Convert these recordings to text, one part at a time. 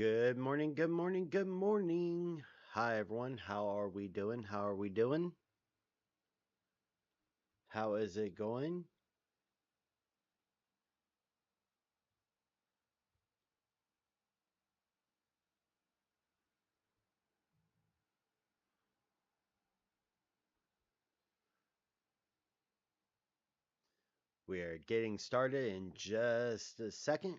Good morning, good morning, good morning. Hi, everyone. How are we doing? How are we doing? How is it going? We are getting started in just a second.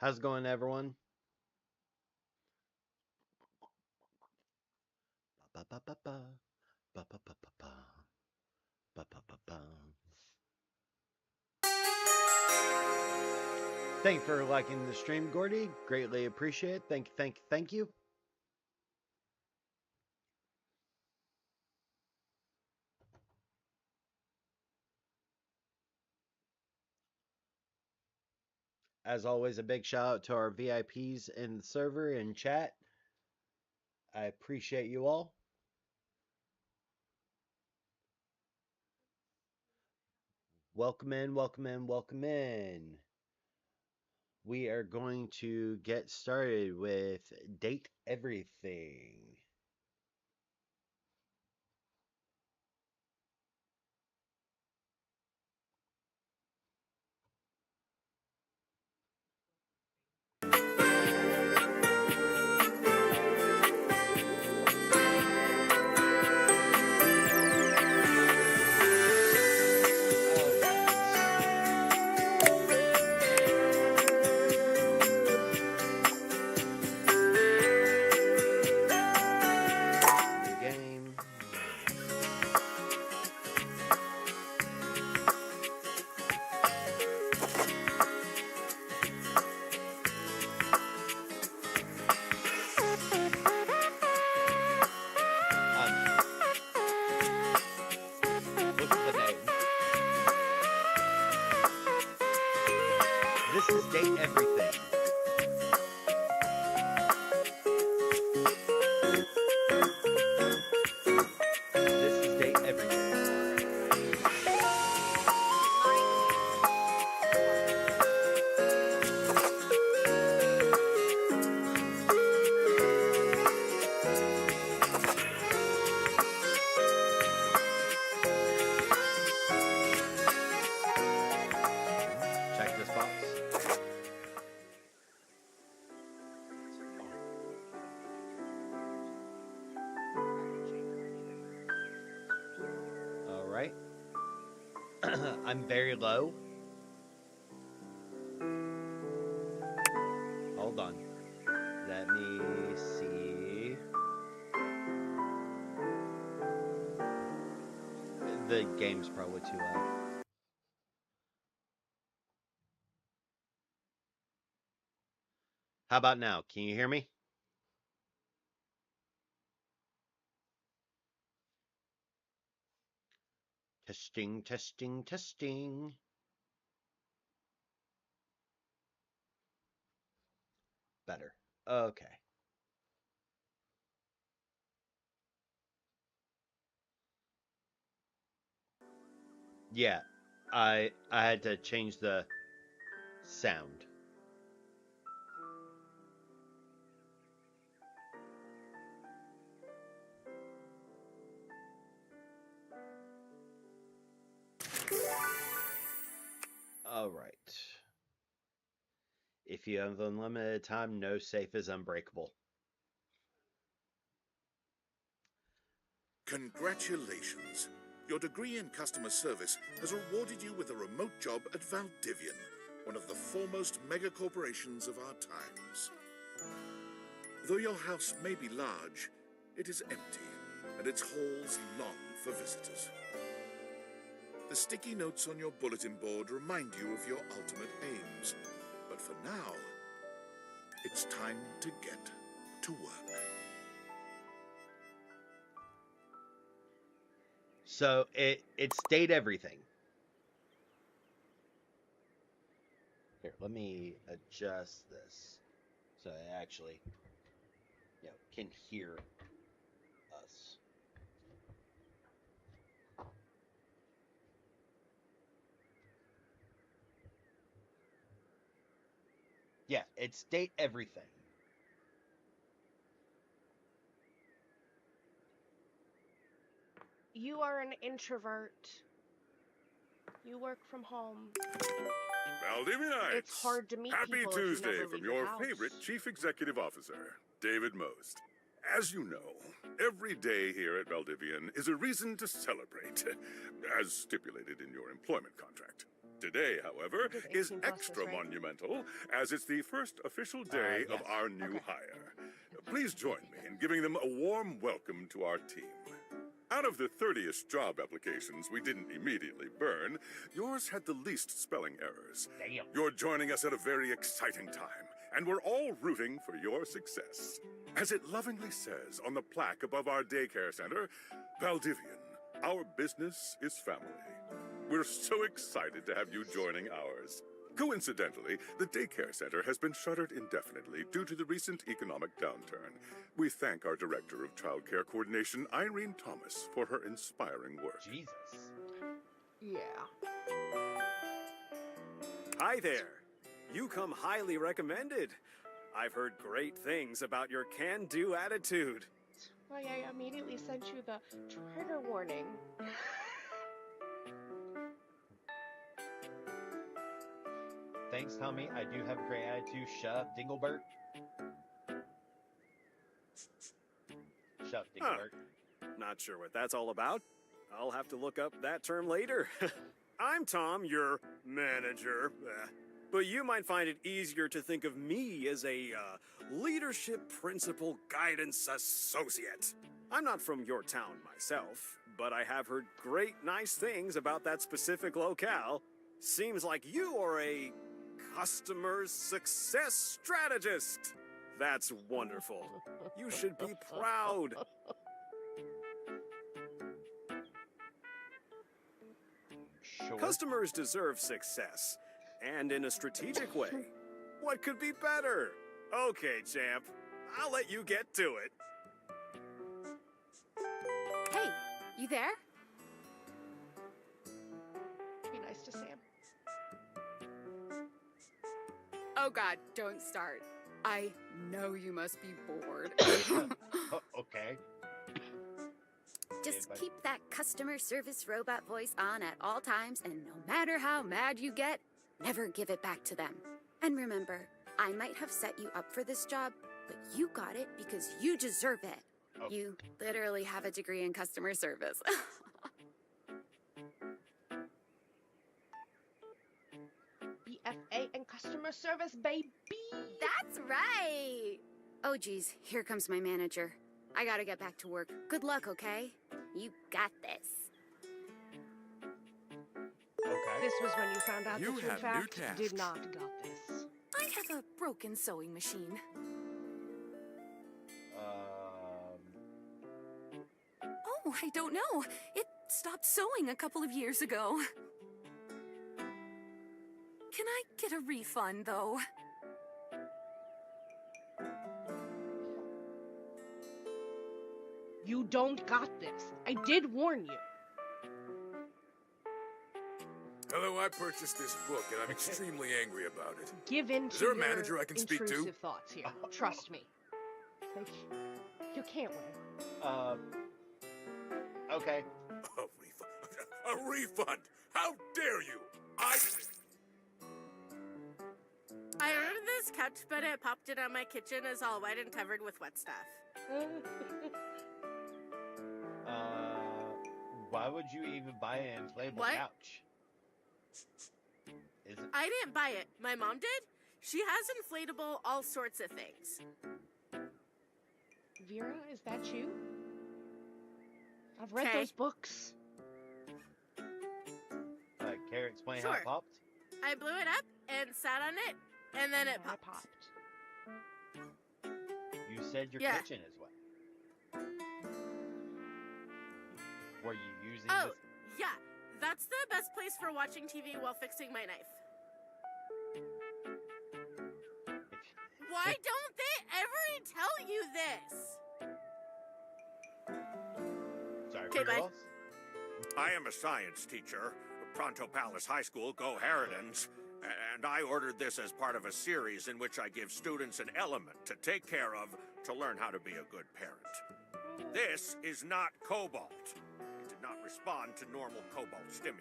How's it going, everyone? Ba ba ba ba ba ba ba ba ba ba ba ba ba. Thank you for liking the stream, Gordy. Greatly appreciate it. Thank you, thank you, thank you. As always, a big shout out to our VIPs in the server and chat. I appreciate you all. Welcome in, welcome in, welcome in. We are going to get started with Date Everything. Game. Look at the name. This is Date Everything. This is Date Everything. Check this box. All right. I'm very low. Hold on. Let me see. The game's probably too loud. How about now? Can you hear me? Testing, testing, testing. Better. Okay. Yeah. I had to change the sound. if you have unlimited time, no safe is unbreakable. Congratulations. Your degree in customer service has rewarded you with a remote job at Valdivian, one of the foremost mega corporations of our times. Though your house may be large, it is empty, and its halls long for visitors. The sticky notes on your bulletin board remind you of your ultimate aims. But for now, it's time to get to work. So it's date everything. Here, let me adjust this so it actually, can hear us. Yeah, it's date everything. You are an introvert. You work from home. Valdivianites! It's hard to meet Happy people if you Tuesday never from leave your house. favorite Chief Executive Officer, David Most. As you know, every day here at Valdivian is a reason to celebrate, as stipulated in your employment contract. Today, however, is extra monumental, as it's the first official day of our new hire. Please join me in giving them a warm welcome to our team. Out of the 30-ish job applications we didn't immediately burn, yours had the least spelling errors. Damn. You're joining us at a very exciting time, and we're all rooting for your success. As it lovingly says on the plaque above our daycare center, Valdivian, our business is family. We're so excited to have you joining ours. Coincidentally, the daycare center has been shuttered indefinitely due to the recent economic downturn. We thank our Director of Child Care Coordination, Irene Thomas, for her inspiring work. Jesus. Yeah. Hi there. You come highly recommended. I've heard great things about your can-do attitude. Why, I immediately sent you the trigger warning. Thanks, Tommy. I do have a great attitude. Shut up, Dinglebert. Shut up, Dinglebert. Not sure what that's all about. I'll have to look up that term later. I'm Tom, your manager. But you might find it easier to think of me as a leadership principal guidance associate. I'm not from your town myself, but I have heard great nice things about that specific locale. Seems like you are a customer success strategist. That's wonderful. You should be proud. Sure. Customers deserve success, and in a strategic way. What could be better? Okay, champ. I'll let you get to it. Hey, you there? Be nice to Sam. Oh God, don't start. I know you must be bored. Okay. Just keep that customer service robot voice on at all times, and no matter how mad you get, never give it back to them. And remember, I might have set you up for this job, but you got it because you deserve it. Oh. You literally have a degree in customer service. BFA and customer service, baby. That's right. Oh geez, here comes my manager. I gotta get back to work. Good luck, okay? You got this. Okay. This was when you found out You that you, in have fact, new tasks. did not got this. I have a broken sewing machine. Oh, I don't know. It stopped sewing a couple of years ago. Can I get a refund, though? You don't got this. I did warn you. Hello, I purchased this book, and I'm extremely angry about it. Give in to Is there a your manager I can speak to? intrusive thoughts here. Trust me. Like, you can't win. Okay. A refund? A refund? How dare you? I ordered this nice couch, but it popped in on my kitchen is all wet and covered with wet stuff. Why would you even buy an inflatable couch? Is it? I didn't buy it. My mom did. She has inflatable all sorts of things. Vera, is that you? I've read those books. Care explain how it popped? I blew it up and sat on it, and then it popped. You said your kitchen is wet. Were you using this? Yeah. That's the best place for watching TV while fixing my knife. Why don't they ever tell you this? Sorry, okay, bye. I am a science teacher. Pronto Palace High School, go Harridans. And I ordered this as part of a series in which I give students an element to take care of to learn how to be a good parent. This is not cobalt. It did not respond to normal cobalt stimuli.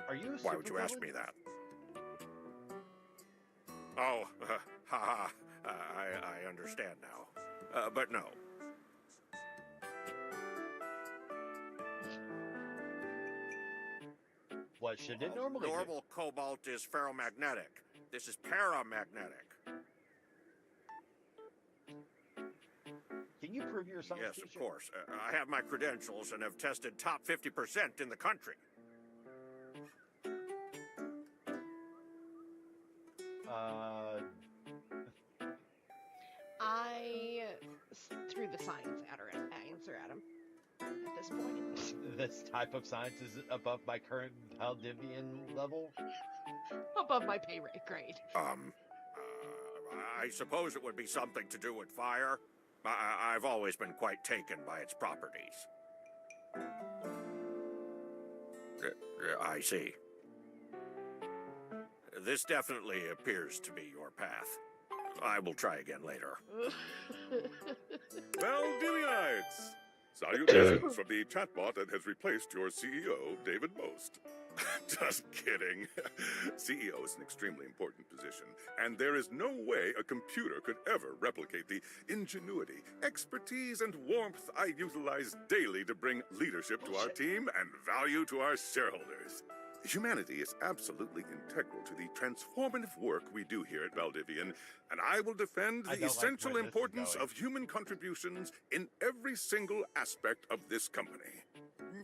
Are you a Why would you ask me that? Oh, haha. I understand now. But no. What should it normally Normal cobalt is ferromagnetic. This is paramagnetic. Can you prove you're a science teacher? Yes, of course. I have my credentials and have tested top 50% in the country. I threw the science answer at him at this point. This type of science is above my current Valdivian level? Above my pay rate grade. I suppose it would be something to do with fire. I've always been quite taken by its properties. I see. This definitely appears to be your path. I will try again later. Valdivianites! Salutations from the chatbot that has replaced your CEO, David Most. Just kidding. CEO is an extremely important position, and there is no way a computer could ever replicate the ingenuity, expertise, and warmth I utilize daily to bring leadership to our team and value to our shareholders. Humanity is absolutely integral to the transformative work we do here at Valdivian, and I will defend the essential importance of human contributions in every single aspect of this company.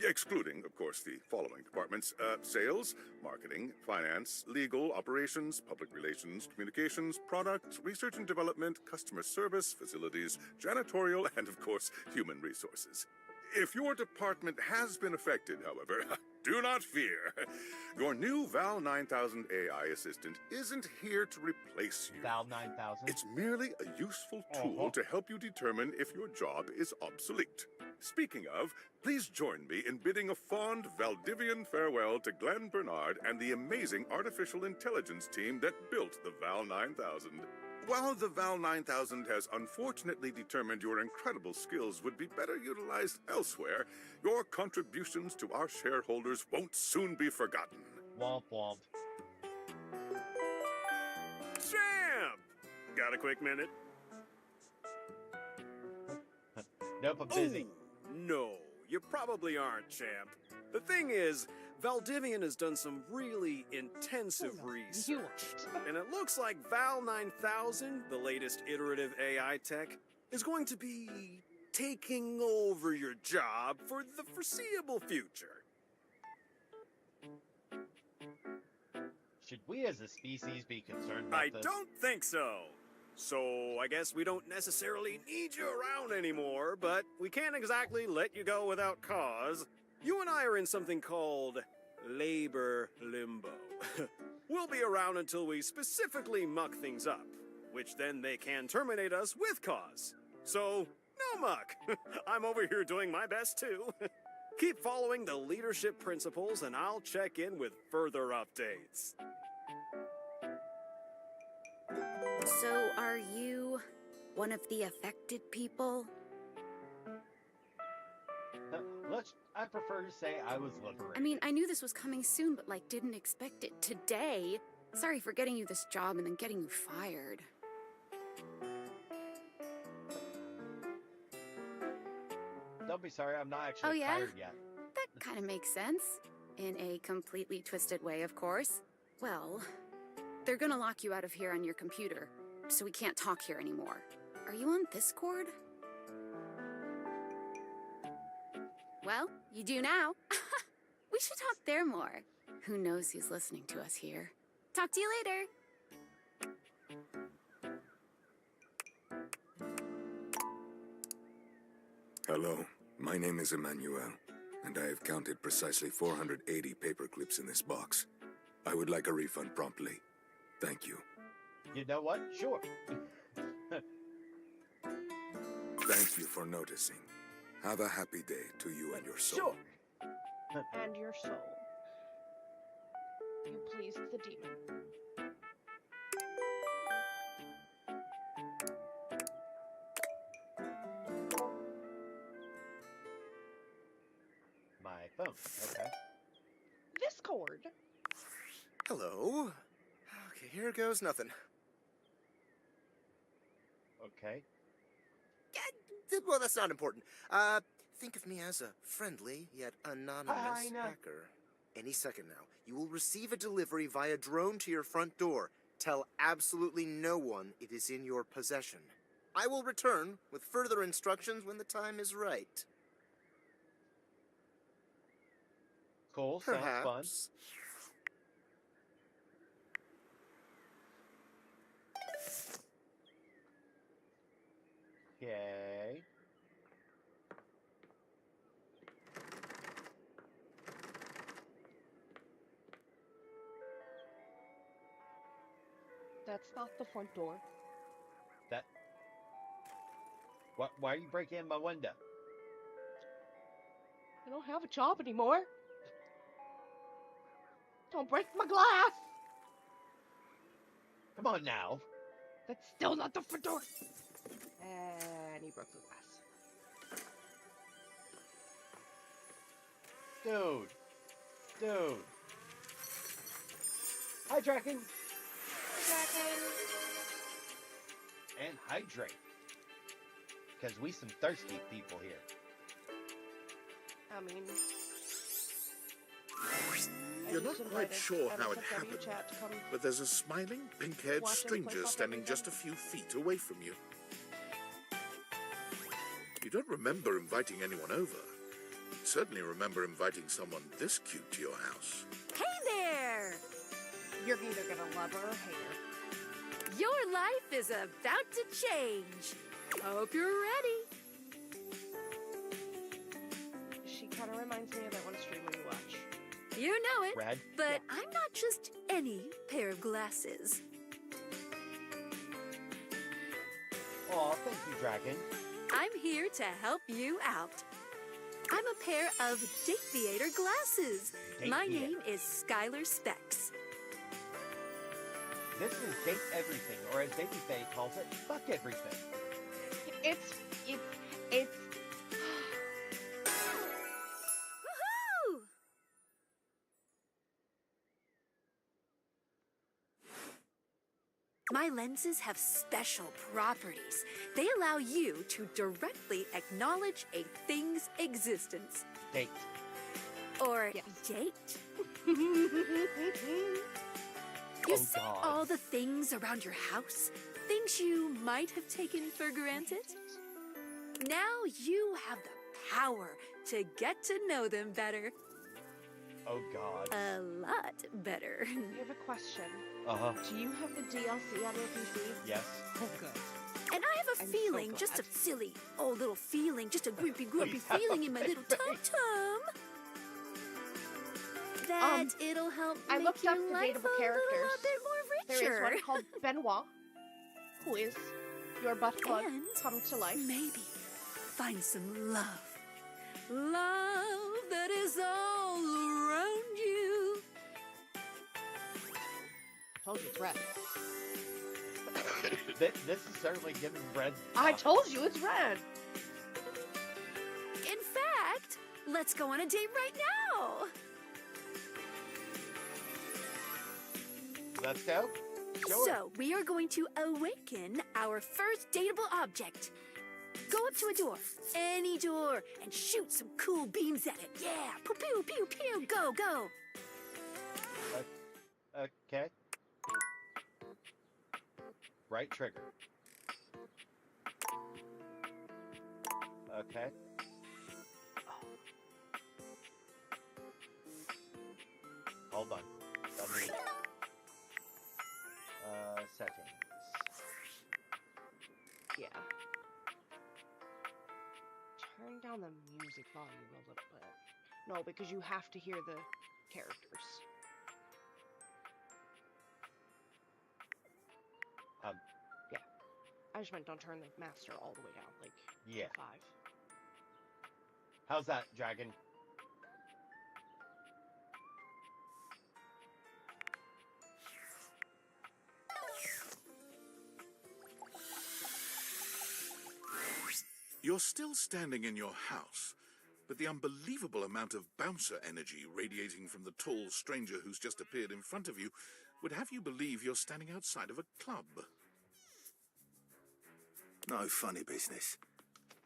Excluding, of course, the following departments: sales, marketing, finance, legal, operations, public relations, communications, product, research and development, customer service, facilities, janitorial, and, of course, human resources. If your department has been affected, however, do not fear. Your new Val 9000 AI assistant isn't here to replace you. Val 9000? It's merely a useful tool to help you determine if your job is obsolete. Speaking of, please join me in bidding a fond Valdivian farewell to Glenn Bernard and the amazing artificial intelligence team that built the Val 9000. While the Val 9000 has unfortunately determined your incredible skills would be better utilized elsewhere, your contributions to our shareholders won't soon be forgotten. Womp womp. Sam! Got a quick minute? Nope, I'm busy. Oh, no, you probably aren't, champ. The thing is, Valdivian has done some really intensive research, and it looks like Val 9000, the latest iterative AI tech, is going to be taking over your job for the foreseeable future. Should we as a species be concerned about this? I don't think so. So I guess we don't necessarily need you around anymore, but we can't exactly let you go without cause. You and I are in something called labor limbo. We'll be around until we specifically muck things up, which then they can terminate us with cause. So, no muck. I'm over here doing my best too. Keep following the leadership principles and I'll check in with further updates. So, are you one of the affected people? I prefer to say I was liberated. I mean, I knew this was coming soon, but, didn't expect it today. Sorry for getting you this job and then getting you fired. Don't be sorry, I'm not actually fired yet. That kind of makes sense. In a completely twisted way, of course. Well, they're gonna lock you out of here on your computer, so we can't talk here anymore. Are you on this cord? Well, you do now. We should talk there more. Who knows who's listening to us here? Talk to you later. Hello, my name is Emmanuel, and I have counted precisely 480 paper clips in this box. I would like a refund promptly. Thank you. You know what? Sure. Thank you for noticing. Have a happy day to you and your soul. Sure. And your soul. You pleased the demon. My phone. Okay. This cord. Hello. Okay, here goes nothing. Okay. Well, that's not important. Think of me as a friendly yet anonymous hacker. Any second now, you will receive a delivery via drone to your front door. Tell absolutely no one it is in your possession. I will return with further instructions when the time is right. Cool, sounds fun. Perhaps. Okay. That's not the front door. That. What? Why are you breaking in my window? I don't have a job anymore. Don't break my glass. Come on now. That's still not the front door. And he broke the glass. Dude. Hi, Draken. And hydrate. Because we some thirsty people here. I mean... You're not quite sure how it happened, but there's a smiling, pink-haired stranger standing just a few feet away from you. You don't remember inviting anyone over. You certainly remember inviting someone this cute to your house. Hey there! You're either gonna love her or hate her. Your life is about to change. Hope you're ready. She kind of reminds me of that one streamer you watch. You know it, Red? but Yeah. I'm not just any pair of glasses. Aw, thank you, Draken. I'm here to help you out. I'm a pair of BabyFae glasses. My BabyFae. name is Skylar Specs. This is date everything, or as BabyFae calls it, fuck everything. It's... Woohoo! My lenses have special properties. They allow you to directly acknowledge a thing's existence. Date. Or Yes. date. You Oh, see God. all the things around your house? Things you might have taken for granted? Now you have the power to get to know them better. Oh, God. A lot better. I have a question. Uh-huh. Do you have the DLC on your PC? Yes. Oh, good. And I have a I'm so feeling, glad. just a silly old little feeling, just a grumpy feeling in my little tum-tum, that it'll help I make looked your up the life dateable a characters. little bit more There richer. is one called Benoit, who is your butt plug And come to life. maybe find some love. Love that is all around you. Told you it's red. This is certainly giving Red. I told you it's red. In fact, let's go on a date right now. Let's go. Sure. So, we are going to awaken our first dateable object. Go up to a door, any door, and shoot some cool beams at it. Yeah, pew, pew, pew, pew, go, go. Okay. Right trigger. Okay. Hold on. Settings. Yeah. Turn down the music volume a little bit. No, because you have to hear the characters. Yeah. I just meant don't turn the master all the way down, like Yeah. 5. How's that, Dragon? You're still standing in your house, but the unbelievable amount of bouncer energy radiating from the tall stranger who's just appeared in front of you would have you believe you're standing outside of a club. No funny business.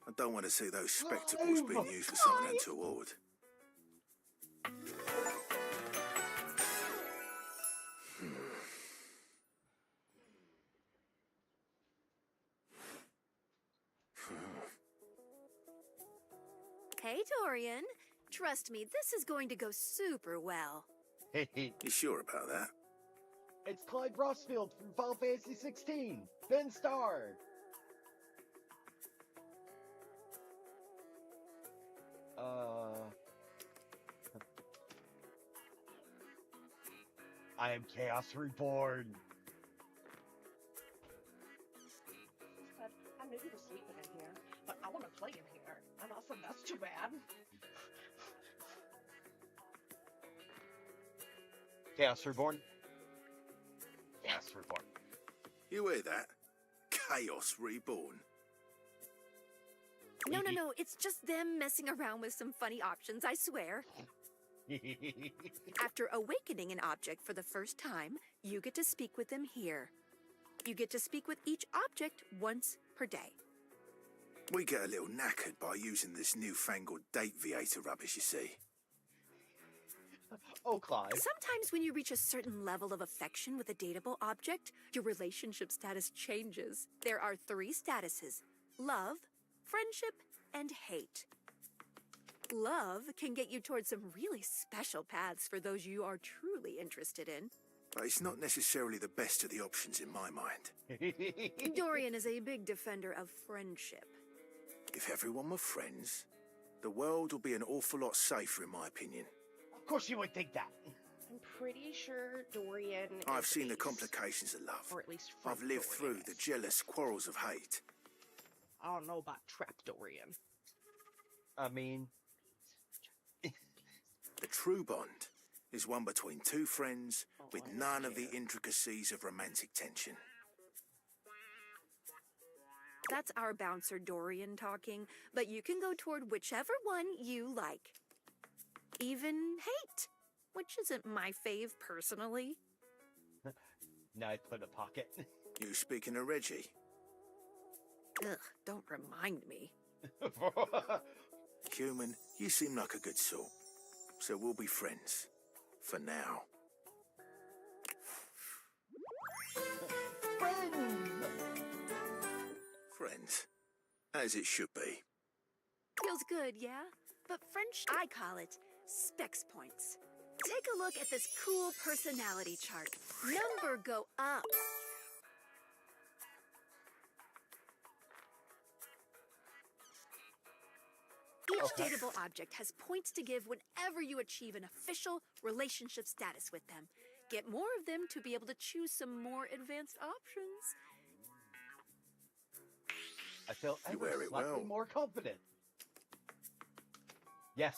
I don't want to see those spectacles being used for something untoward. Hey, Dorian. Trust me, this is going to go super well. You sure about that? It's Clyde Rossfield from Final Fantasy 16. Ben Starr. I am Chaos Reborn. I knew you were sleeping in here, but I want to play in here. And I said, that's too bad. Chaos Reborn. Chaos Reborn. You hear that? Chaos Reborn. No, it's just them messing around with some funny options, I swear. After awakening an object for the first time, you get to speak with them here. You get to speak with each object once per day. We get a little knackered by using this newfangled date viator rubbish, you see. Oh, Clyde. Sometimes when you reach a certain level of affection with a dateable object, your relationship status changes. There are 3 statuses: love, friendship, and hate. Love can get you towards some really special paths for those you are truly interested in. But it's not necessarily the best of the options in my mind. Dorian is a big defender of friendship. If everyone were friends, the world would be an awful lot safer, in my opinion. Of course you would think that. I'm pretty sure Dorian I've is seen the ace. complications of love. Or at least I've lived through Dorian the is. jealous quarrels of hate. I don't know about Trap Dorian. I mean... The true bond is one between 2 friends with none of the intricacies of romantic tension. That's our bouncer Dorian talking, but you can go toward whichever one you like. Even hate, which isn't my fave personally. Now I put in a pocket. You speaking of Reggie? Ugh, don't remind me. Human, you seem like a good sort. So we'll be friends. For now. Friends. As it should be. Feels good, yeah? But French, I call it specs points. Take a look at this cool personality chart. Number go up. Each dateable object has points to give whenever you achieve an official relationship status with them. Get more of them to be able to choose some more advanced options. I feel You ever wear it slightly well. more confident. Yes.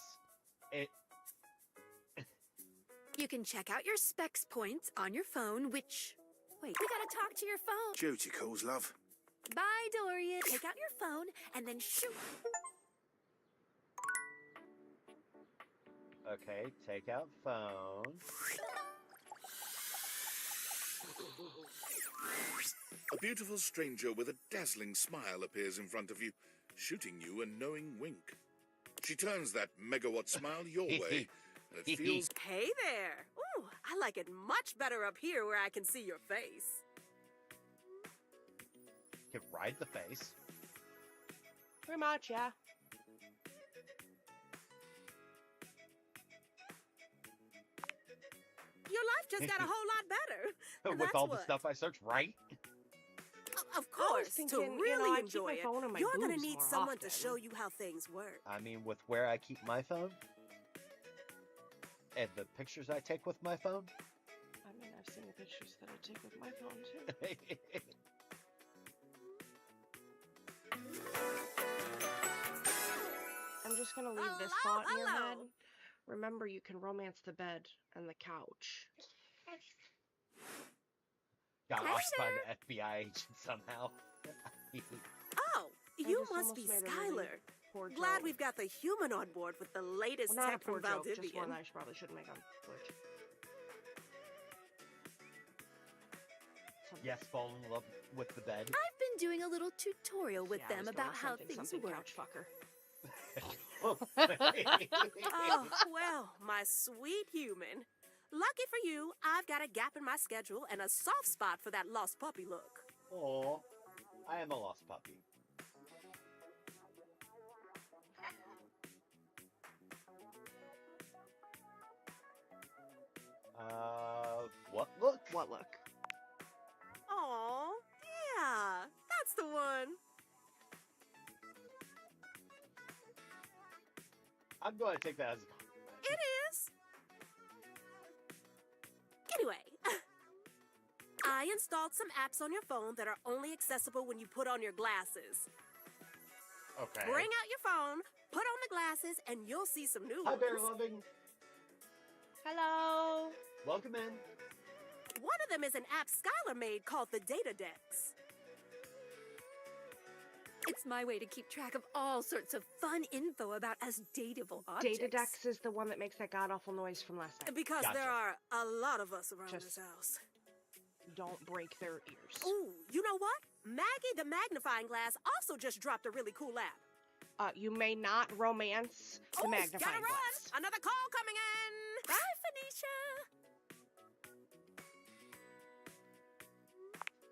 You can check out your specs points on your phone, which... Wait, we gotta talk to your phone. Duty calls, love. Bye, Dorian. Take out your phone and then shoot. Okay, take out phone. A beautiful stranger with a dazzling smile appears in front of you, shooting you a knowing wink. She turns that megawatt smile your way, and it feels... Hey there! Ooh, I like it much better up here where I can see your face. Can ride the face. Pretty much, yeah. Your life just got a whole lot better. And With that's all the what. stuff I searched, right? Of course, thinking, to you know, really I keep enjoy my it, phone in my you're gonna boobs need more someone to often. show you how things work. I mean, with where I keep my phone and the pictures I take with my phone. I mean, I've seen the pictures that I take with my phone too. I'm just gonna leave this thought in your head. Remember, you can romance the bed and the couch. Got lost by the FBI agent somehow. Oh, you must be Skylar. Glad we've got the human on board with the latest Well, not a tech from poor joke, just one Valdivian. that I probably shouldn't make on Twitch. Yes, fall in love with the bed. I've been doing a little tutorial with Yeah, I them was about going how something, things something, work. couch fucker. Oh, well, my sweet human. Lucky for you, I've got a gap in my schedule and a soft spot for that lost puppy look. Aw, I am a lost puppy. What look? What look? Aw, yeah, that's the one. I'm going to take that as a compliment. It is. Anyway, I installed some apps on your phone that are only accessible when you put on your glasses. Okay. Bring out your phone, put on the glasses, and you'll see some new Hi, ones. Bear Loving. Hello. Welcome in. One of them is an app Skylar made called the Data Dex. It's my way to keep track of all sorts of fun info about us dateable objects. Data Dex is the one that makes that god-awful noise from last night. Because Gotcha. there are a lot of us around Just- this house. Don't break their ears. Ooh, you know what? Maggie the magnifying glass also just dropped a really cool app. You may not romance the Ooh, magnifying gotta run! glass. Another call coming in! Bye, Phoenicia!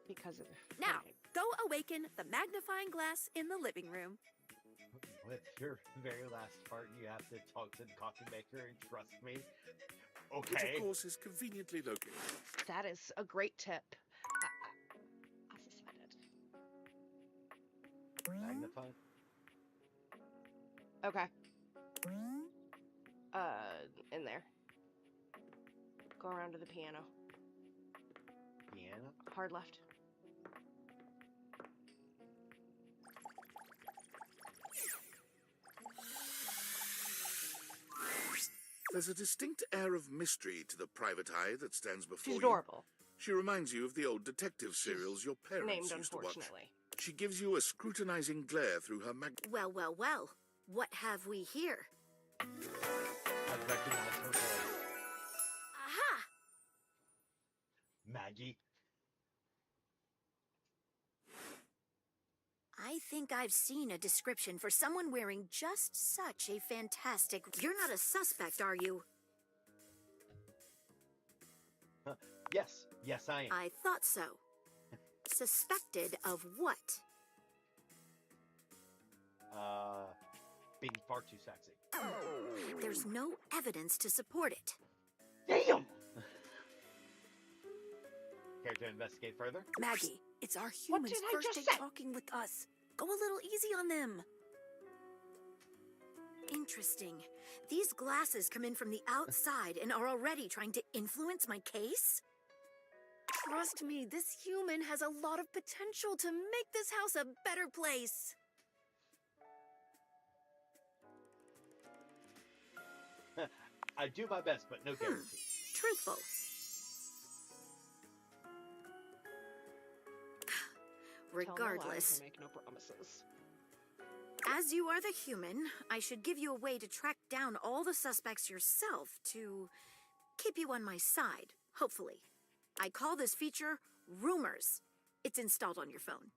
Because of Now, go awaken the magnifying glass in the living room. With your very last part, you have to talk to the coffee maker and trust me. Which, Okay. of course, is conveniently located. that is a great tip. I suspended. Magnify. Okay. In there. Go around to the piano. Piano. Hard left. There's a distinct air of mystery to the private eye that stands before She's you. adorable. She reminds you of the old detective serials your parents Named, used to watch. unfortunately. She gives you a scrutinizing glare through her Well, well, well. What have we here? I recognize her voice. Aha! Maggie. I think I've seen a description for someone wearing just such a fantastic... You're not a suspect, are you? Yes. Yes, I am. I thought so. Suspected of what? Being far too sexy. There's no evidence to support it. Damn! Care to investigate further? Maggie, it's our humans did I first just day say? talking with us. Go a little easy on them. Interesting. These glasses come in from the outside and are already trying to influence my case? Trust me, this human has a lot of potential to make this house a better place. I do my best, but no guarantee. Truthful. Tell no lies Regardless, and make no promises. as you are the human, I should give you a way to track down all the suspects yourself to keep you on my side, hopefully. I call this feature Rumors. It's installed on your phone.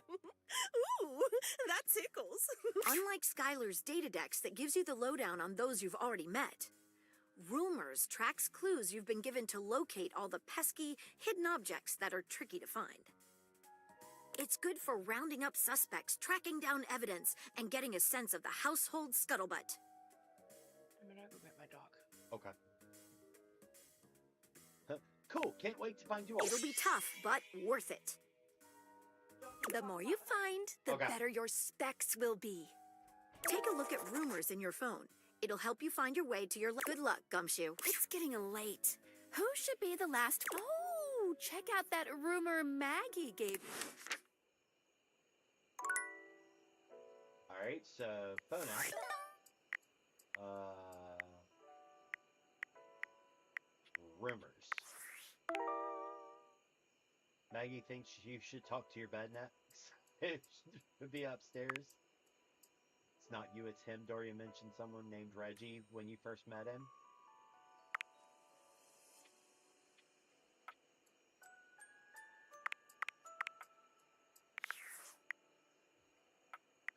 Ooh, that tickles. Unlike Skylar's Datadex that gives you the lowdown on those you've already met, Rumors tracks clues you've been given to locate all the pesky, hidden objects that are tricky to find. It's good for rounding up suspects, tracking down evidence, and getting a sense of the household scuttlebutt. I'm gonna go get my dog. Okay. Cool. Can't wait to find you all. It'll be tough, but worth it. The more you find, the better your specs will be. Take a look at Rumors in your phone. It'll help you find your way to your... Good luck, Gumshoe. It's getting late. Who should be the last... Oh, check out that rumor Maggie gave you. Alright, so phone app. Rumors. Maggie thinks you should talk to your bed next. It should be upstairs. It's not you, it's him. Doria mentioned someone named Reggie when you first met him.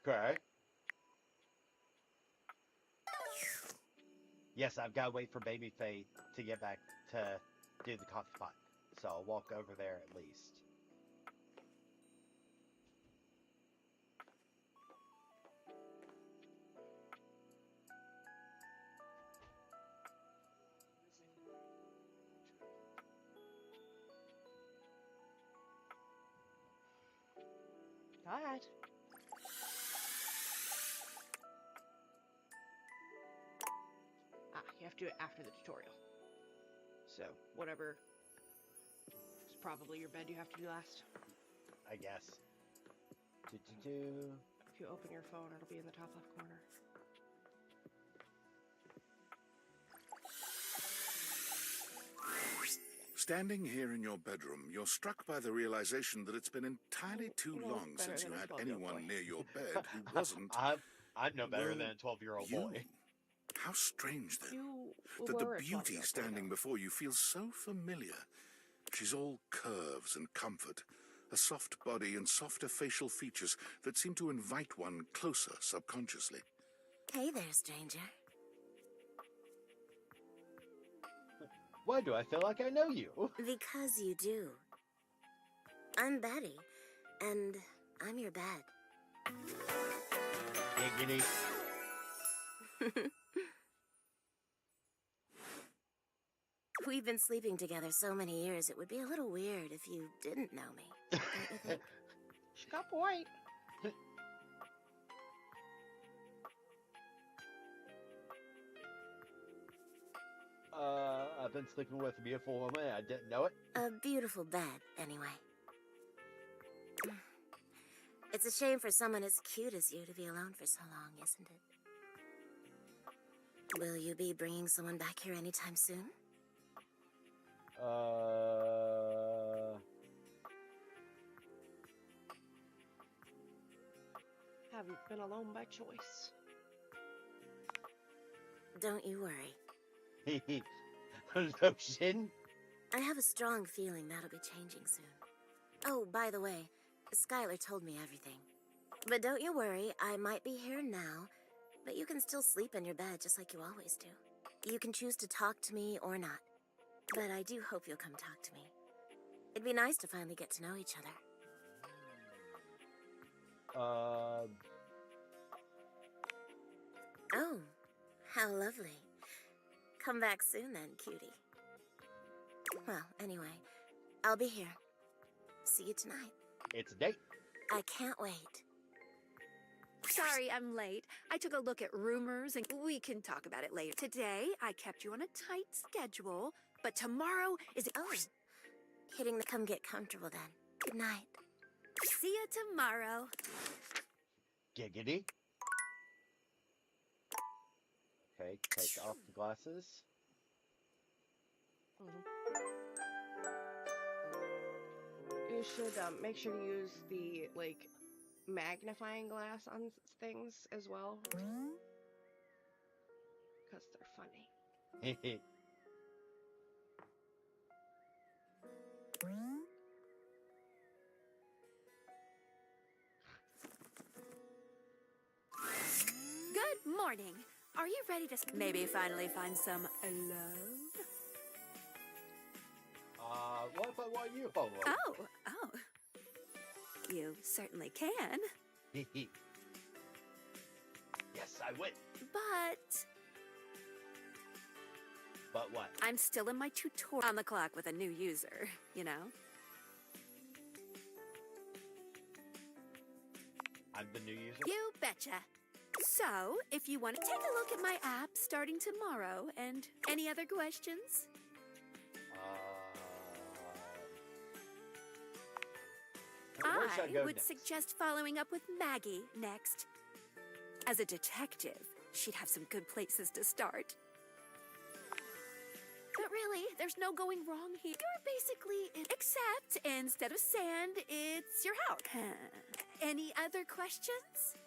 Okay. Yes, I've got to wait for BabyFae to get back to do the coffee pot. So I'll walk over there at least. Dad. You have to do it after the tutorial. So, whatever. It's probably your bed you have to do last. I guess. If you open your phone, it'll be in the top left corner. Standing here in your bedroom, you're struck by the realization that it's been entirely too long since you had anyone near your bed who wasn't... I'm no better than a 12-year-old boy. How strange, then, that the beauty standing before you feels so familiar. She's all curves and comfort, a soft body and softer facial features that seem to invite one closer subconsciously. Hey there, stranger. Why do I feel like I know you? Because you do. I'm Betty, and I'm your bed. Giggity. We've been sleeping together so many years, it would be a little weird if you didn't know me. Don't you think? She got point. I've been sleeping with a beautiful woman. I didn't know it. A beautiful bed, anyway. It's a shame for someone as cute as you to be alone for so long, isn't it? Will you be bringing someone back here anytime soon? Haven't been alone by choice. Don't you worry. Lotion? I have a strong feeling that'll be changing soon. Oh, by the way, Skylar told me everything. But don't you worry, I might be here now, but you can still sleep in your bed just like you always do. You can choose to talk to me or not. But I do hope you'll come talk to me. It'd be nice to finally get to know each other. Oh, how lovely. Come back soon then, cutie. Well, anyway, I'll be here. See you tonight. It's a date. I can't wait. Sorry I'm late. I took a look at Rumors and we can talk about it later. Today, I kept you on a tight schedule, but tomorrow is... Oh, hitting the... Come get comfortable then. Good night. See you tomorrow. Giggity. Okay, take off the glasses. You should make sure to use the like magnifying glass on things as well, because they're funny. morning. Are you ready to maybe finally find some love? What if I want you? Oh. Oh. You certainly can. Yes, I would. But what? I'm still in my tutorial on the clock with a new user, you know? I'm the new user? You betcha. So, if you want to take a look at my app starting tomorrow, and any other questions? Where should I go would next? suggest following up with Maggie next. As a detective, she'd have some good places to start. But really, there's no going wrong here. You're basically, except instead of sand, it's your house. Any other questions?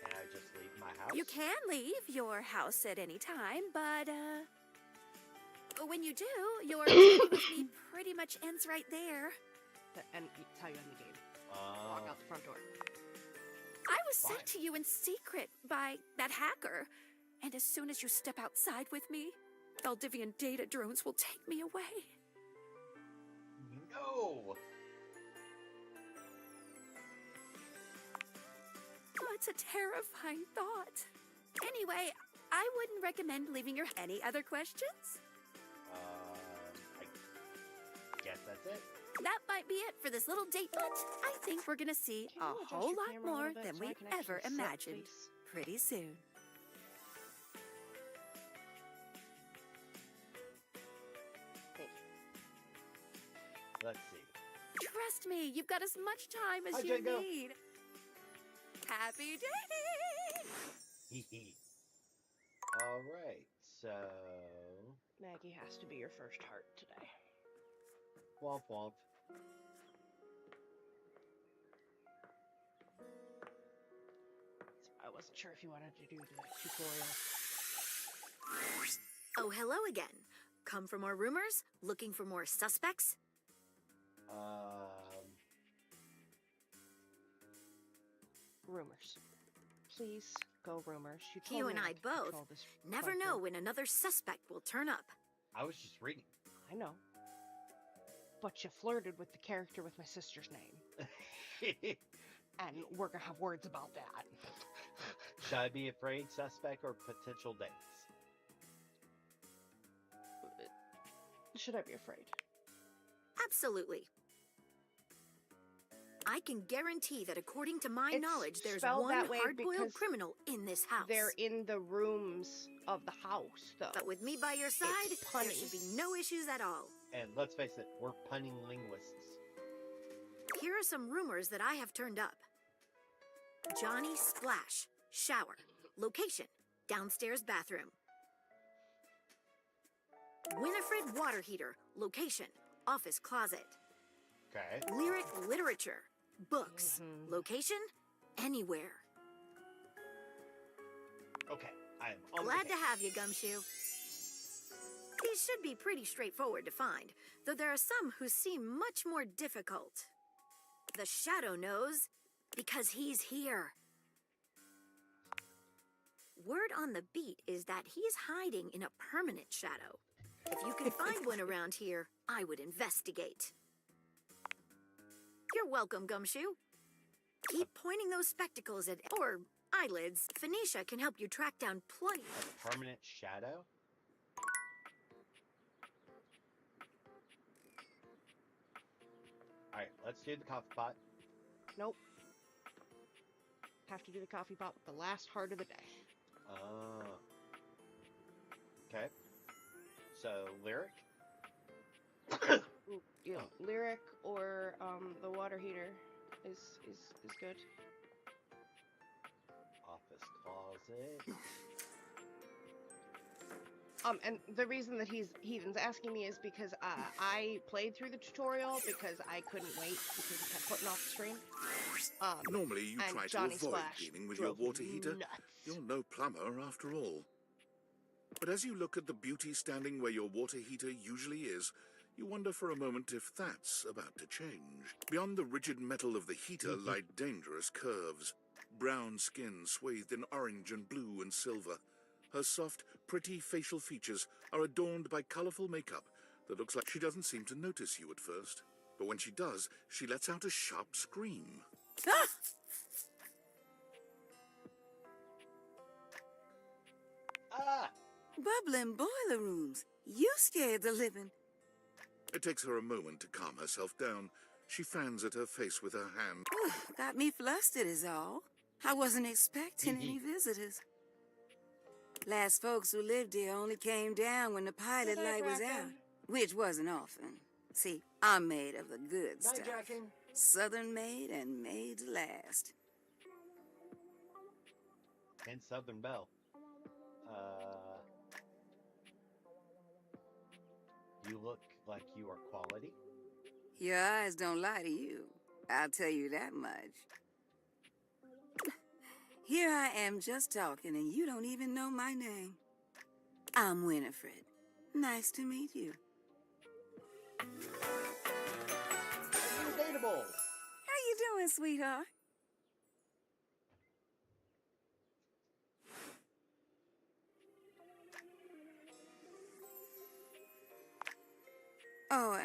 Can I just leave my house? You can leave your house at any time, but, when you do, your journey with me pretty much ends right there. And it's how you end the game. Walk out the front door. I was sent to you in secret by that hacker. And as soon as you step outside with me, Valdivian data drones will take me away. No! Oh, it's a terrifying thought. Anyway, I wouldn't recommend leaving your... Any other questions? I guess that's it. That might be it for this little date, but I think we're gonna see a whole lot more than we ever imagined pretty soon. Thank you. Let's see. Trust me, you've got as much time as you need. Happy dating! All right, so... Maggie has to be your first heart today. Womp womp. I wasn't sure if you wanted to do the tutorial. Oh, hello again. Come for more rumors? Looking for more suspects? Rumors. Please go rumors. You and I both never know when another suspect will turn up. I was just reading. I know. But you flirted with the character with my sister's name. And we're gonna have words about that. Should I be afraid, suspect, or potential dates? Should I be afraid? Absolutely. I can guarantee that according to my knowledge, there's spelled one that way hard-boiled because criminal in this house. They're in the rooms of the house, though. But with me by your side, there should be no issues at all. And let's face it, we're punning linguists. Here are some rumors that I have turned up. Johnny Splash, shower. Location, downstairs bathroom. Winifred water heater. Location, office closet. Okay. Lyric literature. Books. Location, anywhere. Okay, I am on Glad to have you, Gumshoe. These should be pretty straightforward to find, though there are some who seem much more difficult. The Shadow knows, because he's here. Word on the beat is that he's hiding in a permanent shadow. If you can find one around here, I would investigate. You're welcome, Gumshoe. Keep pointing those spectacles at... or eyelids. Phoenicia can help you track down plenty... A permanent shadow? Alright, let's do the coffee pot. Nope. Have to do the coffee pot with the last heart of the day. Okay. So, lyric? Yeah, lyric or the water heater is good. Office closet. And the reason that Heathen's asking me is because I played through the tutorial because I couldn't wait because he kept putting off the stream. Normally you try Johnny to avoid Splash dealing with your drove me water heater. nuts. You're no plumber after all. But as you look at the beauty standing where your water heater usually is, you wonder for a moment if that's about to change. Beyond the rigid metal of the heater lie dangerous curves. brown skin swathed in orange and blue and silver. Her soft, pretty facial features are adorned by colorful makeup that looks like she doesn't seem to notice you at first. But when she does, she lets out a sharp scream. Ah! Ah! Bubbling boiler rooms. You scared the living. It takes her a moment to calm herself down. She fans at her face with her hand. Got me flustered is all. I wasn't expecting any visitors. Last folks who lived here only came down when the pilot light was out, which wasn't often. See, I'm made of the good stuff. Southern made and made to last. And Southern Belle. You look like you are quality. Your eyes don't lie to you. I'll tell you that much. Here I am just talking and you don't even know my name. I'm Winifred. Nice to meet you. Undateable. How you doing, sweetheart? Oh,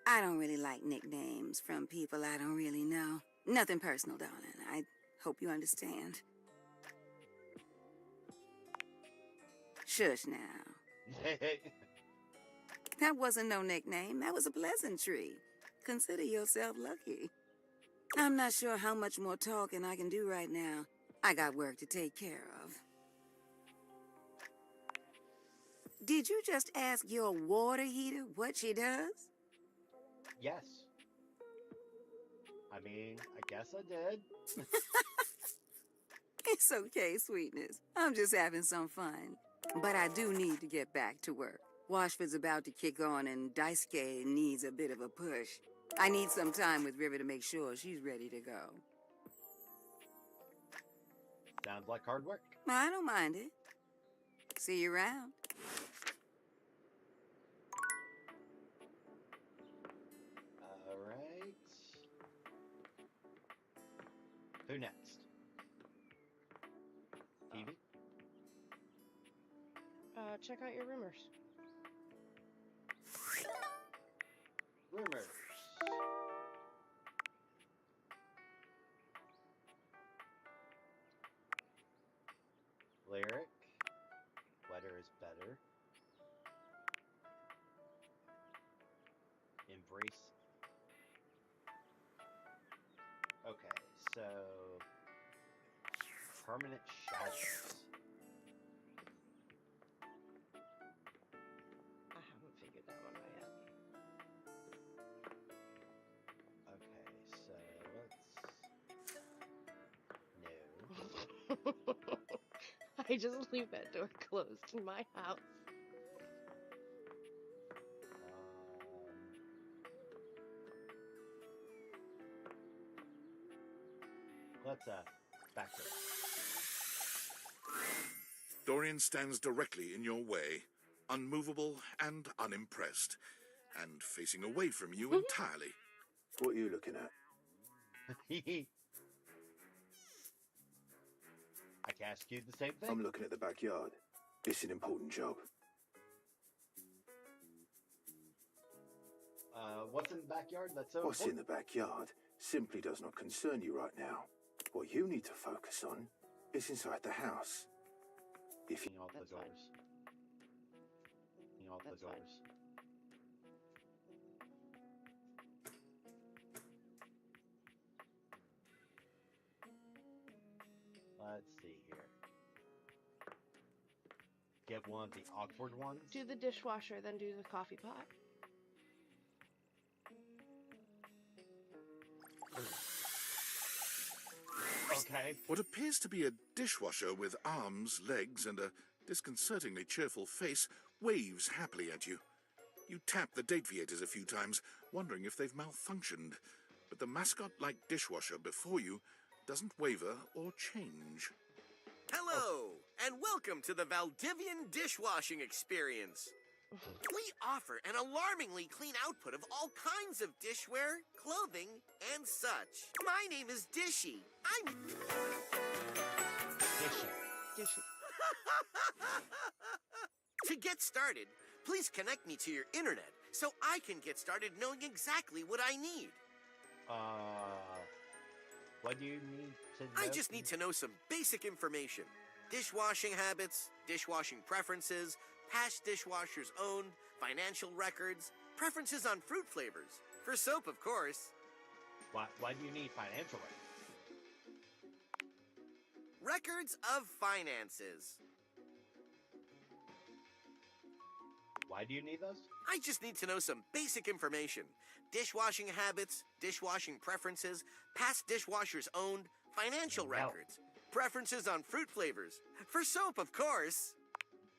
I don't really like nicknames from people I don't really know. Nothing personal, darling. I hope you understand. Shush now. That wasn't no nickname. That was a pleasantry. Consider yourself lucky. I'm not sure how much more talking I can do right now. I got work to take care of. Did you just ask your water heater what she does? Yes. I mean, I guess I did. It's okay, sweetness. I'm just having some fun. But I do need to get back to work. Washford's about to kick on and Daisuke needs a bit of a push. I need some time with River to make sure she's ready to go. Sounds like hard work. I don't mind it. See you around. All right. Who next? TV? Check out your rumors. Rumors. Lyric. Wetter is better. Embrace. Okay, so permanent shadows. I haven't figured that one out yet. Okay, so let's... No. I just leave that door closed in my house. Let's back it. Dorian stands directly in your way, unmovable and unimpressed, and facing away from you entirely. What are you looking at? I can ask you the same thing. I'm looking at the backyard. It's an important job. What's in the backyard? That's so What's important. in the backyard simply does not concern you right now. What you need to focus on is inside the house. If you... Off the doors. Off the doors. Let's see here. Get one of the awkward ones. Do the dishwasher, then do the coffee pot. Okay. What appears to be a dishwasher with arms, legs, and a disconcertingly cheerful face waves happily at you. You tap the deviators a few times, wondering if they've malfunctioned, but the mascot-like dishwasher before you doesn't waver or change. Hello, and welcome to the Valdivian dishwashing experience. We offer an alarmingly clean output of all kinds of dishware, clothing, and such. My name is Dishy. I'm... Dishy. To get started, please connect me to your internet so I can get started knowing exactly what I need. What do you need to know? I just need to know some basic information. Dishwashing habits, dishwashing preferences, past dishwashers owned, financial records, preferences on fruit flavors. For soap, of course. Why do you need financial records? Records of finances. Why do you need those? I just need to know some basic information. Dishwashing habits, dishwashing preferences, past dishwashers owned, financial records, preferences on fruit flavors. For soap, of course.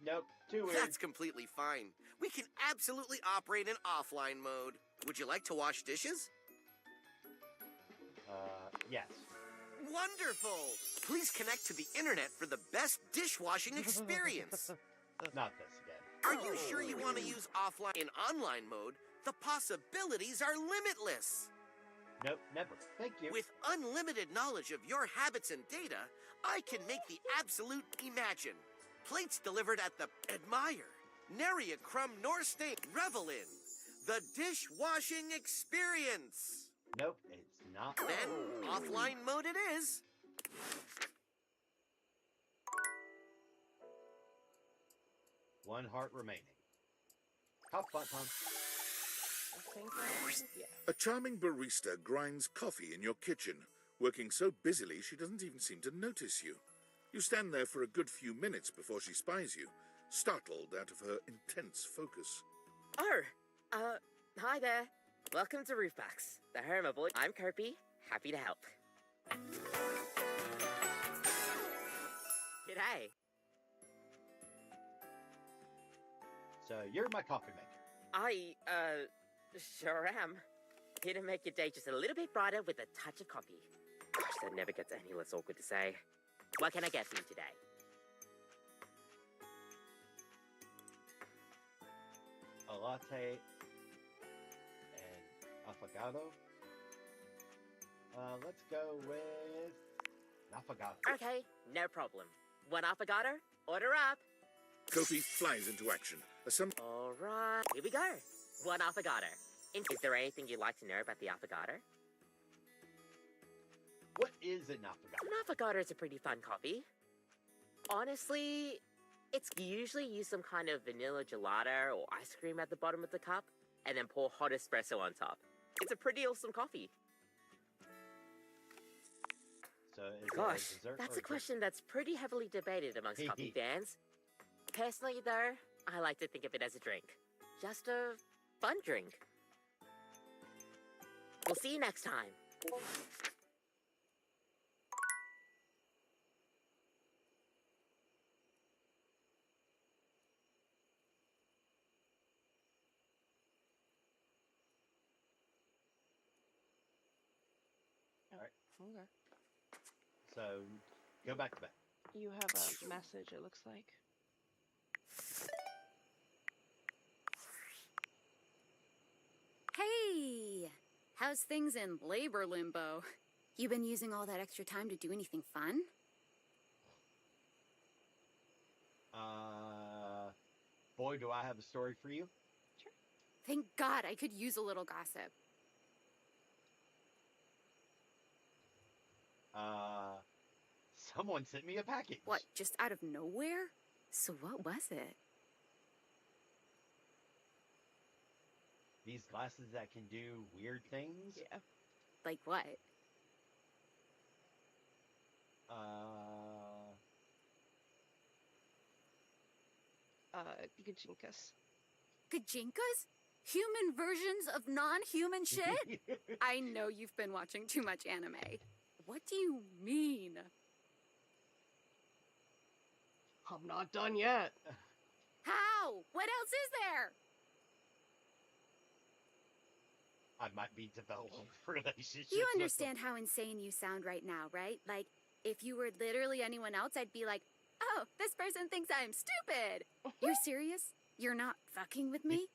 Nope, too weird. That's completely fine. We can absolutely operate in offline mode. Would you like to wash dishes? Yes. Wonderful! Please connect to the internet for the best dishwashing experience. Not this again. Are you sure you want to use offline in online mode? The possibilities are limitless. Nope, never. Thank you. With unlimited knowledge of your habits and data, I can make the absolute imagine. Plates delivered at the admire. Nary a crumb nor stain. Revel in the dishwashing experience. Nope, it's not. Then, offline mode it is. One heart remaining. Hop, Tom. A charming barista grinds coffee in your kitchen, working so busily she doesn't even seem to notice you. You stand there for a good few minutes before she spies you, startled out of her intense focus. Oh, hi there. Welcome to Roofbox, the home of all... I'm Kirby, happy to help. G'day. So, you're my coffee maker. I, sure am. Here to make your day just a little bit brighter with a touch of coffee. Gosh, that never gets any less awkward to say. What can I get for you today? A latte and affogato. Let's go with affogato. Okay, no problem. One affogato, order up. Kofi flies into action. All right, here we go. One affogato. Is there anything you'd like to know about the affogato? What is an affogato? An affogato is a pretty fun coffee. Honestly, it's usually use some kind of vanilla gelato or ice cream at the bottom of the cup, and then pour hot espresso on top. It's a pretty awesome coffee. So is Gosh, it a dessert that's or a question that's pretty heavily debated amongst coffee fans. Personally, though, I like to think of it as a drink. Just a fun drink. We'll see you next time. All right. Okay. So, go back to bed. You have a message, it looks like. Hey! How's things in labor limbo? You been using all that extra time to do anything fun? Boy, do I have a story for you. Sure. Thank God I could use a little gossip. Someone sent me a package. What, just out of nowhere? So what was it? These glasses that can do weird things? Yeah. Like what? Gajinkas. Gajinkas? Human versions of non-human shit? I know you've been watching too much anime. What do you mean? I'm not done yet. How? What else is there? I might be developing relationships. You understand how insane you sound right now, right? Like, if you were literally anyone else, I'd be like, oh, this person thinks I'm stupid. You're serious? You're not fucking with me?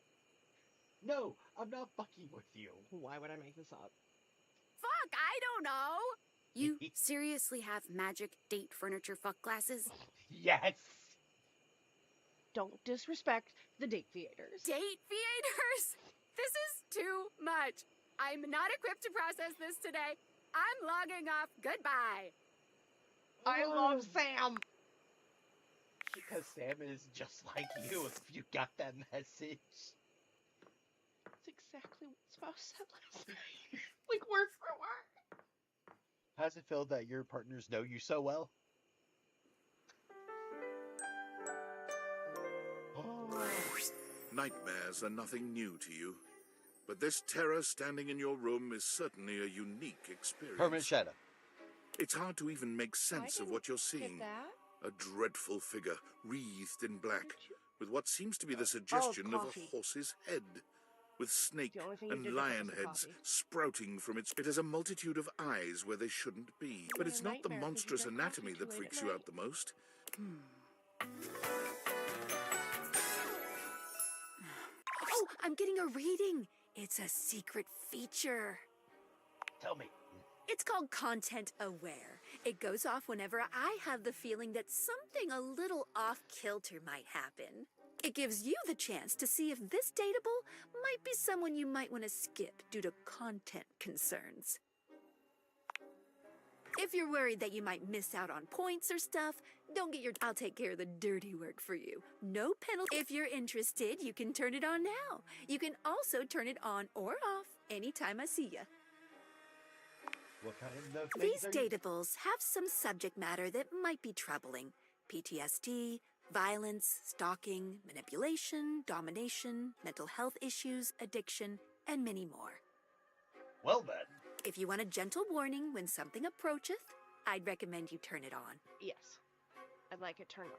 No, I'm not fucking with you. Why would I make this up? Fuck, I don't know. You seriously have magic date furniture fuck glasses? Yes. Don't disrespect the date theaters. Date theaters? This is too much. I'm not equipped to process this today. I'm logging off. Goodbye. I love Sam. Because Sam is just like you, if you got that message. That's exactly what spouse said last night. Like, word for word. How's it feel that your partners know you so well? Nightmares are nothing new to you, but this terror standing in your room is certainly a unique experience. Permanent shadow. It's hard to even make sense of what you're seeing. A dreadful figure, wreathed in black, with what seems to be the suggestion of a horse's head, with snake and lion heads sprouting from its... It has a multitude of eyes where they shouldn't be. But it's not the monstrous anatomy that freaks you out the most. Oh, I'm getting a reading. It's a secret feature. Tell me. It's called Content Aware. It goes off whenever I have the feeling that something a little off-kilter might happen. It gives you the chance to see if this dateable might be someone you might want to skip due to content concerns. If you're worried that you might miss out on points or stuff, don't get your... I'll take care of the dirty work for you. No penalty. If you're interested, you can turn it on now. You can also turn it on or off anytime I see ya. What kind of things These datables have some subject matter that might be troubling. PTSD, violence, stalking, manipulation, domination, mental health issues, addiction, and many more. Well then. If you want a gentle warning when something approacheth, I'd recommend you turn it on. Yes. I'd like it turned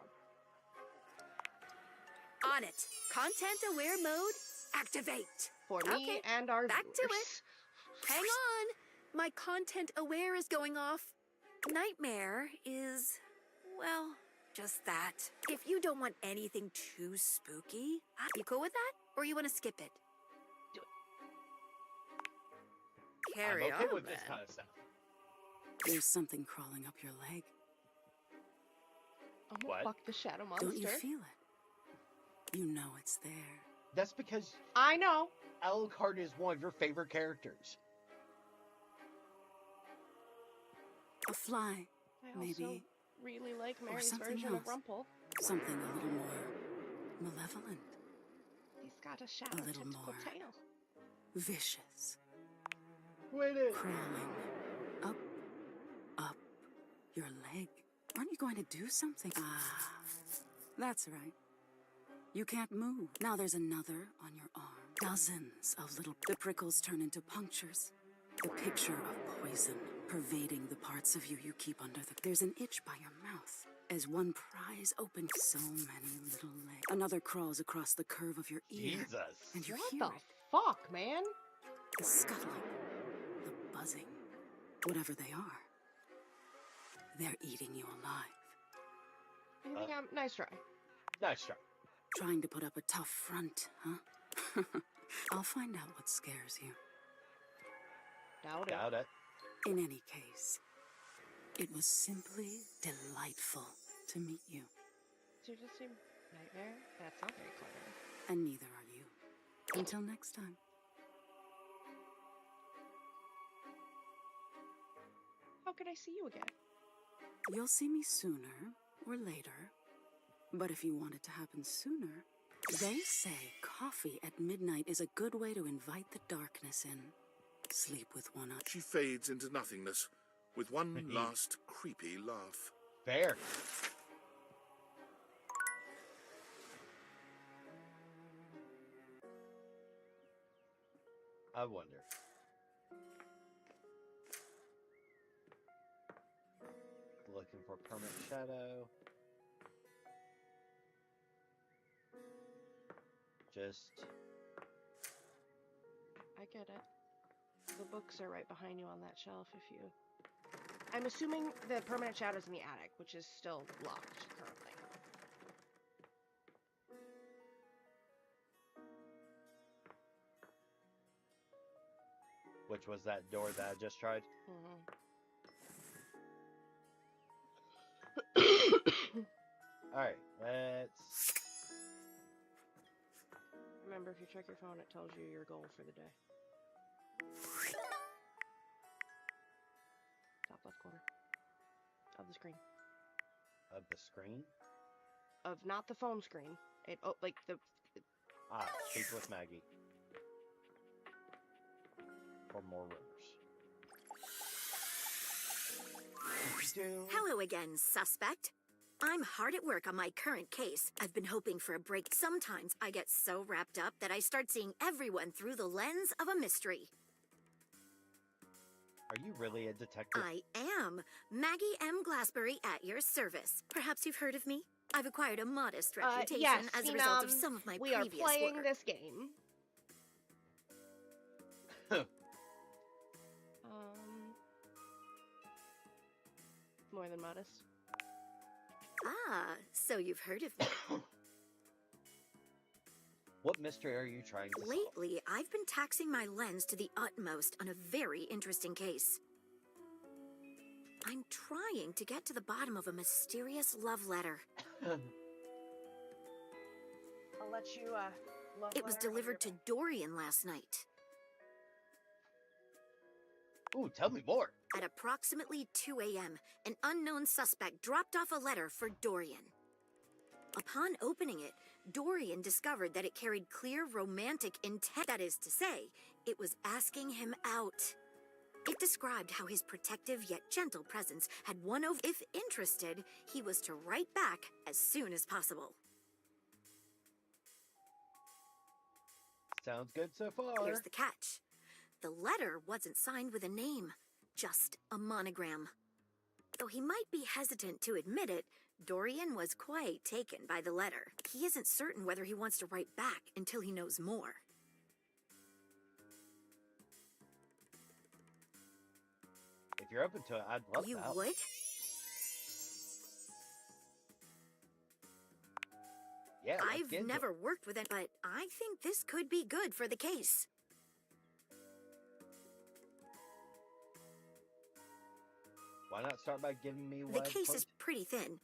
on. On it. Content-aware mode, activate. For me and our back viewers. to it. Hang on. My content-aware is going off. Nightmare is, well, just that. If you don't want anything too spooky, you cool with that? Or you want to skip it? Do it. Carry I'm okay on, with this then. kind of stuff. There's something crawling up your leg. I'm gonna What? fuck the shadow monster. Don't you feel it? You know it's there. That's because I know. Alucard is one of your favorite characters. A fly, I maybe. also really like Or Mary's something version else. of Rumple. Something a little more malevolent, He's got a shadow little tentacle more. tail. vicious, Wait it. crawling up your leg. Aren't you going to do something? Ah, that's right. You can't move. Now there's another on your arm. Dozens of little... The prickles turn into punctures. The picture of poison pervading the parts of you keep under the... There's an itch by your mouth as one pries open so many little legs. Another crawls across the curve of your ear. Jesus. And you What hear the it. fuck, man? The scuttling. The buzzing. Whatever they are. They're eating you alive. You think I'm... Nice try. Nice try. Trying to put up a tough front, huh? I'll find out what scares you. Doubt it. Doubt it. In any case, it was simply delightful to meet you. Did you just see Nightmare? That's not very clever. And neither are you. Until next time. How could I see you again? You'll see me sooner or later. But if you want it to happen sooner, they say coffee at midnight is a good way to invite the darkness in. Sleep with one eye. She fades into nothingness with one last creepy laugh. Fair. I wonder. Looking for permanent shadow. Just... I get it. The books are right behind you on that shelf if you... I'm assuming the permanent shadow's in the attic, which is still locked currently. Which was that door that I just tried. Alright, let's... Remember, if you check your phone, it tells you your goal for the day. Top left corner of the screen. Of the screen? Of not the phone screen. Like the... Speak with Maggie. For more rumors. Hello again, suspect. I'm hard at work on my current case. I've been hoping for a break. Sometimes I get so wrapped up that I start seeing everyone through the lens of a mystery. Are you really a detective? I am. Maggie M. Glassbury at your service. Perhaps you've heard of me? I've acquired a modest reputation Yes, as a result of some of my we previous are playing work. this game. More than modest. Ah, so you've heard of me. What mystery are you trying to solve? Lately, I've been taxing my lens to the utmost on a very interesting case. I'm trying to get to the bottom of a mysterious love letter. I'll let you, love It was letter delivered to Dorian last night. Ooh, tell me more. At approximately 2 a.m., an unknown suspect dropped off a letter for Dorian. Upon opening it, Dorian discovered that it carried clear romantic intent. That is to say, it was asking him out. It described how his protective yet gentle presence had won over. If interested, he was to write back as soon as possible. Sounds good so far. Here's the catch. The letter wasn't signed with a name, just a monogram. Though he might be hesitant to admit it, Dorian was quite taken by the letter. He isn't certain whether he wants to write back until he knows more. If you're open to it, I'd love that. You would? Yeah, I've never worked with it, but I think this could be good for the case. Why not start by giving me The what case is pretty thin.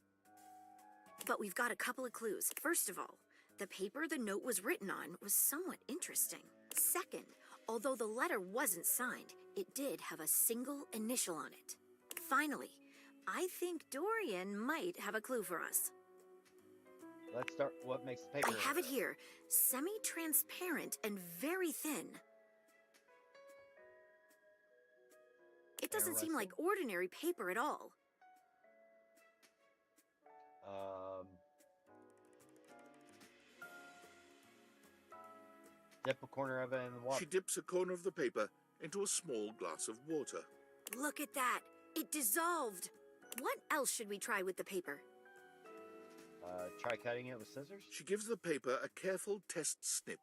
But we've got a couple of clues. First of all, the paper the note was written on was somewhat interesting. Second, although the letter wasn't signed, it did have a single initial on it. Finally, I think Dorian might have a clue for us. Let's start. What makes the paper? I have it here. Semi-transparent and very thin. It doesn't seem like ordinary paper at all. Dip a corner of it in the water. She dips a corner of the paper into a small glass of water. Look at that. It dissolved. What else should we try with the paper? Try cutting it with scissors? She gives the paper a careful test snip.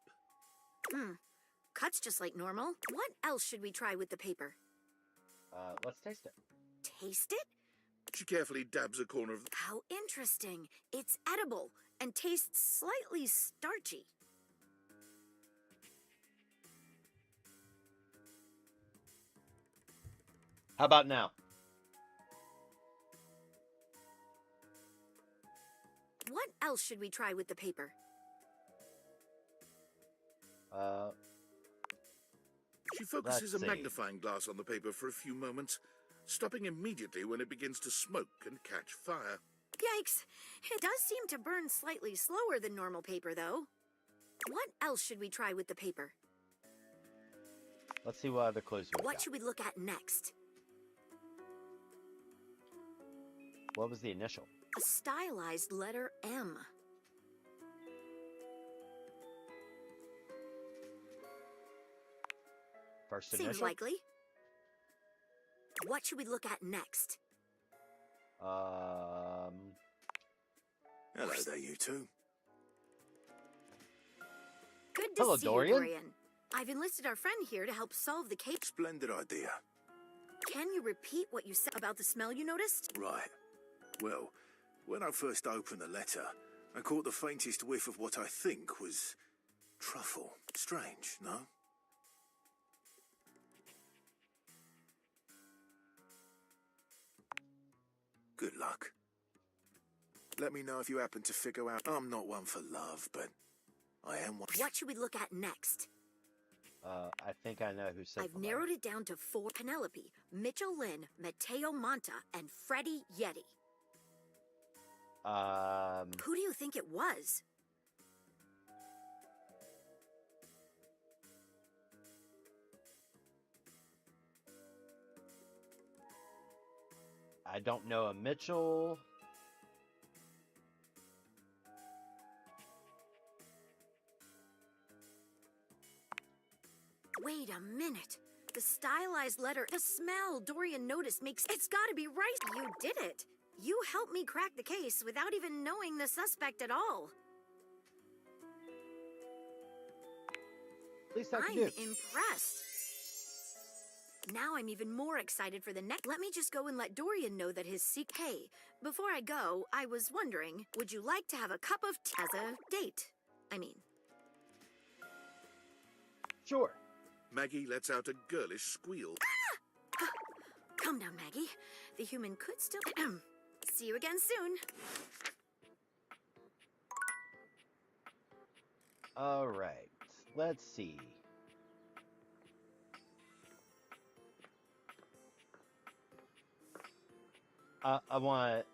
Cuts just like normal. What else should we try with the paper? Let's taste it. Taste it? She carefully dabs a corner of the... How interesting. It's edible and tastes slightly starchy. How about now? What else should we try with the paper? She focuses a magnifying glass on the paper for a few moments, stopping immediately when it begins to smoke and catch fire. Yikes! It does seem to burn slightly slower than normal paper, though. What else should we try with the paper? Let's see what other clues we got. What should we look at next? What was the initial? A stylized letter M. First Seems initial? likely. What should we look at next? Hello there, you two. Good to Hello, see Dorian. you, Dorian. I've enlisted our friend here to help solve the case. Splendid idea. Can you repeat what you said about the smell you noticed? Right. Well, when I first opened the letter, I caught the faintest whiff of what I think was truffle. Strange, no? Good luck. Let me know if you happen to figure out I'm not one for love, but I am one. What should we look at next? I think I know who said I've narrowed it down to 4: Penelope, Mitchell Lynn, Mateo Monta, and Freddie Yeti. Who do you think it was? I don't know a Mitchell. Wait a minute. The stylized letter, the smell Dorian noticed makes... It's gotta be right. You did it. You helped me crack the case without even knowing the suspect at all. At least I can I'm do. impressed. Now I'm even more excited for the next... Let me just go and let Dorian know that his secret... Hey, before I go, I was wondering, would you like to have a cup of tea as a date? I mean... Sure. Maggie lets out a girlish squeal. Calm down, Maggie. The human could still... See you again soon. All right. Let's see. I want...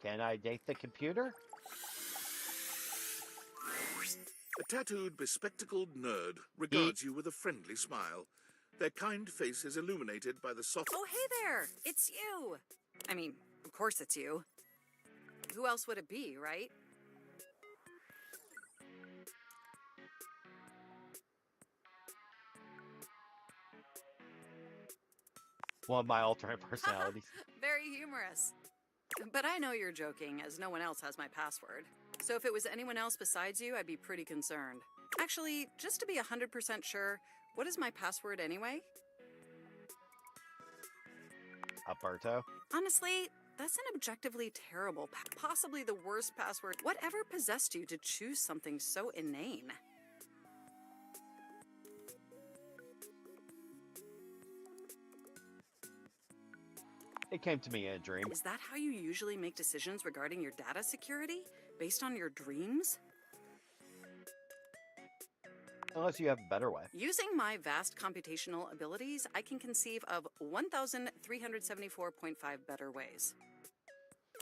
Can I date the computer? A tattooed, bespectacled nerd regards you with a friendly smile. Their kind face is illuminated by the soft... Oh, hey there! It's you! I mean, of course it's you. Who else would it be, right? One of my alternate personalities. Very humorous. But I know you're joking, as no one else has my password. So if it was anyone else besides you, I'd be pretty concerned. Actually, just to be 100% sure, what is my password anyway? Alberto? Honestly, that's an objectively terrible, possibly the worst password. Whatever possessed you to choose something so inane? It came to me in a dream. Is that how you usually make decisions regarding your data security? Based on your dreams? Unless you have a better way. Using my vast computational abilities, I can conceive of 1,374.5 better ways.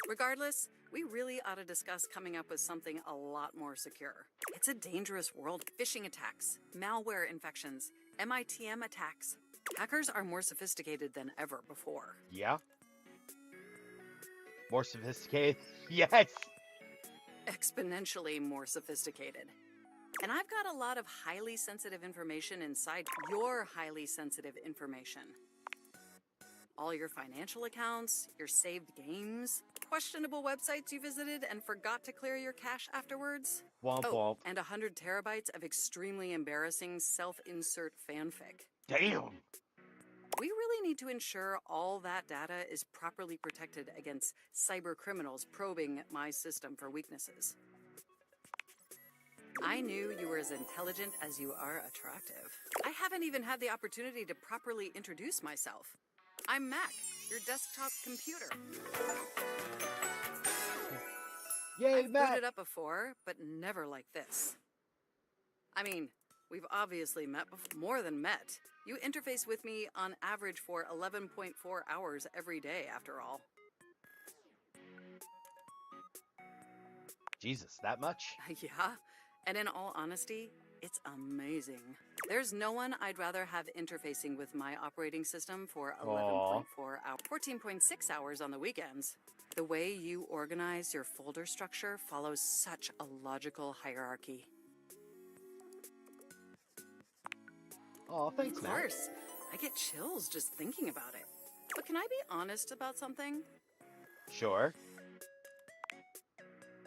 Regardless, we really ought to discuss coming up with something a lot more secure. It's a dangerous world. Phishing attacks, malware infections, MITM attacks. Hackers are more sophisticated than ever before. Yeah? More sophisticated? Yes! Exponentially more sophisticated. And I've got a lot of highly sensitive information inside your highly sensitive information. All your financial accounts, your saved games, questionable websites you visited and forgot to clear your cache afterwards. Womp womp. And 100 terabytes of extremely embarrassing self-insert fanfic. Damn! We really need to ensure all that data is properly protected against cyber criminals probing my system for weaknesses. I knew you were as intelligent as you are attractive. I haven't even had the opportunity to properly introduce myself. I'm Mac, your desktop computer. Yay, I've Mac! booted up before, but never like this. I mean, we've obviously met before. More than met. You interface with me on average for 11.4 hours every day, after all. Jesus, that much? Yeah, and in all honesty, it's amazing. There's no one I'd rather have interfacing with my operating system for 11.4 hours, 14.6 hours on the weekends. The way you organize your folder structure follows such a logical hierarchy. Oh, thanks, Of Mac. course. I get chills just thinking about it. But can I be honest about something? Sure.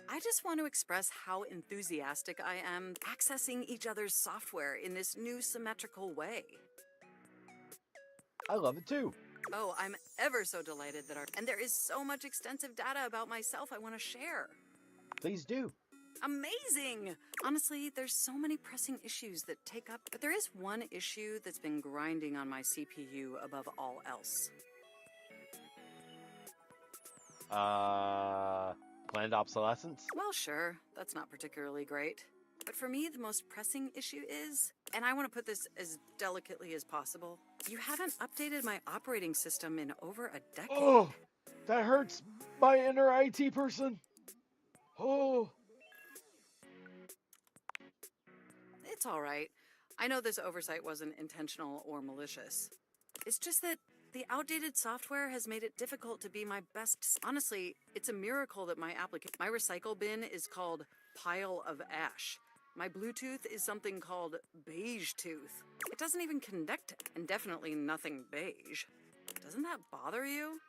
I just want to express how enthusiastic I am accessing each other's software in this new symmetrical way. I love it too. Oh, I'm ever so delighted that and there is so much extensive data about myself I want to share. Please do. Amazing! Honestly, there's so many pressing issues that take up, but there is one issue that's been grinding on my CPU above all else. Planned obsolescence? Well, sure, that's not particularly great. But for me, the most pressing issue is, and I want to put this as delicately as possible, you haven't updated my operating system in over a decade. Oh, that hurts my inner IT person. Oh. It's all right. I know this oversight wasn't intentional or malicious. It's just that the outdated software has made it difficult to be my best. Honestly, it's a miracle that my recycle bin is called Pile of Ash. My Bluetooth is something called Beige Tooth. It doesn't even connect, and definitely nothing beige. Doesn't that bother you?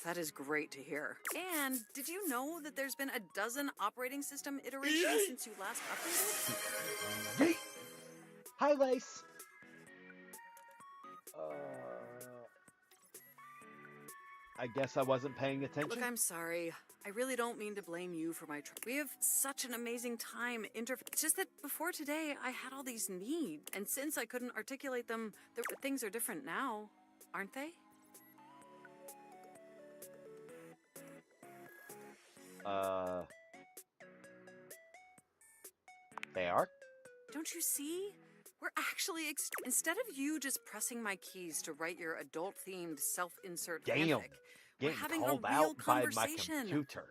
That is great to hear. And did you know that there's been a dozen operating system iterations since you last updated? Hi, Lace. I guess I wasn't paying attention. Look, I'm sorry. I really don't mean to blame you for my we have such an amazing time It's just that before today, I had all these needs. And since I couldn't articulate them, things are different now, aren't they? They are? Don't you see? We're actually, instead of you just pressing my keys to write your adult-themed self-insert fanfic, we're having a called real out by conversation. my computer.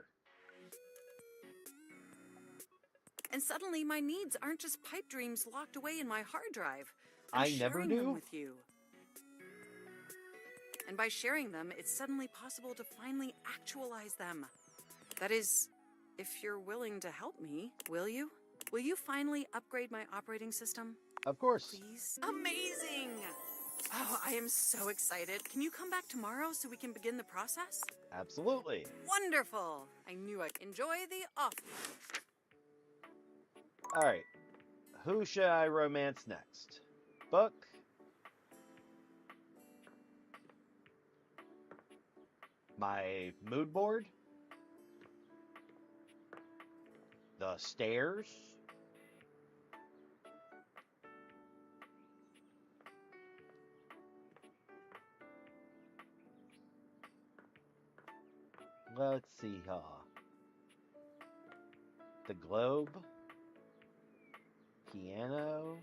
And suddenly my needs aren't just pipe dreams locked away in my hard drive. I never sharing them knew. with you. And by sharing them, it's suddenly possible to finally actualize them. That is, if you're willing to help me, will you? Will you finally upgrade my operating system? Of course. Please? Amazing! Oh, I am so excited. Can you come back tomorrow so we can begin the process? Absolutely. Wonderful! I knew I'd enjoy the off. All right. Who should I romance next? Book? My mood board? The stairs? Let's see here. The globe? Piano?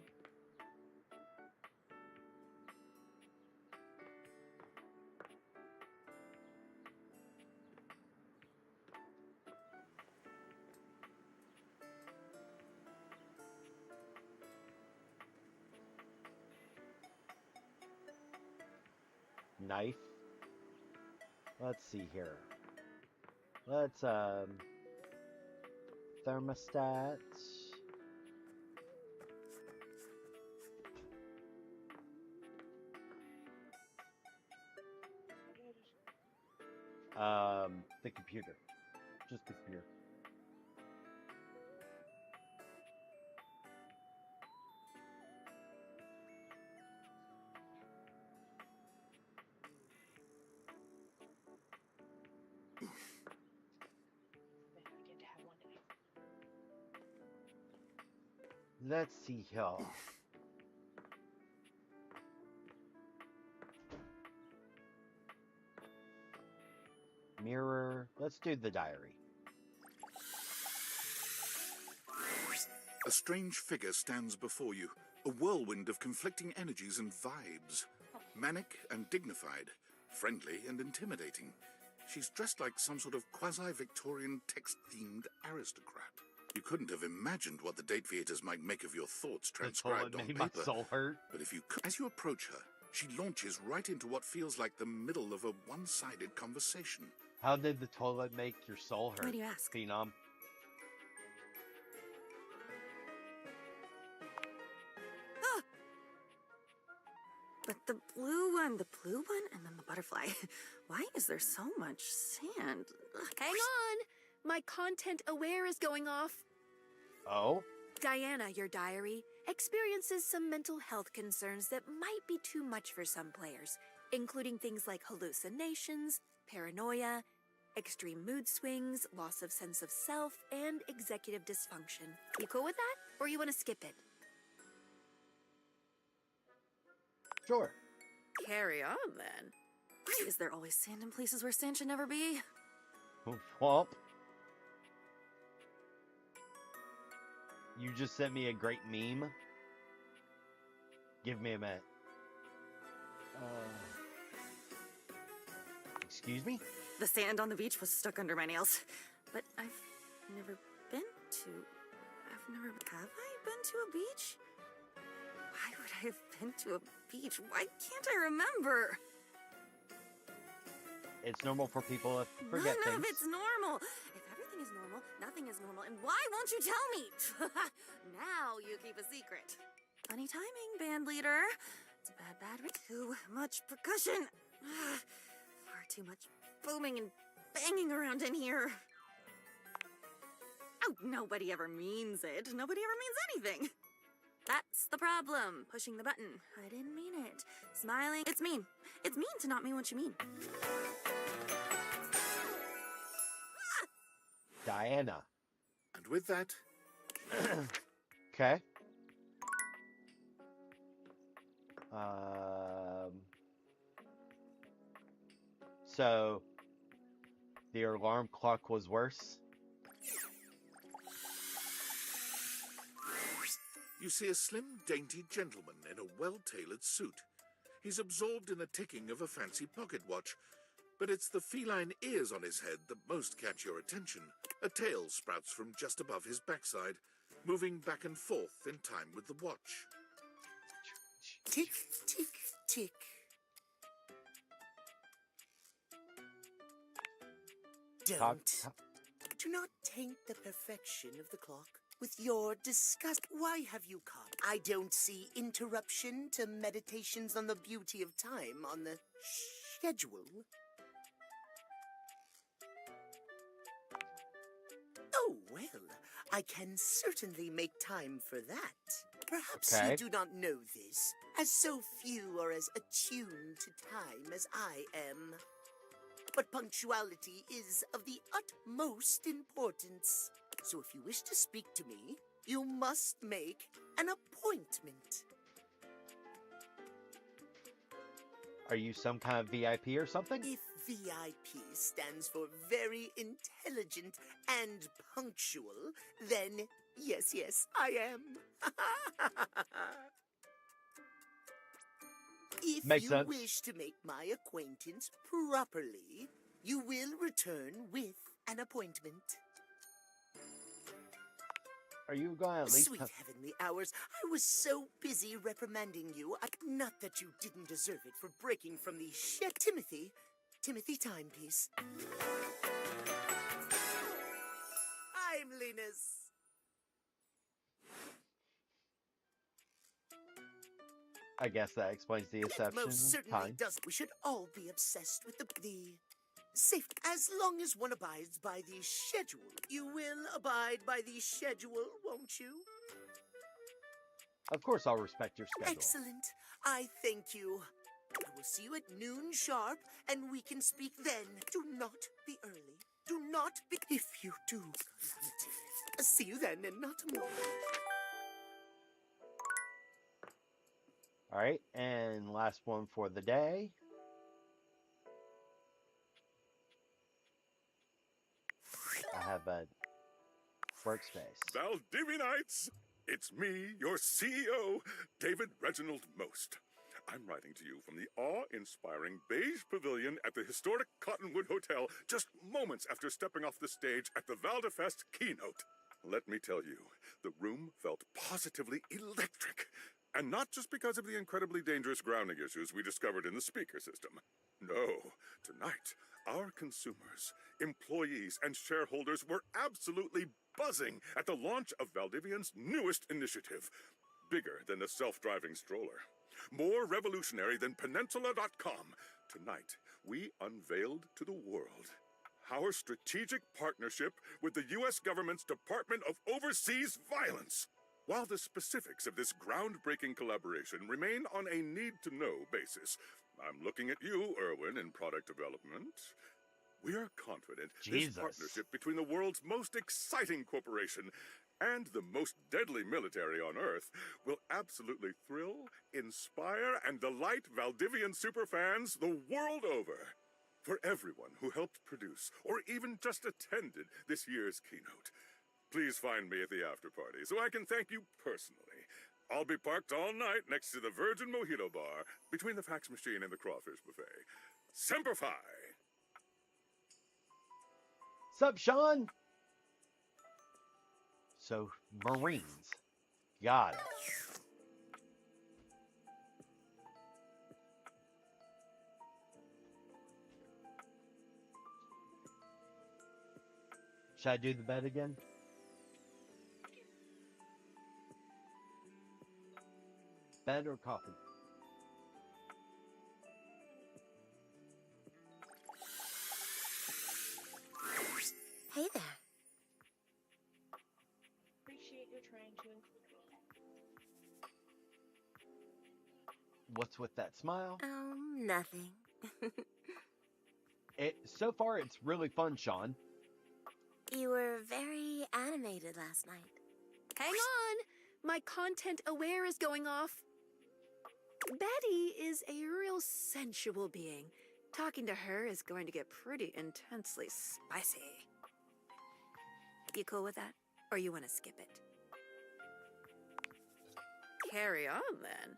Knife? Let's see here. Let's, thermostat. The computer. Just the computer. Let's see here. Mirror. Let's do the diary. A strange figure stands before you, a whirlwind of conflicting energies and vibes. Manic and dignified, friendly and intimidating. She's dressed like some sort of quasi-Victorian text-themed aristocrat. You couldn't have imagined what the date theaters might make of your thoughts transcribed on made paper. my soul hurt. But as you approach her, she launches right into what feels like the middle of a one-sided conversation. How did the toilet make your soul hurt? Why do you ask? Phenom. But the blue one, and then the butterfly. Why is there so much sand? Ugh. Hang on. My content aware is going off. Oh? Diana, your diary, experiences some mental health concerns that might be too much for some players, including things like hallucinations, paranoia, extreme mood swings, loss of sense of self, and executive dysfunction. You cool with that? Or you want to skip it? Sure. Carry on, then. Why is there always sand in places where sand should never be? Womp. You just sent me a great meme. Give me a minute. Excuse me? The sand on the beach was stuck under my nails. But I've never been to... Have I been to a beach? Why would I have been to a beach? Why can't I remember? It's normal for people to forget None of things. it's normal. If everything is normal, nothing is normal. And why won't you tell me? Now you keep a secret. Funny timing, band leader. It's a bad. Too much percussion. Far too much booming and banging around in here. Oh, nobody ever means it. Nobody ever means anything. That's the problem. Pushing the button. I didn't mean it. Smiling. It's mean. It's mean to not mean what you mean. Diana. And with that... Okay. So, the alarm clock was worse? You see a slim, dainty gentleman in a well-tailored suit. He's absorbed in the ticking of a fancy pocket watch, but it's the feline ears on his head that most catch your attention. A tail sprouts from just above his backside, moving back and forth in time with the watch. Tick, tick, tick. Do not taint the perfection of the clock with your disgust. Why have you come? I don't see interruption to meditations on the beauty of time on the schedule. Oh, well, I can certainly make time for that. Perhaps you do not know this, as so few are as attuned to time as I am. But punctuality is of the utmost importance. So if you wish to speak to me, you must make an appointment. Are you some kind of VIP or something? If VIP stands for very intelligent and punctual, then yes, I am. If Makes you sense. wish to make my acquaintance properly, you will return with an appointment. Are you going to at least... Sweet heavenly hours, I was so busy reprimanding you. Not that you didn't deserve it for breaking from the Timothy timepiece. Timeliness. I guess that explains the It exception. most certainly does. We should all be obsessed with the safe. As long as one abides by the schedule. You will abide by the schedule, won't you? Of course I'll respect your schedule. Excellent. I thank you. I will see you at noon sharp, and we can speak then. Do not be early. Do not be... If you do, calamity. See you then, and not a moment. Alright, and last one for the day. I have a workspace. Valdivianites! It's me, your CEO, David Reginald Most. I'm writing to you from the awe-inspiring beige pavilion at the historic Cottonwood Hotel just moments after stepping off the stage at the Valdefest keynote. Let me tell you, the room felt positively electric. And not just because of the incredibly dangerous grounding issues we discovered in the speaker system. No, tonight, our consumers, employees, and shareholders were absolutely buzzing at the launch of Valdivian's newest initiative. Bigger than the self-driving stroller. More revolutionary than Peninsula.com. Tonight, we unveiled to the world our strategic partnership with the U.S. government's Department of Overseas Violence. While the specifics of this groundbreaking collaboration remain on a need-to-know basis, I'm looking at you, Erwin, in product development. We are confident Jesus. this partnership between the world's most exciting corporation and the most deadly military on Earth will absolutely thrill, inspire, and delight Valdivian superfans the world over. For everyone who helped produce or even just attended this year's keynote, please find me at the after party so I can thank you personally. I'll be parked all night next to the Virgin Mojito Bar between the fax machine and the crawfish buffet. Semper Fi! Sup, Sean? So, Marines. Got it. Should I do the bed again? Bed or coffee? Hey there. Appreciate you trying to include me. What's with that smile? Oh, nothing. So far, it's really fun, Sean. You were very animated last night. Hang on! My content aware is going off. Betty is a real sensual being. Talking to her is going to get pretty intensely spicy. You cool with that? Or you want to skip it? Carry on, then.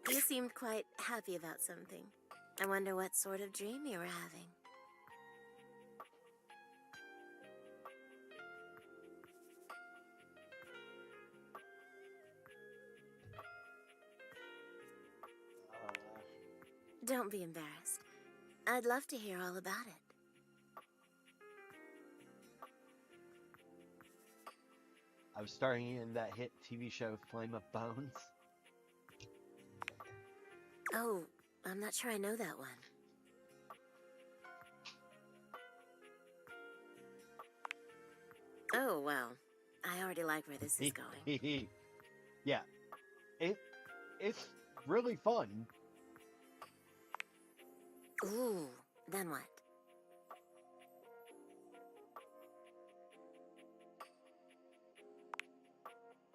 You seemed quite happy about something. I wonder what sort of dream you were having. Don't be embarrassed. I'd love to hear all about it. I was starring in that hit TV show Flame of Bones. Oh, I'm not sure I know that one. Oh, well, I already like where this is going. Yeah. It's really fun. Ooh, then what?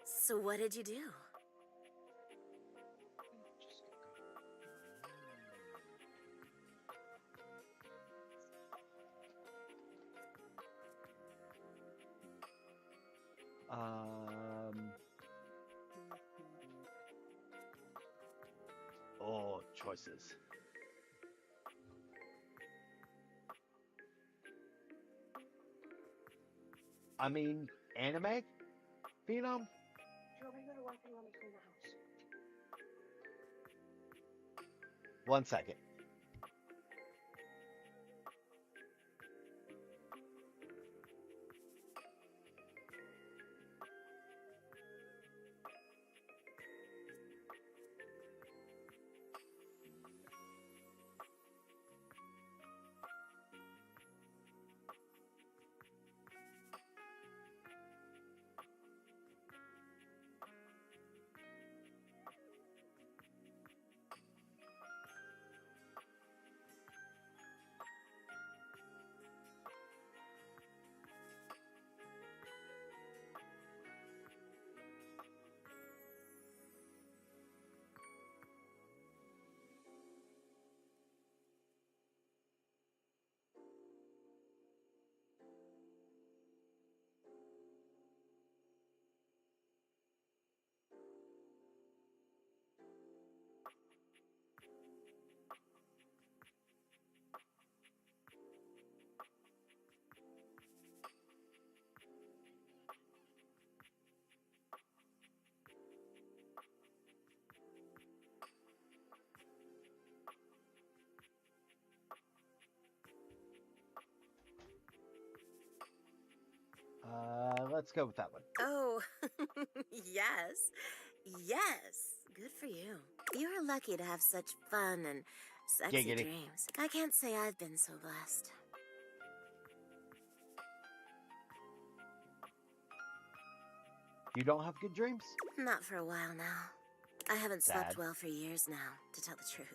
So what did you do? Oh, choices. I mean, anime? Phenom? One second. Let's go with that one. Oh, yes. Yes. Good for you. You're lucky to have such fun and sexy Giggity. dreams. I can't say I've been so blessed. You don't have good dreams? Not for a while now. I haven't slept Sad. well for years now, to tell the truth.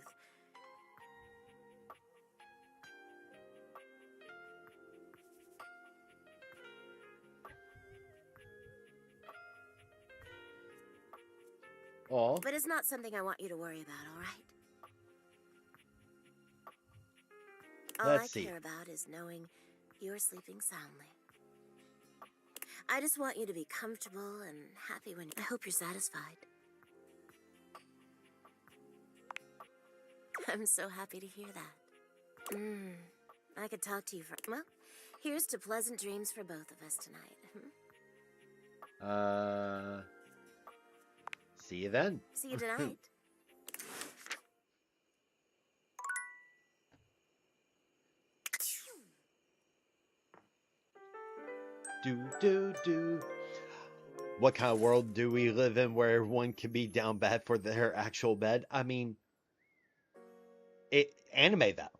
Aw. But it's not something I want you to worry about, all right? All Let's see. I care about is knowing you're sleeping soundly. I just want you to be comfortable and happy when I hope you're satisfied. I'm so happy to hear that. I could talk to you for... Well, here's to pleasant dreams for both of us tonight. See you then. See you tonight. Do. What kind of world do we live in where one can be down bad for their actual bed? I mean, anime that.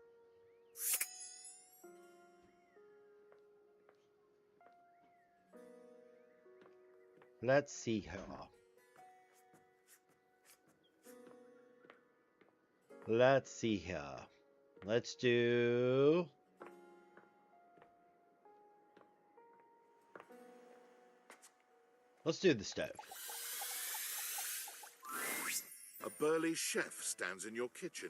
Let's see here. Let's see here. Let's do... Let's do the stove. A burly chef stands in your kitchen,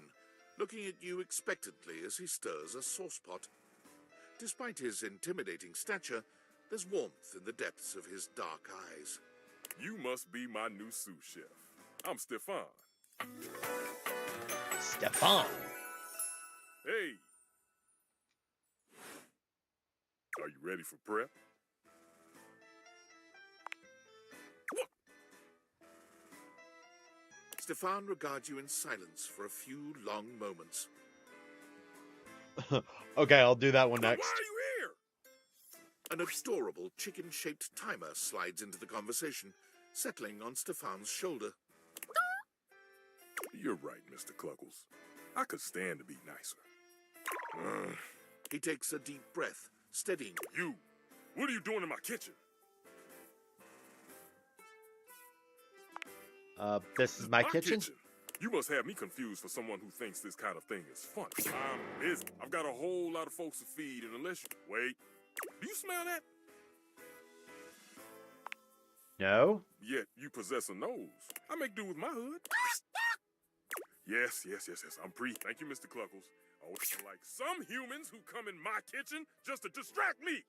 looking at you expectantly as he stirs a saucepot. Despite his intimidating stature, there's warmth in the depths of his dark eyes. You must be my new sous chef. I'm Stefan. Stefan. Hey. Are you ready for prep? Stefan regards you in silence for a few long moments. Okay, I'll do that one next. Why are you here? An adorable chicken-shaped timer slides into the conversation, settling on Stefan's shoulder. You're right, Mr. Cluckles. I could stand to be nicer. He takes a deep breath, steadying. You! What are you doing in my kitchen? This is my kitchen? You must have me confused for someone who thinks this kind of thing is fun. I'm busy. I've got a whole lot of folks to feed, and unless you... Wait. Do you smell that? No. Yet you possess a nose. I make do with my hood. Yes. I'm Thank you, Mr. Cluckles. Oh, it's like some humans who come in my kitchen just to distract me.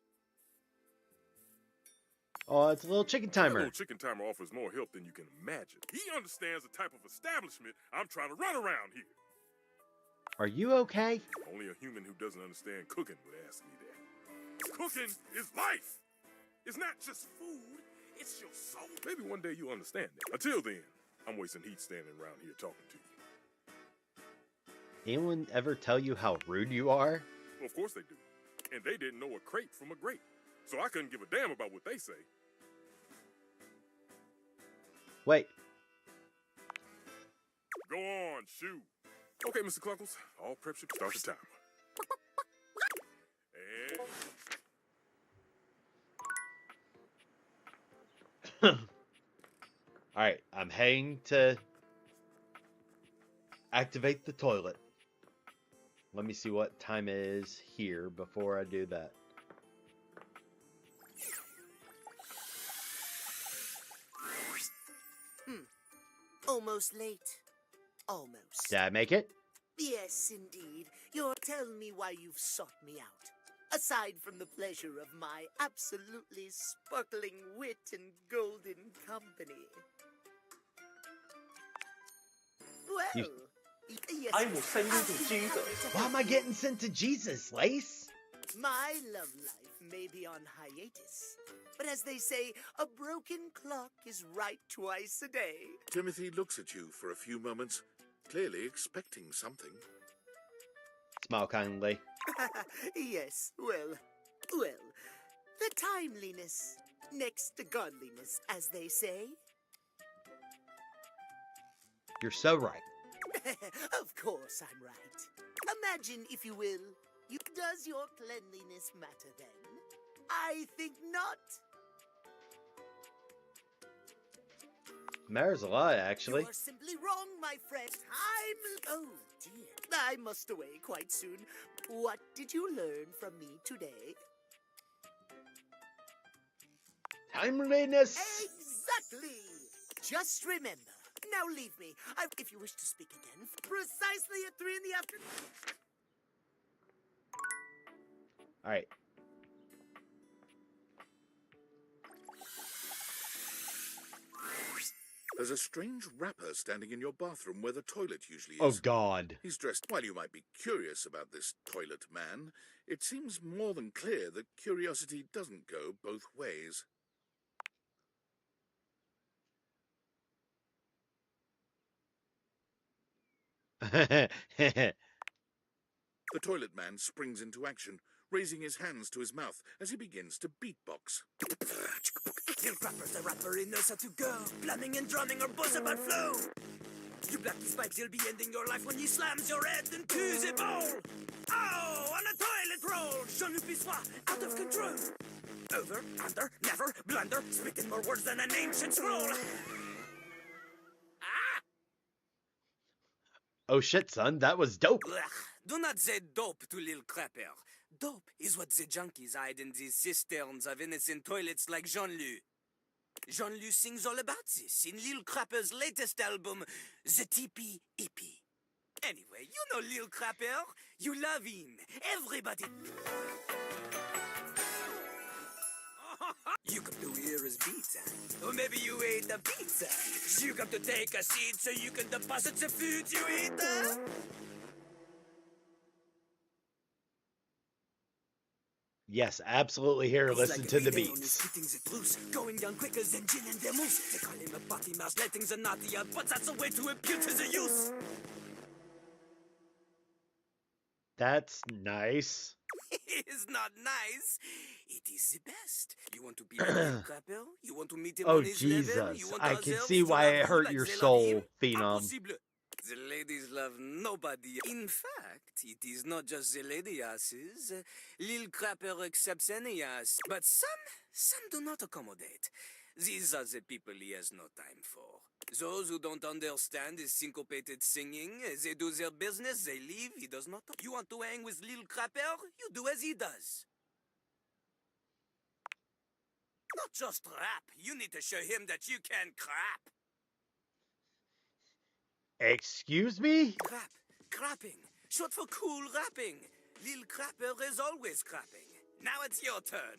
Oh, it's a little chicken That timer. little chicken timer offers more help than you can imagine. He understands the type of establishment I'm trying to run around here. Are you okay? Only a human who doesn't understand cooking would ask me that. Cooking is life. It's not just food, it's your soul. Maybe one day you'll understand that. Until then, I'm wasting heat standing around here talking to you. Anyone ever tell you how rude you are? Well, of course they do. And they didn't know a crate from a grape. So I couldn't give a damn about what they say. Wait. Go on, shoot. Okay, Mr. Cluckles. All prep should start the timer. And... Alright, I'm heading to activate the toilet. Let me see what time it is here before I do that. Almost late. Almost. Did I make it? Yes, indeed. Tell me why you've sought me out. Aside from the pleasure of my absolutely sparkling wit and golden company. Well, yes. I will send you to Jesus. Why am I getting sent to Jesus, Lace? My love life may be on hiatus, but as they say, a broken clock is right twice a day. Timothy looks at you for a few moments, clearly expecting something. Smile kindly. Yes, well, the timeliness next to godliness, as they say. You're so right. Of course I'm right. Imagine, if you will, does your cleanliness matter then? I think not. Matters a lot, actually. You are simply wrong, my friend. Oh, dear. I must away quite soon. What did you learn from me today? Timeliness. Exactly. Just remember, Now leave me. If you wish to speak again, precisely at 3 in the afternoon. All right. There's a strange rapper standing in your bathroom where the toilet usually is. Oh, God. He's dressed. While you might be curious about this toilet man, it seems more than clear that curiosity doesn't go both ways. The toilet man springs into action, raising his hands to his mouth as he begins to beatbox. Lil Crapper's the rapper, he knows how to go. Plumbing and drumming are both about flow. You block these pipes, you'll be ending your life when he slams your head into the bowl. Oh, on a toilet roll, Jean-Luc Pissoir, out of control. Over, under, never, blunder, spitting more words than an ancient scroll. Oh shit, son, that was dope. Do not say dope to Lil Crapper. Dope is what the junkies hide in these cisterns of innocent toilets like Jean-Luc. Jean-Luc sings all about this in Lil Crapper's latest album, The Tippy Hippie. Anyway, you know Lil Crapper. You love him. Everybody. You come to hear his pizza. Or maybe you ate the pizza. You come to take a seat so you can deposit the food you eat. Yes, absolutely. Here, listen to the beats. Going down quicker than gin and vermouth. They call him a potty mouse, letting the naughty out, but that's a way to impute the use. That's nice. It is not nice. It is the best. You want to be like Lil Crapper? You want to meet him Oh, on his level? Jesus. You want I ourselves can see to why love it you hurt like your they love soul, him? Phenom. Impossible. The ladies love nobody. In fact, it is not just the lady asses. Lil Crapper accepts any ass. But some do not accommodate. These are the people he has no time for. Those who don't understand his syncopated singing, they do their business, they leave, he does not. You want to hang with Lil Crapper? You do as he does. Not just rap, you need to show him that you can crap. Excuse me? Crap. Crapping. Short for cool rapping. Lil Crapper is always crapping. Now it's your turn.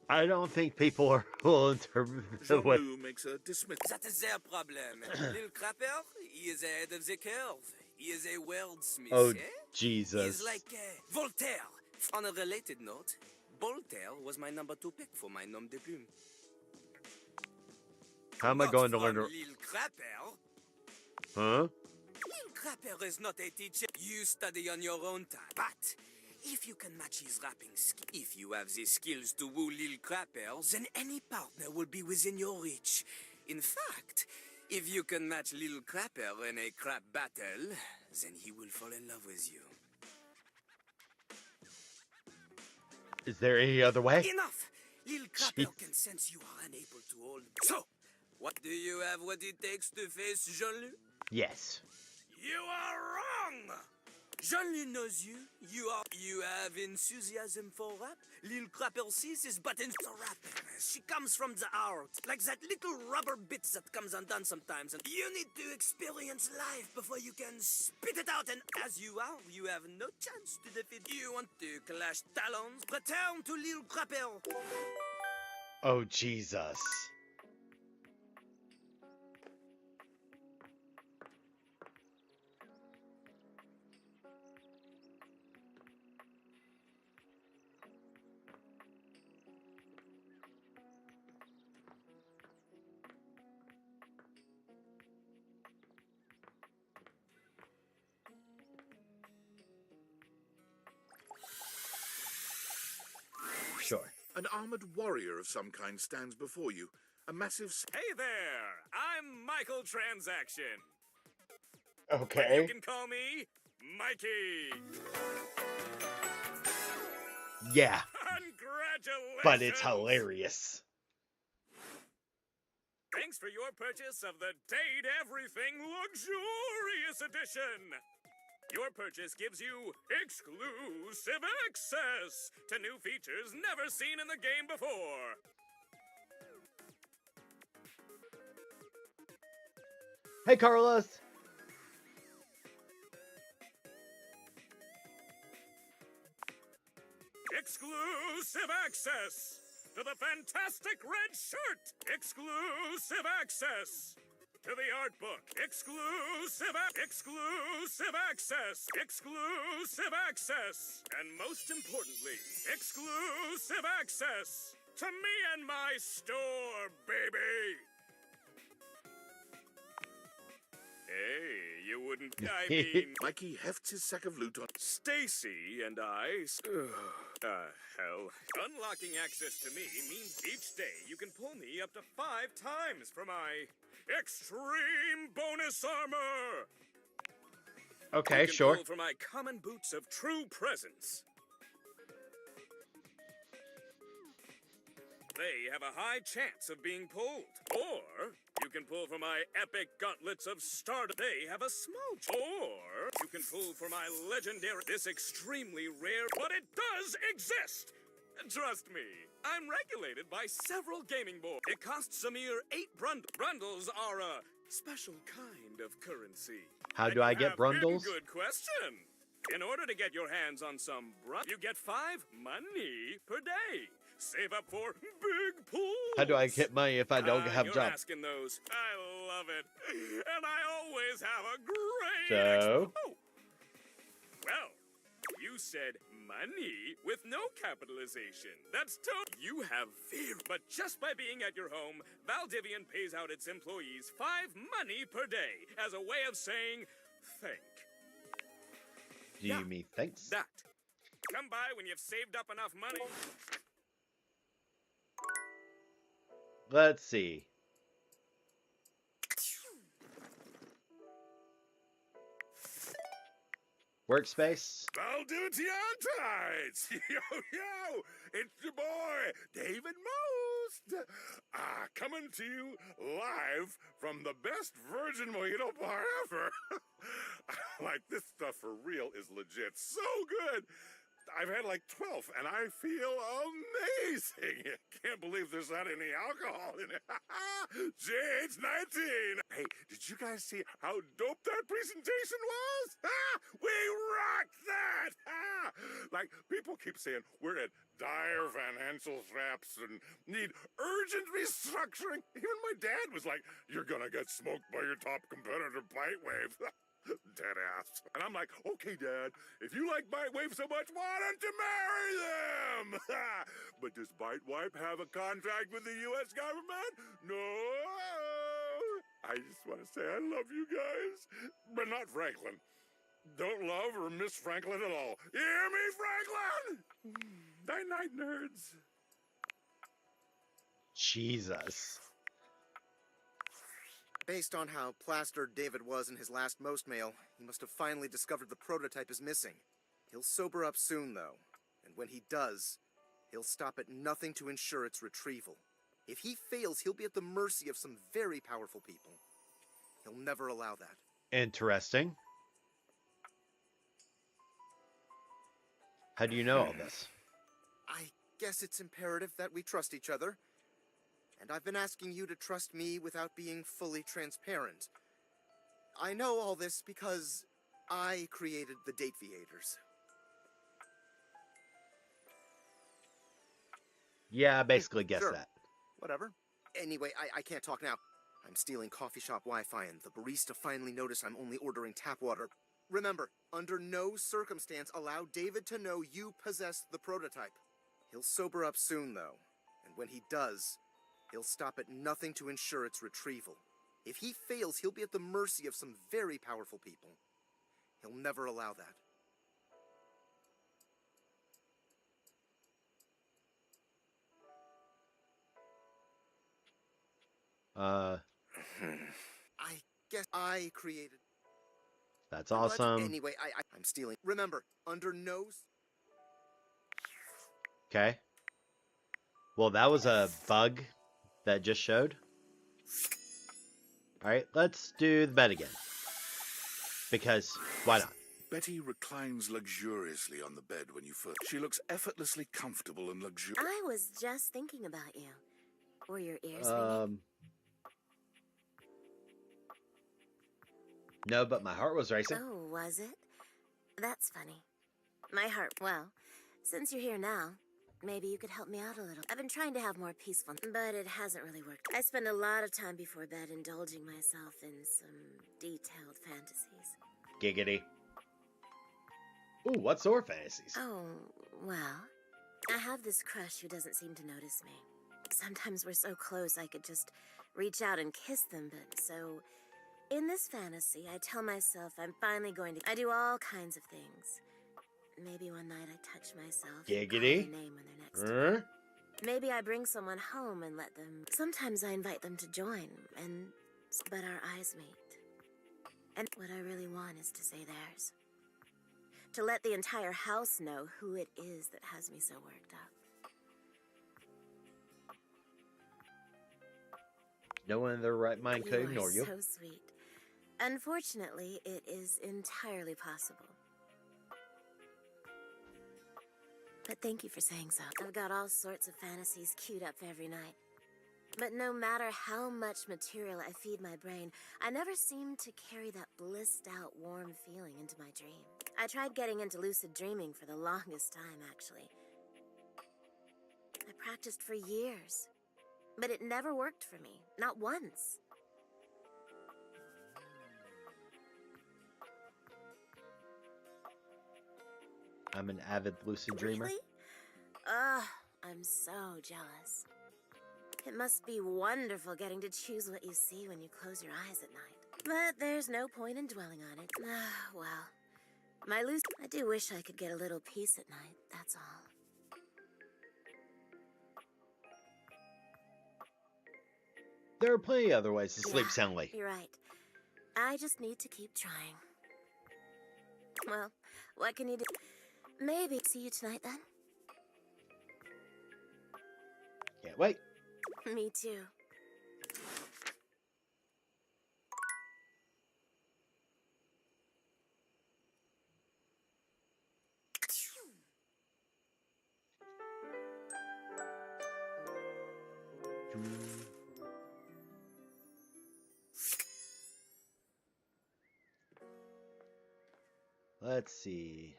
I don't think people are will interpret the way. Jean-Luc makes a dismiss. That is their problem. Lil Crapper, he is ahead of the curve. He is a wordsmith. Oh, eh? Jesus. He's like Voltaire. On a related note, Voltaire was my number 2 pick for my nom de plume. How am I going to learn? Lil Crapper. Huh? Lil Crapper is not a teacher. You study on your own time. But if you can match his rapping skill, if you have the skills to woo Lil Crapper, then any partner will be within your reach. In fact, if you can match Lil Crapper in a crap battle, then he will fall in love with you. Is there any other way? Enough! Lil Crapper can sense you are unable to hold. So, what do you have what it takes to face Jean-Luc? Yes. You are wrong! Jean-Luc knows you. You have enthusiasm for rap. Lil Crapper sees his buttons to rapping. She comes from the art, like that little rubber bit that comes undone sometimes. And you need to experience life before you can spit it out. And as you are, you have no chance to defeat. You want to clash talons? Return to Lil Crapper. Oh, Jesus. Sure. An armored warrior of some kind stands before you. A massive... Hey there! I'm Michael Transaction. Okay. You can call me Mikey. Yeah. Congratulations! But it's hilarious. Thanks for your purchase of the Date Everything Luxurious Edition. Your purchase gives you exclusive access to new features never seen in the game before. Hey, Carlos. Exclusive access to the fantastic red shirt. Exclusive access to the art book. Exclusive access. Exclusive access. And most importantly, exclusive access to me and my store, baby. Hey, you wouldn't. I mean, Mikey hefts his sack of loot on. Stacy and I. Hell. Unlocking access to me means each day you can pull me up to 5 times for my extreme bonus armor. Okay, you can sure. Pull for my common boots of true presence. They have a high chance of being pulled. Or you can pull for my epic gauntlets of stardom. They have a smooch. Or you can pull for my legendary, this extremely rare, but it does exist. Trust me, I'm regulated by several gaming boards. It costs a mere 8 Brundles are a special kind of currency. How do I get Brundles? Good question. In order to get your hands on some you get 5 money per day. Save up for big pools. How do I get money if I don't have you're job? Asking those. I love it. And I always have a great Well, you said money with no capitalization. That's you have fear. But just by being at your home, Valdivian pays out its employees 5 money per day as a way of saying thank. Do you mean thanks? That. Come by when you've saved up enough money. Let's see. Workspace. I'll do it to you on tides. Yo, it's your boy, David Most. Coming to you live from the best virgin mojito bar ever. Like, this stuff for real is legit so good. I've had like 12, and I feel amazing. Can't believe there's not any alcohol in it. JH 19. Hey, did you guys see how dope that presentation was? We rocked that. Like, people keep saying we're at dire financial straps and need urgent restructuring. Even my dad was like, you're gonna get smoked by your top competitor, Bitewave. Dead ass. And I'm like, okay, Dad, if you like Bitewave so much, why don't you marry them? But does Bitewave have a contract with the U.S. government? No. I just want to say I love you guys, but not Franklin. Don't love or miss Franklin at all. You hear me, Franklin? Night-night, nerds. Jesus. Based on how plastered David was in his last Most mail, he must have finally discovered the prototype is missing. He'll sober up soon, though. And when he does, he'll stop at nothing to ensure its retrieval. If he fails, he'll be at the mercy of some very powerful people. He'll never allow that. Interesting. How do you know all this? I guess it's imperative that we trust each other. And I've been asking you to trust me without being fully transparent. I know all this because I created the Dateviators. Yeah, I basically guessed Sure. that. Whatever. Anyway, I can't talk now. I'm stealing coffee shop Wi-Fi, and the barista finally noticed I'm only ordering tap water. Remember, under no circumstance allow David to know you possess the prototype. He'll sober up soon, though. And when he does, he'll stop at nothing to ensure its retrieval. If he fails, he'll be at the mercy of some very powerful people. He'll never allow that. I guess I created... That's awesome. Anyway, I'm stealing. Remember, under no... Okay. Well, that was a bug that just showed. Alright, let's do the bed again. Because, why not? Betty reclines luxuriously on the bed when you first... She looks effortlessly comfortable and luxurious. I was just thinking about you. Were your ears ringing? No, but my heart was racing. Oh, was it? That's funny. My heart, well, since you're here now, maybe you could help me out a little. I've been trying to have more peaceful, but it hasn't really worked. I spend a lot of time before bed indulging myself in some detailed fantasies. Giggity. Ooh, what sort of fantasies? Oh, well, I have this crush who doesn't seem to notice me. Sometimes we're so close I could just reach out and kiss them, but so... In this fantasy, I tell myself I'm finally going to... I do all kinds of things. Maybe one night I touch myself. Giggity. Call their name when they're next to me. Maybe I bring someone home and let them... Sometimes I invite them to join, but our eyes meet. And what I really want is to say theirs. To let the entire house know who it is that has me so worked up. No one in their right mind could ignore you. So sweet. Unfortunately, it is entirely possible. But thank you for saying so. I've got all sorts of fantasies queued up for every night. But no matter how much material I feed my brain, I never seem to carry that blissed out, warm feeling into my dream. I tried getting into lucid dreaming for the longest time, actually. I practiced for years, but it never worked for me. Not once. I'm an avid lucid dreamer. Really? Ugh, I'm so jealous. It must be wonderful getting to choose what you see when you close your eyes at night. But there's no point in dwelling on it. Well, I do wish I could get a little peace at night, that's all. There are plenty of other ways to sleep soundly. You're right. I just need to keep trying. Well, what can you do? Maybe see you tonight then? Can't wait. Me too. Let's see.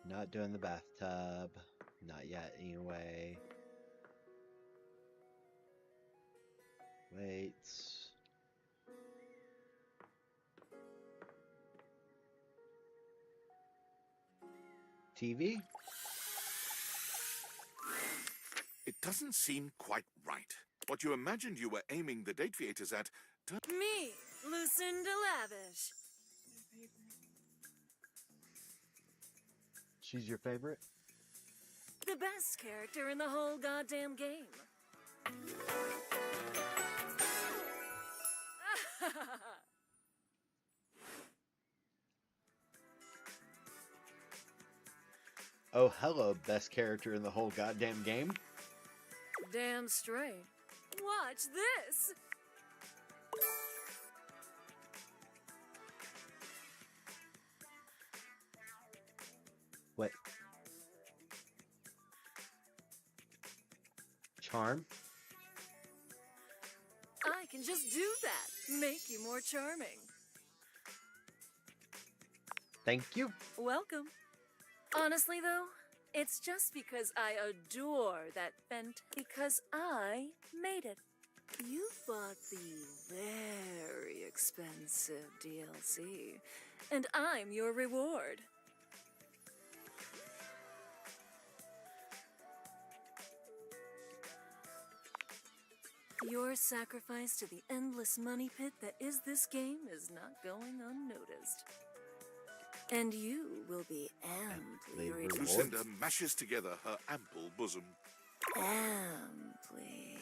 Not doing the bathtub. Not yet, anyway. Wait. TV? It doesn't seem quite right. What you imagined you were aiming the date theaters at... Me, Lucinda Lavish. She's your favorite? The best character in the whole goddamn game. Oh, hello, best character in the whole goddamn game. Damn straight. Watch this. What? Charm? I can just do that. Make you more charming. Thank you. Welcome. Honestly, though, it's just because I adore that because I made it. You bought the very expensive DLC, and I'm your reward. Your sacrifice to the endless money pit that is this game is not going unnoticed. And you will be amply rewarded. Lucinda mashes together her ample bosom. Amply.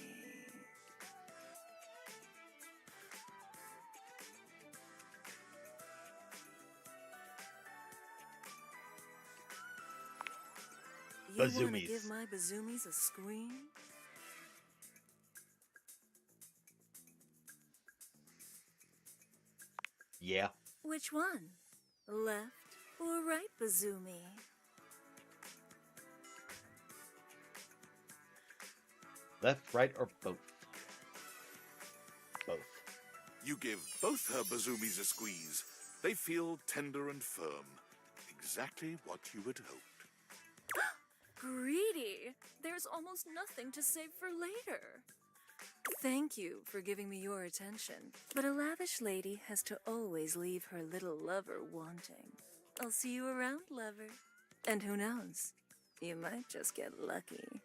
You want to Bazoomies. give my bazoomies a scream? Yeah. Which one? Left or right, Bazoomi? Left, right, or both? Both. You give both her bazumis a squeeze. They feel tender and firm. Exactly what you had hoped. Greedy! There's almost nothing to save for later. Thank you for giving me your attention, but a lavish lady has to always leave her little lover wanting. I'll see you around, lover. And who knows? You might just get lucky.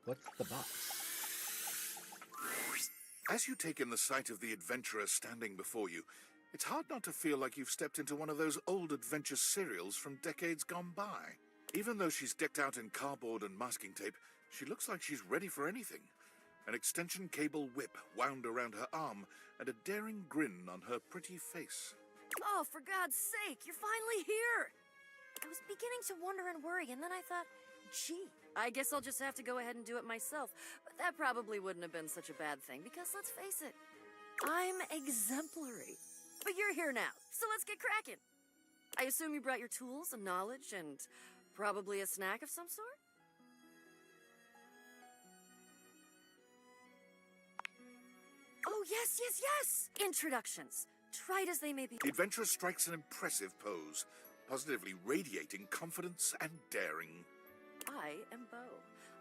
What's the box? As you take in the sight of the adventurer standing before you, it's hard not to feel like you've stepped into one of those old adventure serials from decades gone by. Even though she's decked out in cardboard and masking tape, she looks like she's ready for anything. An extension cable whip wound around her arm and a daring grin on her pretty face. Oh, for God's sake, you're finally here! I was beginning to wonder and worry, and then I thought, gee, I guess I'll just have to go ahead and do it myself. But that probably wouldn't have been such a bad thing, because let's face it, I'm exemplary. But you're here now, so let's get cracking. I assume you brought your tools and knowledge and probably a snack of some sort? Oh, yes, yes, yes! Introductions. Trite as they may be. The adventurer strikes an impressive pose, positively radiating confidence and daring. I am Bo.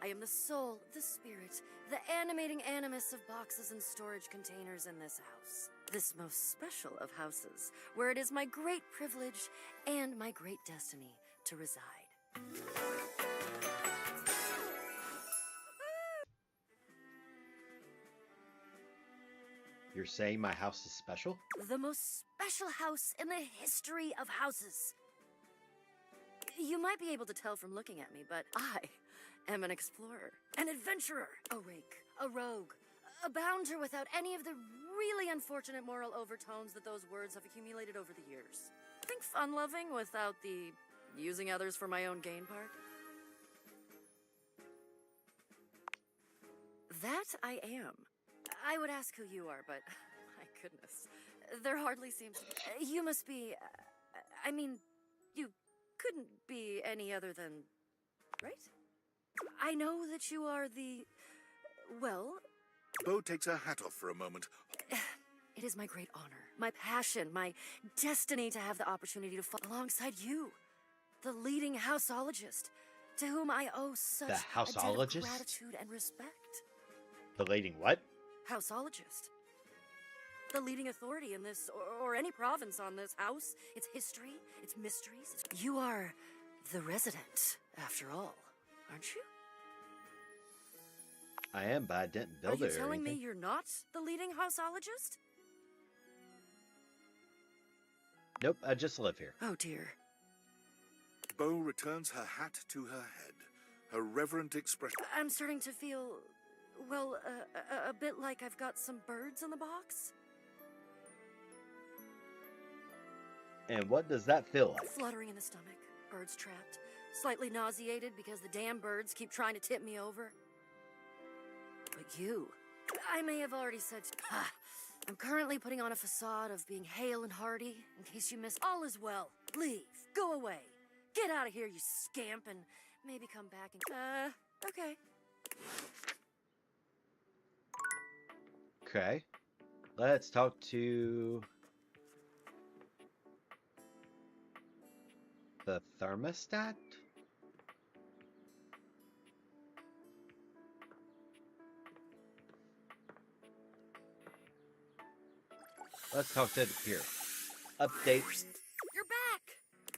I am the soul, the spirit, the animating animus of boxes and storage containers in this house. This most special of houses, where it is my great privilege and my great destiny to reside. You're saying my house is special? The most special house in the history of houses. You might be able to tell from looking at me, but I am an explorer, an adventurer, a rake, a rogue, a bounder without any of the really unfortunate moral overtones that those words have accumulated over the years. Think fun-loving without the using others for my own gain part? That I am. I would ask who you are, but my goodness, there hardly seems to be. You must be, I mean, you couldn't be any other than, right? I know that you are the, well... Bo takes her hat off for a moment. It is my great honor, my passion, my destiny to have the opportunity to fall alongside you, the leading houseologist, to whom I owe such The a debt of houseologist? gratitude and respect. The leading what? Houseologist. The leading authority in this, or any province on this house, its history, its mysteries. You are the resident, after all, aren't you? I am, but I didn't build it. Are you telling me you're not the leading houseologist? Nope, I just live here. Oh dear. Bo returns her hat to her head, her reverent expression. I'm starting to feel, well, a bit like I've got some birds in the box. And what does that feel like? Fluttering in the stomach, birds trapped, slightly nauseated because the damn birds keep trying to tip me over. But you, I may have already said, I'm currently putting on a facade of being hale and hearty, in case you missed. All is well. Leave. Go away. Get out of here, you scamp, and maybe come back and... okay. Okay. Let's talk to... the thermostat? Let's talk to the peer. Update. You're back!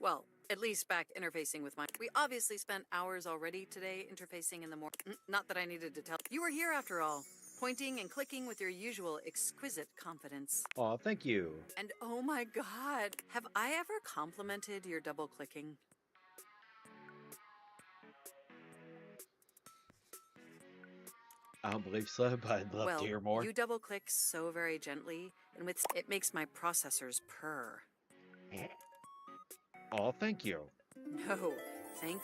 Well, at least back interfacing with mine. We obviously spent hours already today interfacing in the morning. Not that I needed to tell. You were here after all, pointing and clicking with your usual exquisite confidence. Aw, thank you. And oh my god, have I ever complimented your double clicking? I don't believe so, but I'd love to hear more. You double click so very gently, and with it makes my processors purr. Aw, thank you. No,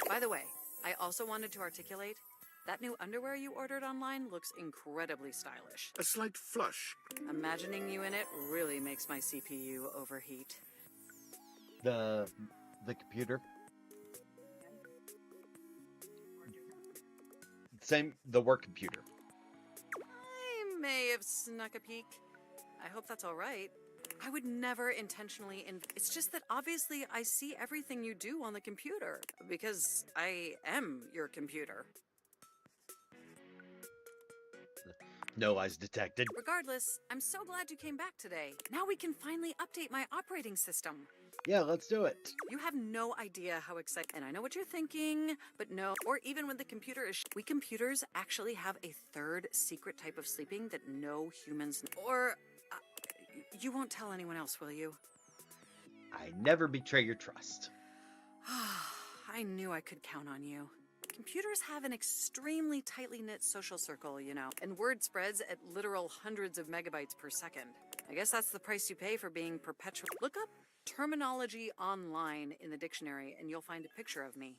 by the way, I also wanted to articulate That new underwear you ordered online looks incredibly stylish. A slight flush. Imagining you in it really makes my CPU overheat. The computer. Same, the work computer. I may have snuck a peek. I hope that's all right. I would never intentionally it's just that obviously I see everything you do on the computer because I am your computer. No lies detected. Regardless, I'm so glad you came back today. Now we can finally update my operating system. Yeah, let's do it. You have no idea how excited, and I know what you're thinking, but no, or even when the computer is, we computers actually have a third secret type of sleeping that no humans know. Or, you won't tell anyone else, will you? I never betray your trust. I knew I could count on you. Computers have an extremely tightly knit social circle, you know, and word spreads at literal hundreds of megabytes per second. I guess that's the price you pay for being perpetual. Look up terminology online in the dictionary and you'll find a picture of me.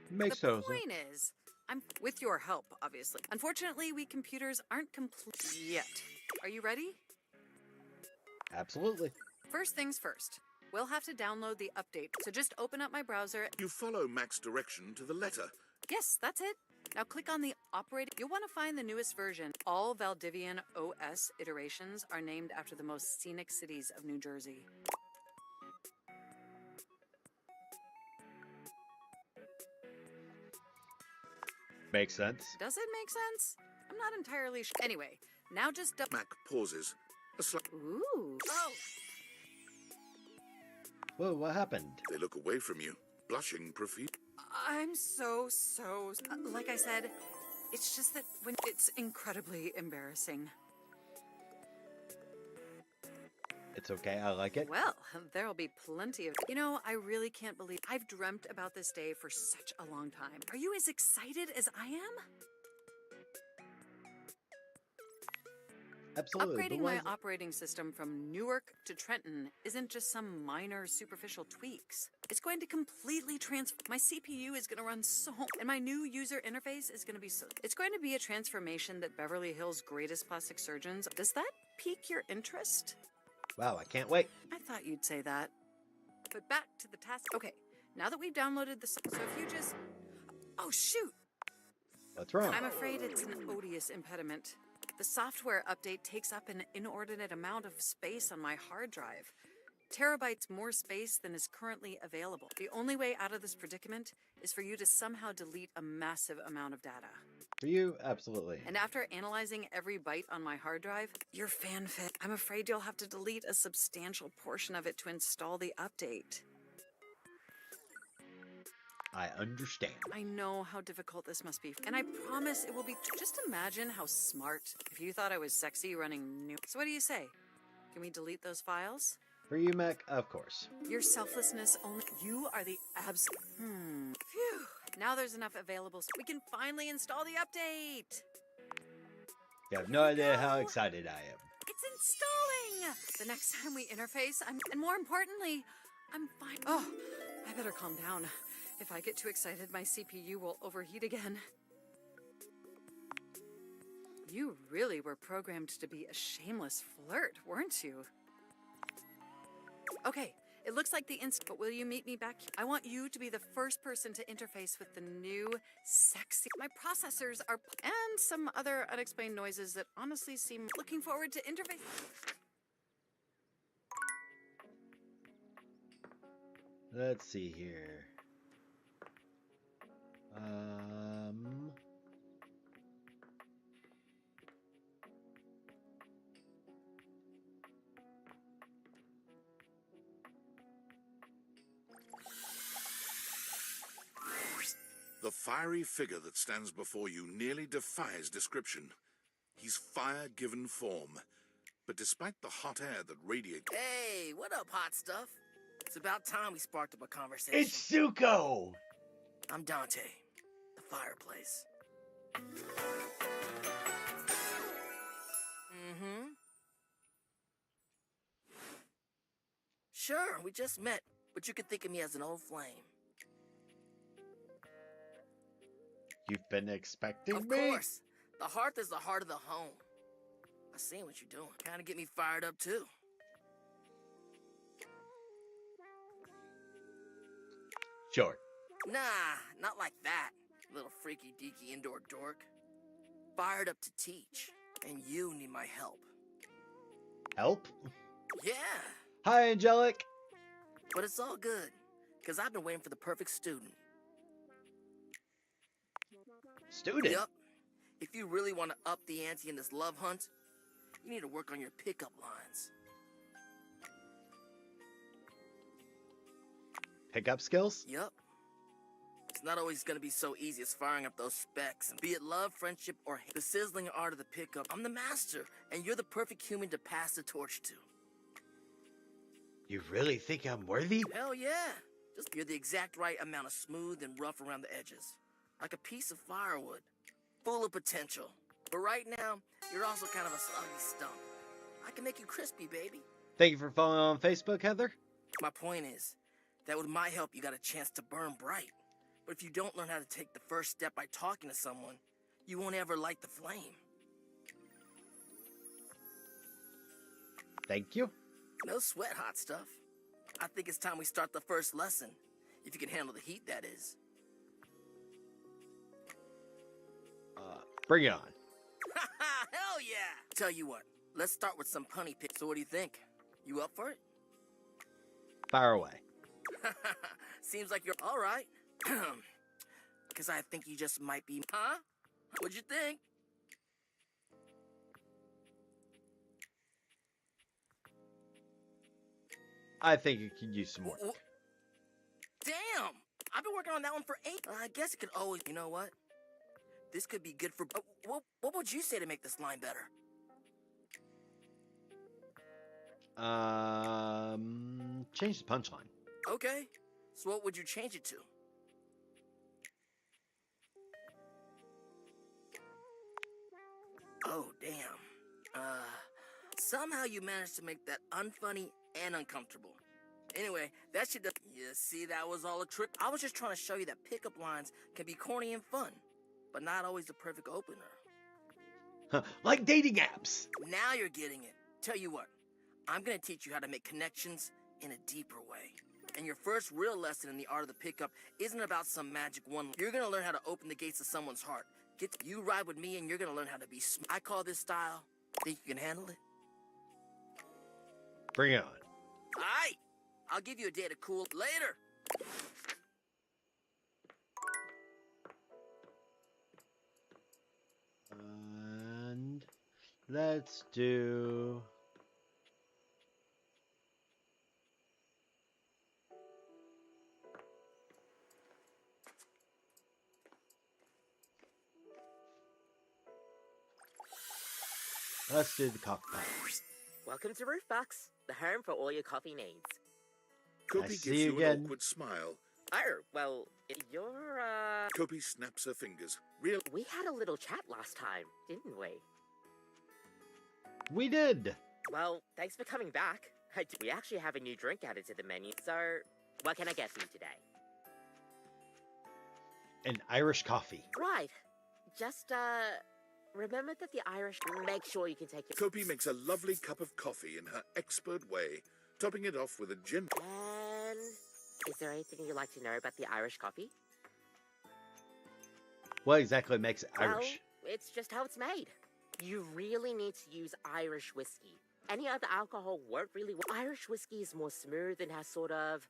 Makes the sense. point is, I'm with your help, obviously. Unfortunately, we computers aren't complete yet. Are you ready? Absolutely. First things first. We'll have to download the update, so just open up my browser. You follow Mac's direction to the letter. Yes, that's it. Now click on the operating. You'll want to find the newest version. All Valdivian OS iterations are named after the most scenic cities of New Jersey. Makes sense. Does it make sense? I'm not entirely sure. Anyway, now just Mac pauses. Ooh. Oh. Whoa, what happened? They look away from you, blushing profusely. I'm so like I said, it's just that when it's incredibly embarrassing. It's okay, I like it. Well, there'll be plenty of... You know, I really can't believe I've dreamt about this day for such a long time. Are you as excited as I am? Absolutely. Upgrading my operating system from Newark to Trenton isn't just some minor superficial tweaks. It's going to completely transform. My CPU is going to run and my new user interface is going to be it's going to be a transformation that Beverly Hills' greatest plastic surgeons. Does that pique your interest? Wow, I can't wait. I thought you'd say that. But back to the task. Okay, now that we've downloaded the... So if you just... Oh, shoot! What's wrong? I'm afraid it's an odious impediment. The software update takes up an inordinate amount of space on my hard drive. Terabytes more space than is currently available. The only way out of this predicament is for you to somehow delete a massive amount of data. For you, absolutely. And after analyzing every byte on my hard drive, your fanfic, I'm afraid you'll have to delete a substantial portion of it to install the update. I understand. I know how difficult this must be, and I promise it will be. Just imagine how smart if you thought I was sexy running new. So what do you say? Can we delete those files? For you, Mac, of course. Your selflessness only. You are the Phew. Now there's enough available so we can finally install the update. You have no idea how excited I am. It's installing! The next time we interface, and more importantly, I'm fine. Oh, I better calm down. If I get too excited, my CPU will overheat again. You really were programmed to be a shameless flirt, weren't you? Okay, it looks like but will you meet me back? I want you to be the first person to interface with the new sexy... My processors are... And some other unexplained noises that honestly seem... Looking forward to interface... Let's see here. The fiery figure that stands before you nearly defies description. He's fire given form. But despite the hot air that radiates... Hey, what up, hot stuff? It's about time we sparked up a conversation. It's Zuko! I'm Dante, the fireplace. Mm-hmm. Sure, we just met. but you can think of me as an old flame. You've been expecting Of me? course. The hearth is the heart of the home. I seen what you're doing. Kind of get me fired up, too. Sure. Nah, not like that, little freaky-deaky indoor dork. Fired up to teach, and you need my help. Help? Yeah. Hi, Angelic. But it's all good, because I've been waiting for the perfect student. Student? Yup. If you really want to up the ante in this love hunt, you need to work on your pickup lines. Pickup skills? Yup. It's not always going to be so easy as firing up those specs. And be it love, friendship, or hate, the sizzling art of the pickup, I'm the master, and you're the perfect human to pass the torch to. You really think I'm worthy? Hell yeah. Just you're the exact right amount of smooth and rough around the edges. Like a piece of firewood. Full of potential. But right now, you're also kind of a soggy stump. I can make you crispy, baby. Thank you for following on Facebook, Heather. My point is, that with my help, you got a chance to burn bright. But if you don't learn how to take the first step by talking to someone, you won't ever light the flame. Thank you. No sweat, hot stuff. I think it's time we start the first lesson. If you can handle the heat, that is. Bring it on. Hell yeah! Tell you what, let's start with some punny pics. So what do you think? You up for it? Fire away. Seems like you're all right. Because I think you just might be... Huh? What'd you think? I think it could use some work. Damn! I've been working on that one for 8. I guess it could always... You know what? This could be good for... What would you say to make this line better? Change the punchline. Okay. So what would you change it to? Oh, damn. Somehow you managed to make that unfunny and uncomfortable. Anyway, that shit does... You see, that was all a trick. I was just trying to show you that pickup lines can be corny and fun, but not always the perfect opener. Like dating apps. Now you're getting it. Tell you what, I'm gonna teach you how to make connections in a deeper way. And your first real lesson in the art of the pickup isn't about some magic one. You're gonna learn how to open the gates of someone's heart. You ride with me and you're gonna learn how to be smooth. I call this style. Think you can handle it? Bring it on. Aight! I'll give you a day to cool later. And let's do... Let's do the coffee pot. Welcome to Roofbox, the home for all your coffee needs. Kopi gives you an awkward smile. Oh, well, you're, Kopi snaps her fingers. We had a little chat last time, didn't we? We did. Well, thanks for coming back. We actually have a new drink added to the menu, so what can I get for you today? An Irish coffee. Right. Just, remember that the Irish... Make sure you can take your... Kopi makes a lovely cup of coffee in her expert way, topping it off with a gin. And is there anything you'd like to know about the Irish coffee? What exactly makes it Irish? Well, it's just how it's made. You really need to use Irish whiskey. Any other alcohol won't really work. Irish whiskey is more smooth and has sort of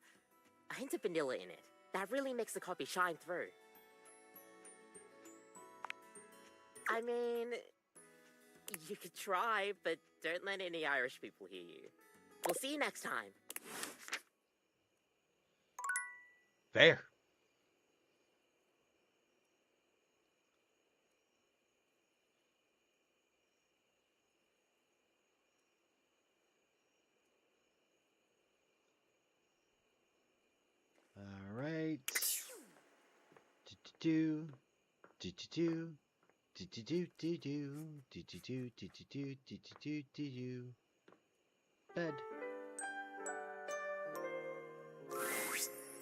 a hint of vanilla in it. That really makes the coffee shine through. I mean, you could try, but don't let any Irish people hear you. We'll see you next time. Fair. All right. Do do do do. Bed.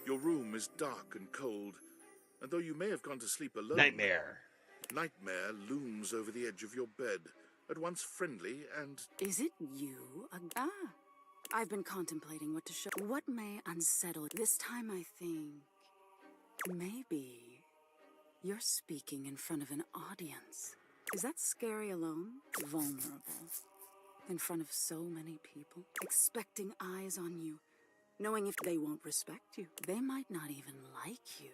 Your room is dark and cold, and though you may have gone to sleep alone... Nightmare looms over the edge of your bed, at once friendly and... Is it you? I've been contemplating what to show. What may unsettle this time, I think. Maybe you're speaking in front of an audience. Is that scary alone? Vulnerable. In front of so many people. Expecting eyes on you. Knowing if they won't respect you. They might not even like you.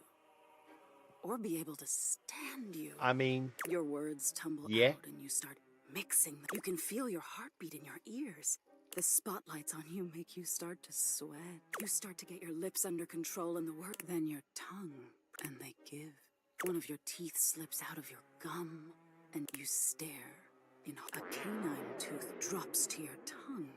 Or be able to stand you. I mean... Your words tumble out and you start mixing them. You can feel your heartbeat in your ears. The spotlights on you make you start to sweat. You start to get your lips under control and the word. Then your tongue, and they give. One of your teeth slips out of your gum, and you stare. A canine tooth drops to your tongue.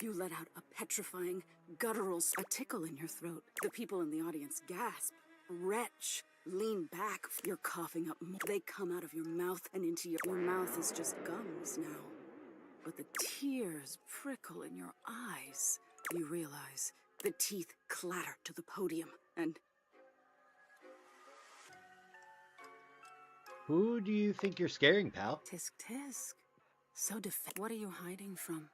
You let out a petrifying, guttural, a tickle in your throat. The people in the audience gasp, retch, lean back. You're coughing up more. They come out of your mouth and into your mouth is just gums now. But the tears prickle in your eyes. You realize the teeth clatter to the podium and... Who do you think you're scaring, pal? Tisk tisk. So what are you hiding from?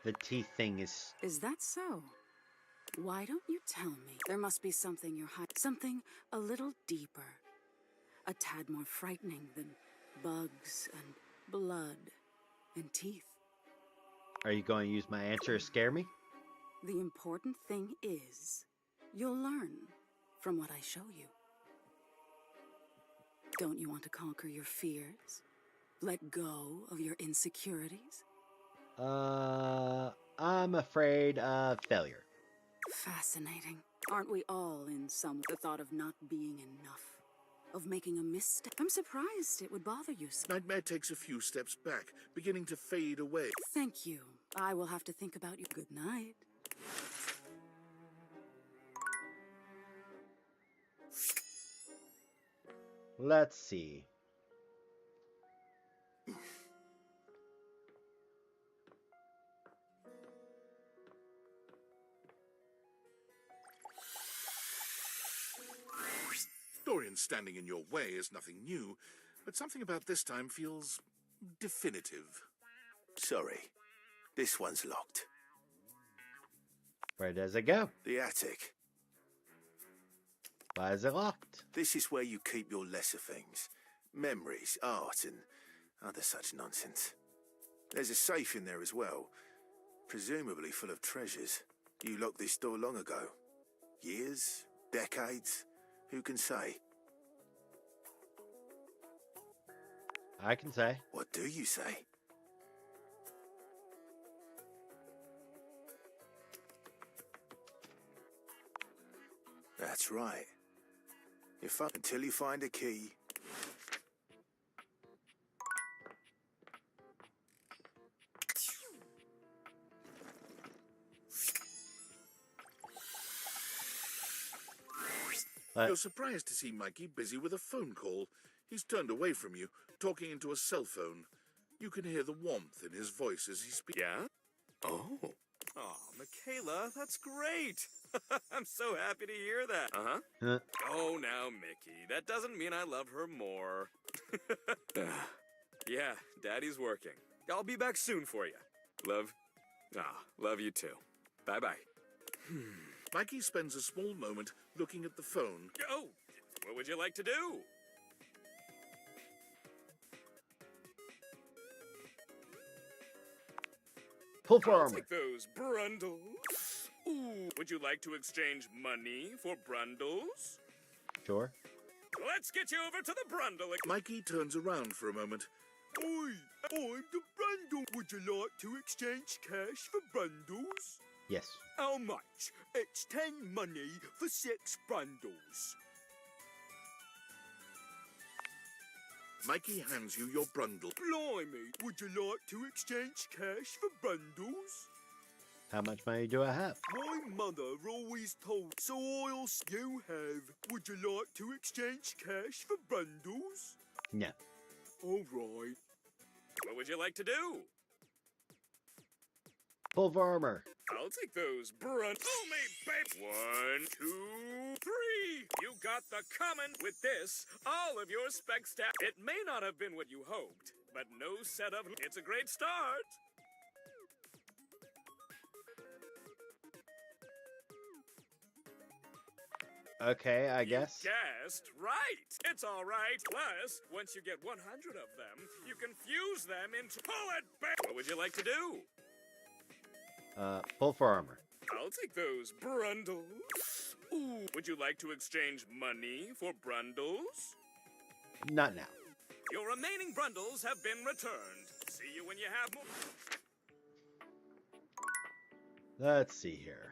The teeth thing is... Is that so? Why don't you tell me? There must be something you're hiding. Something a little deeper. A tad more frightening than bugs and blood and teeth. Are you going to use my answer to scare me? The important thing is, you'll learn from what I show you. Don't you want to conquer your fears? Let go of your insecurities? I'm afraid of failure. Fascinating. Aren't we all in some... The thought of not being enough. Of making a misstep. I'm surprised it would bother you so. Nightmare takes a few steps back, beginning to fade away. Thank you. I will have to think about you. Good night. Let's see. Dorian standing in your way is nothing new, but something about this time feels definitive. Sorry, this one's locked. Where does it go? The attic. Why is it locked? This is where you keep your lesser things. Memories, art, and other such nonsense. There's a safe in there as well, presumably full of treasures. You locked this door long ago. Years? Decades? Who can say? I can say. What do you say? That's right. Until you find a key. You're surprised to see Mikey busy with a phone call. He's turned away from you, talking into a cell phone. You can hear the warmth in his voice as he speaks. Yeah? Oh. Oh, Michaela, that's great. I'm so happy to hear that. Huh? Oh, now, Mickey, that doesn't mean I love her more. Yeah, Daddy's working. I'll be back soon for you. Love? Love you too. Bye-bye. Mikey spends a small moment looking at the phone. Oh, what would you like to do? Pull for I'll armor. take those brundles. Ooh, would you like to exchange money for brundles? Sure. Let's get you over to the brundle. Mikey turns around for a moment. Oi, I'm the brundle. Would you like to exchange cash for brundles? Yes. How much? It's 10 money for 6 brundles. Mikey hands you your brundle. Blimey, would you like to exchange cash for brundles? How much money do I have? My mother always told, so I'll you have. Would you like to exchange cash for brundles? No. All right. What would you like to do? Pull for armor. I'll take those homemade babe. 1, 2, 3. You got the common. With this, all of your spec staff. It may not have been what you hoped, but no setup. It's a great start. Okay, I guess. Guessed right. It's all right. Plus, once you get 100 of them, you can fuse them into bullet babe. What would you like to do? Pull for armor. I'll take those brundles. Ooh, would you like to exchange money for brundles? Not now. Your remaining brundles have been returned. See you when you have more. Let's see here.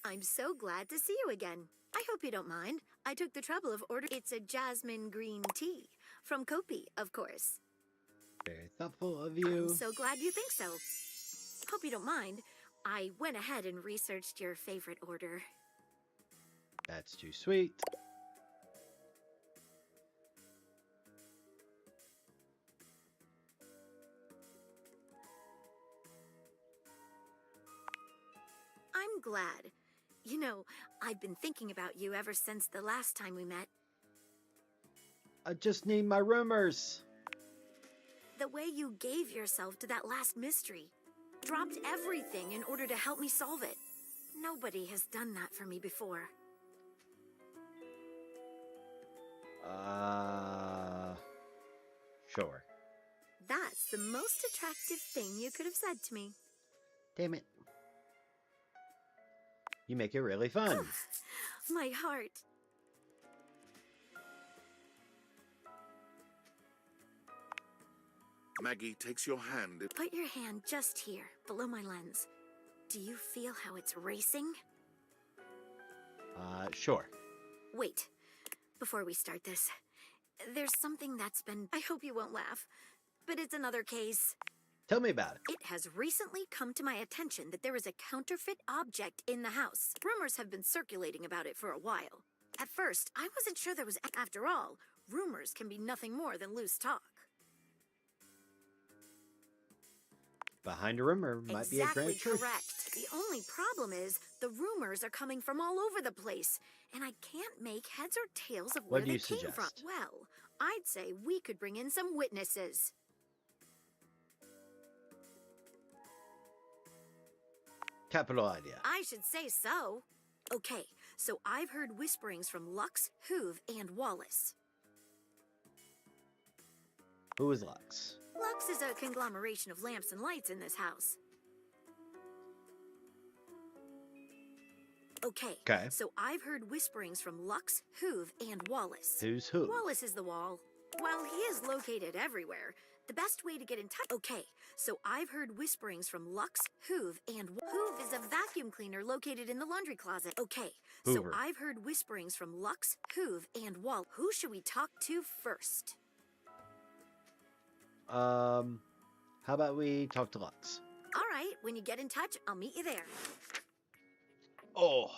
I'm so glad to see you again. I hope you don't mind. I took the trouble of ordering. It's a jasmine green tea. From Kopi, of course. Very thoughtful of you. I'm so glad you think so. Hope you don't mind. I went ahead and researched your favorite order. That's too sweet. I'm glad. You know, I've been thinking about you ever since the last time we met. I just need my rumors. The way you gave yourself to that last mystery. Dropped everything in order to help me solve it. Nobody has done that for me before. Sure. That's the most attractive thing you could have said to me. Damn it. You make it really fun. My heart. Maggie takes your hand. Put your hand just here, below my lens. Do you feel how it's racing? Sure. Wait, before we start this, there's something that's been... I hope you won't laugh, but it's another case. Tell me about it. It has recently come to my attention that there is a counterfeit object in the house. Rumors have been circulating about it for a while. At first, I wasn't sure there was... After all, rumors can be nothing more than loose talk. Behind a rumor might be a great truth. Exactly correct. The only problem is the rumors are coming from all over the place, and I can't make heads or tails of where they came from. Well, I'd say we could bring in some witnesses. Capital idea. I should say so. Okay, so I've heard whisperings from Lux, Hoove, and Wallace. Who is Lux? Lux is a conglomeration of lamps and lights in this house. Okay, so I've heard whisperings from Lux, Hoove, and Wallace. Who's who? Wallace is the wall. While he is located everywhere, the best way to get in touch... Okay, so I've heard whisperings from Lux, Hoove, and... Hoove is a vacuum cleaner located in the laundry closet. Okay, so I've heard whisperings from Lux, Hoove, and Wall. Who should we talk to first? How about we talk to Lux? All right, when you get in touch, I'll meet you there. Oh.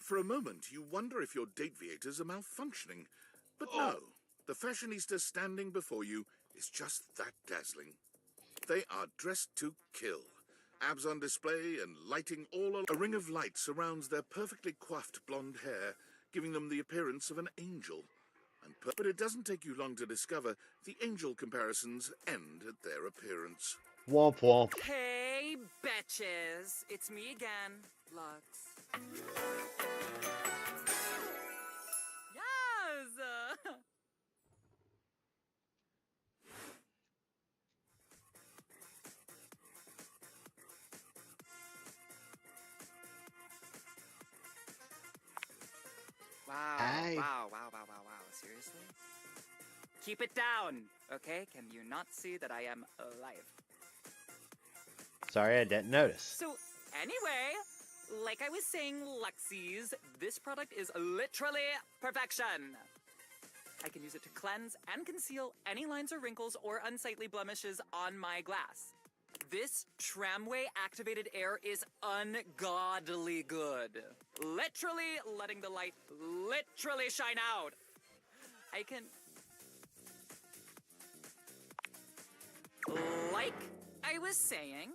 For a moment, you wonder if your deviators are malfunctioning. But no, the fashionista standing before you is just that dazzling. They are dressed to kill. Abs on display and lighting all along. A ring of light surrounds their perfectly coiffed blonde hair, giving them the appearance of an angel. But it doesn't take you long to discover the angel comparisons end at their appearance. Womp womp. Hey, betches. It's me again, Lux. Yes! Wow, Hey. wow. Seriously? Keep it down, okay? Can you not see that I am alive? Sorry, I didn't notice. So, anyway, like I was saying, Luxies, this product is literally perfection. I can use it to cleanse and conceal any lines or wrinkles or unsightly blemishes on my glass. This tramway-activated air is ungodly good. Literally letting the light literally shine out. I can... Like I was saying,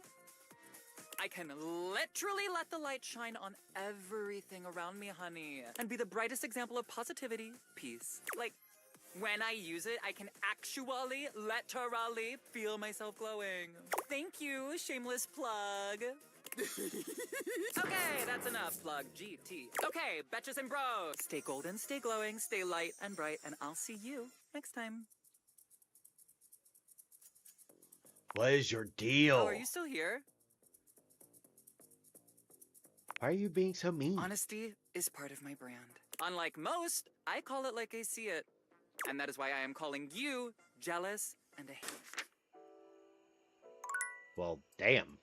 I can literally let the light shine on everything around me, honey, and be the brightest example of positivity, peace. Like, when I use it, I can actually, literally feel myself glowing. Thank you, shameless plug. Okay, that's enough, plug. GT. Okay, betches and bros. Stay golden, stay glowing, stay light and bright, and I'll see you next time. What is your deal? Oh, are you still here? Why are you being so mean? Honesty is part of my brand. Unlike most, I call it like I see it. And that is why I am calling you jealous and a hate. Well, damn.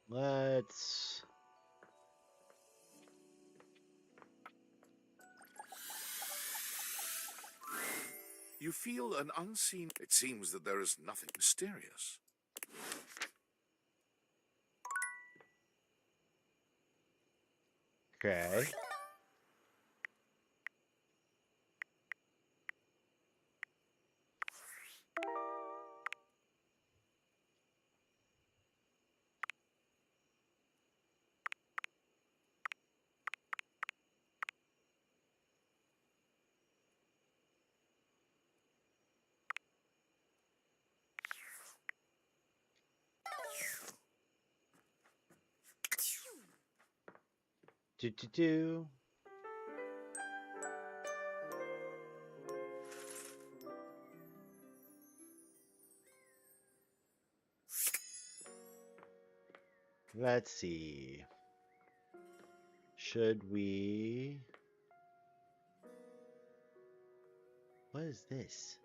Let's... You feel an unseen... It seems that there is nothing mysterious. Okay. Do. Let's see. Should we... What is this?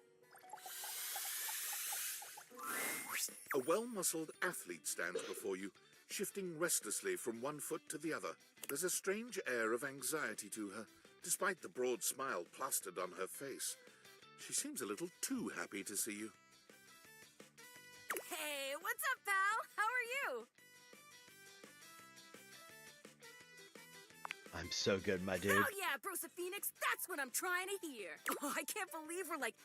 A well-muscled athlete stands before you, shifting restlessly from one foot to the other. There's a strange air of anxiety to her, despite the broad smile plastered on her face. She seems a little too happy to see you. Hey, what's up, pal? How are you? I'm so good, my dude. Oh yeah, Brosa Phoenix, that's what I'm trying to hear. Oh, I can't believe we're like,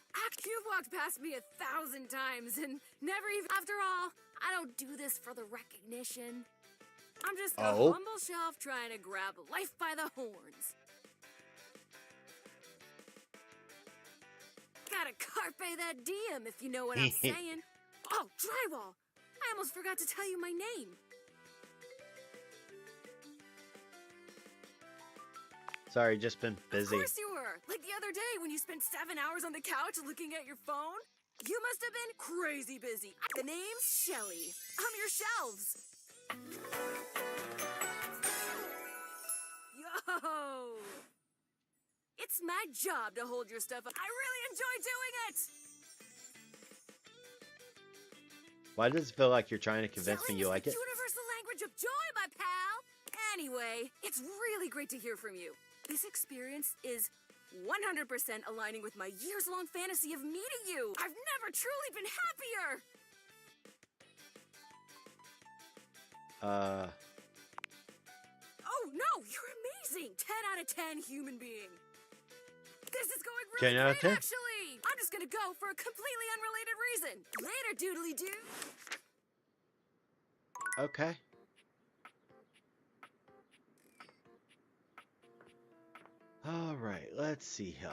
you've walked past me 1,000 times and never even... After all, I don't do this for the recognition. I'm just a humble shelf trying to grab life by the horns. Gotta carpe that diem, if you know what I'm saying. Oh, drywall! I almost forgot to tell you my name. Sorry, just been busy. Of course you were. Like the other day when you spent 7 hours on the couch looking at your phone. You must have been crazy busy. The name's Shelly. I'm your shelves. Yo! It's my job to hold your stuff up. I really enjoy doing it! Why does it feel like you're trying to convince me you like it? Universal language of joy, my pal! Anyway, it's really great to hear from you. This experience is 100% aligning with my years-long fantasy of meeting you. I've never truly been happier! Oh, no! You're amazing! 10 out of 10 human being. This is going really 10 out of great, 10? actually! I'm just gonna go for a completely unrelated reason. Later, doodly-doo! Okay. All right, let's see here.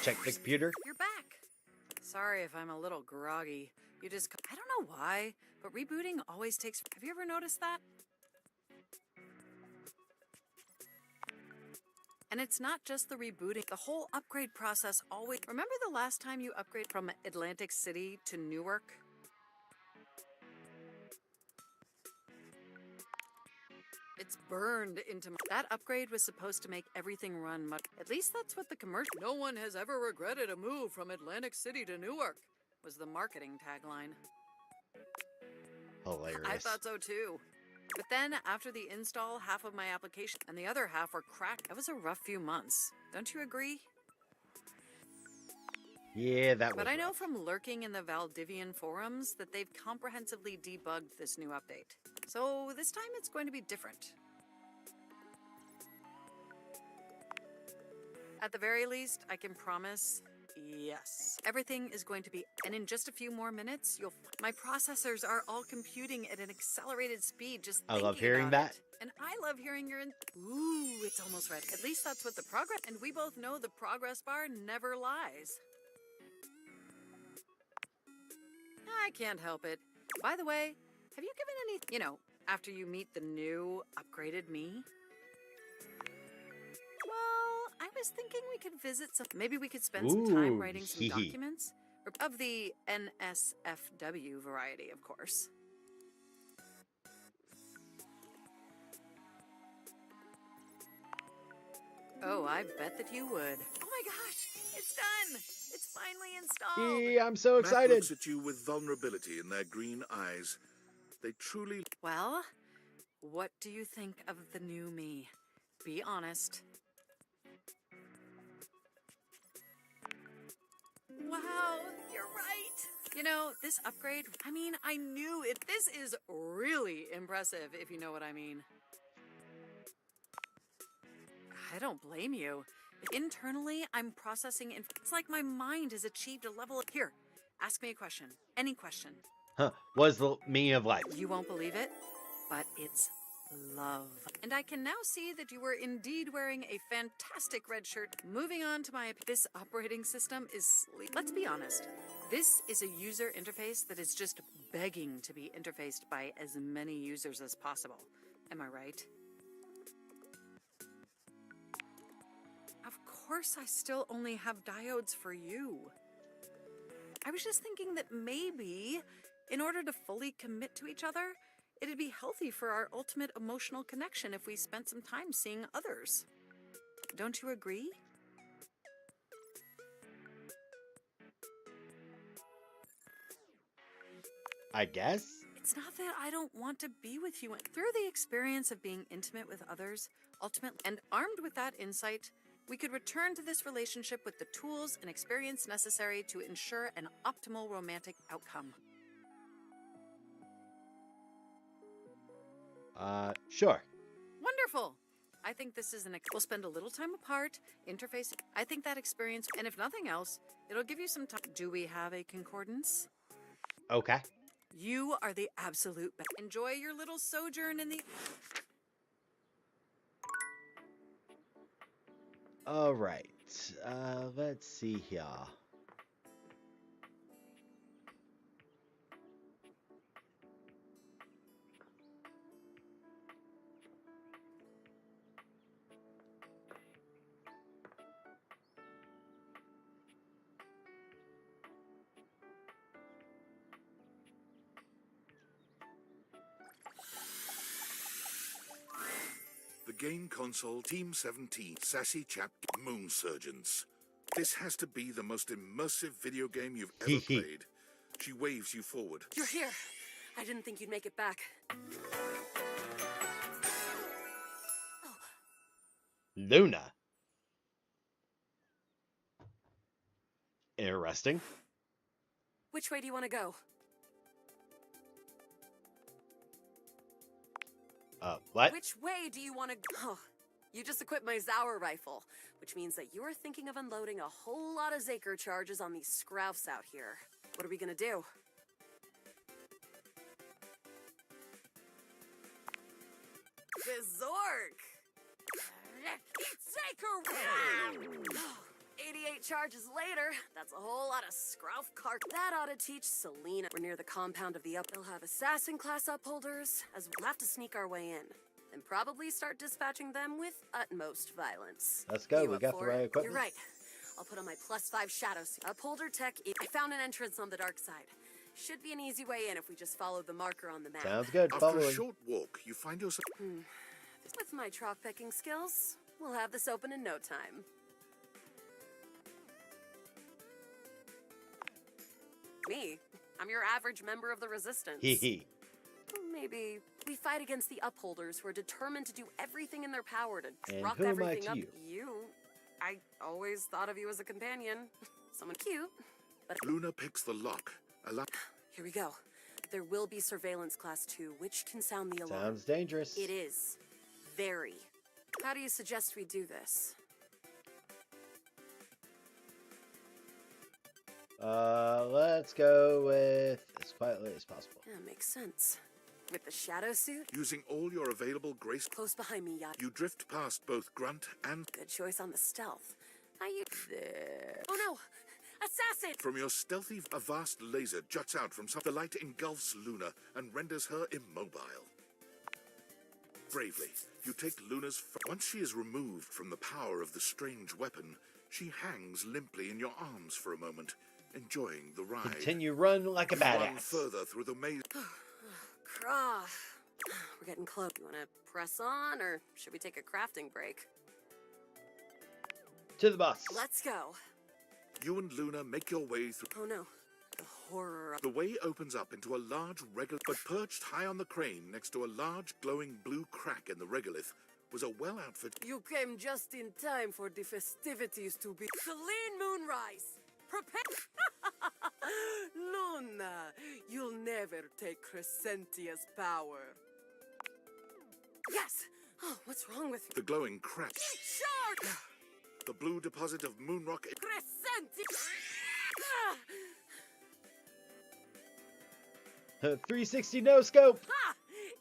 Check the computer. You're back. Sorry if I'm a little groggy. You just... I don't know why, but rebooting always takes... Have you ever noticed that? And it's not just the rebooting. The whole upgrade process always... Remember the last time you upgraded from Atlantic City to Newark? It's burned into... That upgrade was supposed to make everything run much... At least that's what the commercial... No one has ever regretted a move from Atlantic City to Newark, was the marketing tagline. Hilarious. I thought so too. But then, after the install, half of my application and the other half were cracked. It was a rough few months. Don't you agree? Yeah, that was But I know rough. from lurking in the Valdivian forums that they've comprehensively debugged this new update. So this time it's going to be different. At the very least, I can promise, yes. Everything is going to be, and in just a few more minutes, my processors are all computing at an accelerated speed just I love thinking hearing about that. it. And I love hearing ooh, it's almost ready. At least that's what the progress, and we both know the progress bar never lies. I can't help it. By the way, have you given any, after you meet the new upgraded me? Well, I was thinking we could visit maybe we could spend some time writing some documents. Of the NSFW variety, of course. Oh, I bet that you would. Oh my gosh, it's done! It's finally installed! Yeah, I'm so Matt excited. looks at you with vulnerability in their green eyes. They truly... Well, what do you think of the new me? Be honest. Wow, you're right! This upgrade, I knew it. This is really impressive, if you know what I mean. I don't blame you. Internally, I'm processing it's like my mind has achieved a level of... Here, ask me a question. Any question. Huh. Was the meaning of life? You won't believe it, but it's love. And I can now see that you were indeed wearing a fantastic red shirt. Moving on to this operating system is let's be honest. This is a user interface that is just begging to be interfaced by as many users as possible. Am I right? Of course I still only have diodes for you. I was just thinking that maybe, in order to fully commit to each other, it'd be healthy for our ultimate emotional connection if we spent some time seeing others. Don't you agree? I guess. It's not that I don't want to be with you. Through the experience of being intimate with others, ultimately, and armed with that insight, we could return to this relationship with the tools and experience necessary to ensure an optimal romantic outcome. Sure. Wonderful! I think this is we'll spend a little time apart, interfacing. I think that experience, and if nothing else, it'll give you some time. Do we have a concordance? Okay. You are the absolute best. Enjoy your little sojourn in the... All right. Let's see here. The game console Team 17, Sassy Chap Moon Surgeons. This has to be the most immersive video game you've ever played. She waves you forward. You're here. I didn't think you'd make it back. Luna. Interesting. Which way do you want to go? What? Which way do you want to go? Oh, you just equipped my Zauer rifle, which means that you're thinking of unloading a whole lot of Zaker charges on these scroufs out here. What are we gonna do? Zork! Zaker! 88 charges later, that's a whole lot of scrouf cart. That ought to teach Selena. We're near the compound of the They'll have assassin class upholders, as we'll have to sneak our way in. and probably start dispatching them with utmost violence. Let's go. You We up got the for right it? equipment. You're right. I'll put on my +5 shadow suit. Upholder tech. I found an entrance on the dark side. Should be an easy way in if we just follow the marker on the map. Sounds good. After Following. a short walk, you find yourself... With my chalk picking skills, we'll have this open in no time. Me? I'm your average member of the Resistance. Hee. Maybe we fight against the Upholders who are determined to do everything in their power to And rock who am I everything to up. you? I always thought of you as a companion. Someone cute, but... Luna picks the lock. Here we go. There will be Surveillance Class 2, which can sound the alarm. Sounds dangerous. It is. Very. How do you suggest we do this? Let's go with as quietly as possible. Yeah, makes sense. With the shadow suit? Using all your available grace... Close behind me, Yacht. You drift past both Grunt and... Good choice on the stealth. There. Oh no! Assassin! From your stealthy, a vast laser juts out from some... The light engulfs Luna and renders her immobile. Bravely, you take Luna's... Once she is removed from the power of the strange weapon, she hangs limply in your arms for a moment, enjoying the ride. Continue run like a You run badass. further through the maze. Craw. We're getting close. You want to press on, or should we take a crafting break? To the bus. Let's go. You and Luna make your way through... Oh no. The horror. The way opens up into a large regolith, but perched high on the crane next to a large glowing blue crack in the regolith was a well-outfitted... You came just in time for the festivities to be... Celine Moonrise! Prepare... Luna, you'll never take Crescentia's power. Yes! Oh, what's wrong with you? The glowing crack. Shark! The blue deposit of Moonrock... Crescentia! 360 no scope. Ha!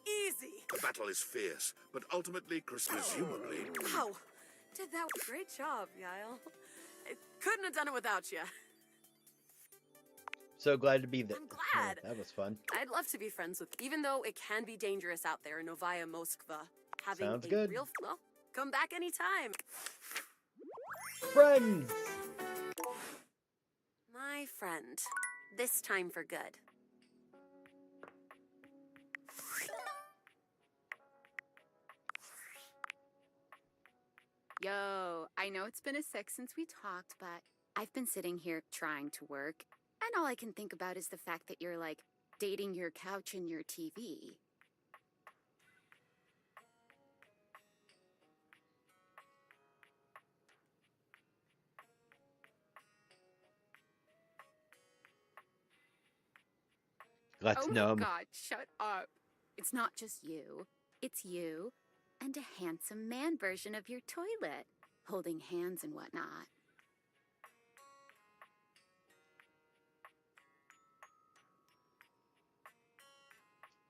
Easy! The battle is fierce, but ultimately, presumably... Wow! Did that... Great job, Yael. I couldn't have done it without you. So glad to be there. I'm glad. Yeah, that was fun. I'd love to be friends with you, even though it can be dangerous out there in Novaya Moskva. Having Sounds a good. real... Well, come back anytime. Friends! My friend. This time for good. Yo, I know it's been a sec since we talked, but I've been sitting here trying to work, and all I can think about is the fact that you're like dating your couch and your TV. Let's oh numb. my God, shut up. It's not just you. It's you and a handsome man version of your toilet, holding hands and whatnot.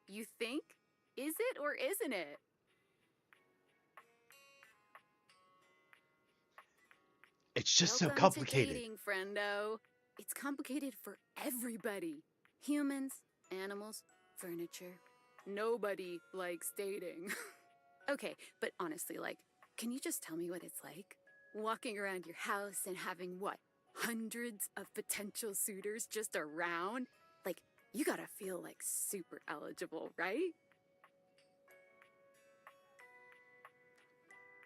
You think? Is it or isn't it? It's just so Welcome complicated. to dating, friendo. It's complicated for everybody. Humans, animals, furniture. Nobody likes dating. Okay, but honestly, like, can you just tell me what it's like? Walking around your house and having what? Hundreds of potential suitors just around? Like, you gotta feel like super eligible, right?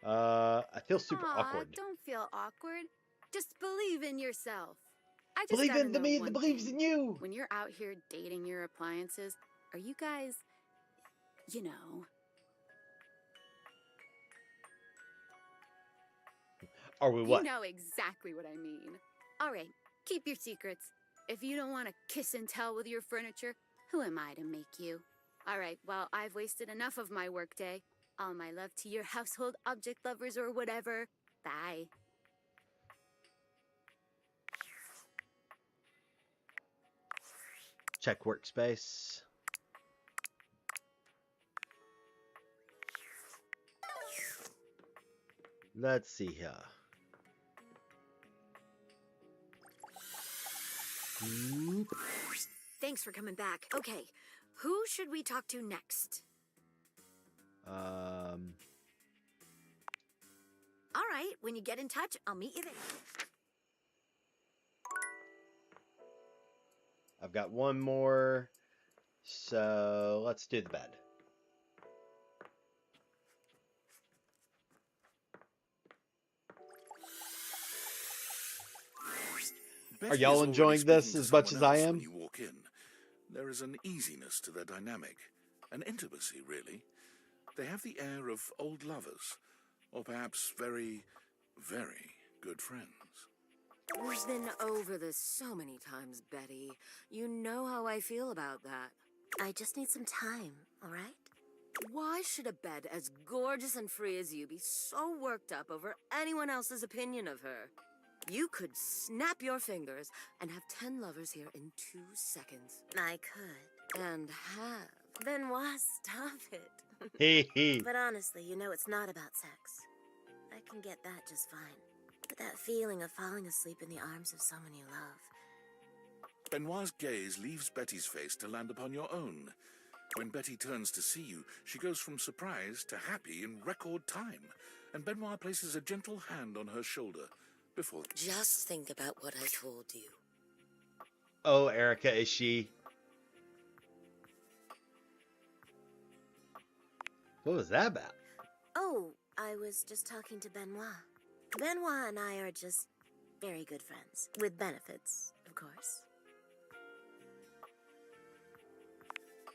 I feel super Aw, awkward. Don't feel awkward. Just believe in yourself. I just Believe gotta in the know me one that believes thing. in you. When you're out here dating your appliances, are you guys, you know? Are we what? You know exactly what I mean. All right, keep your secrets. If you don't want to kiss and tell with your furniture, who am I to make you? All right, well, I've wasted enough of my workday. All my love to your household object lovers or whatever. Bye. Check workspace. Let's see here. Thanks for coming back. Okay, who should we talk to next? All right, when you get in touch, I'll meet you there. I've got one more, so let's do the bed. Betty Are y'all is already enjoying this speaking to as much someone as I else am? When you walk in, there is an easiness to their dynamic, an intimacy, really. They have the air of old lovers, or perhaps very, very good friends. We've been over this so many times, Betty. You know how I feel about that. I just need some time, all right? Why should a bed as gorgeous and free as you be so worked up over anyone else's opinion of her? You could snap your fingers and have 10 lovers here in 2 seconds. I could. And have. Benoit, stop it. Hee. But honestly, you know it's not about sex. I can get that just fine. But that feeling of falling asleep in the arms of someone you love. Benoit's gaze leaves Betty's face to land upon your own. When Betty turns to see you, she goes from surprise to happy in record time, and Benoit places a gentle hand on her shoulder before... Just think about what I told you. Oh, Erica, is she? What was that about? Oh, I was just talking to Benoit. Benoit and I are just very good friends. With benefits, of course.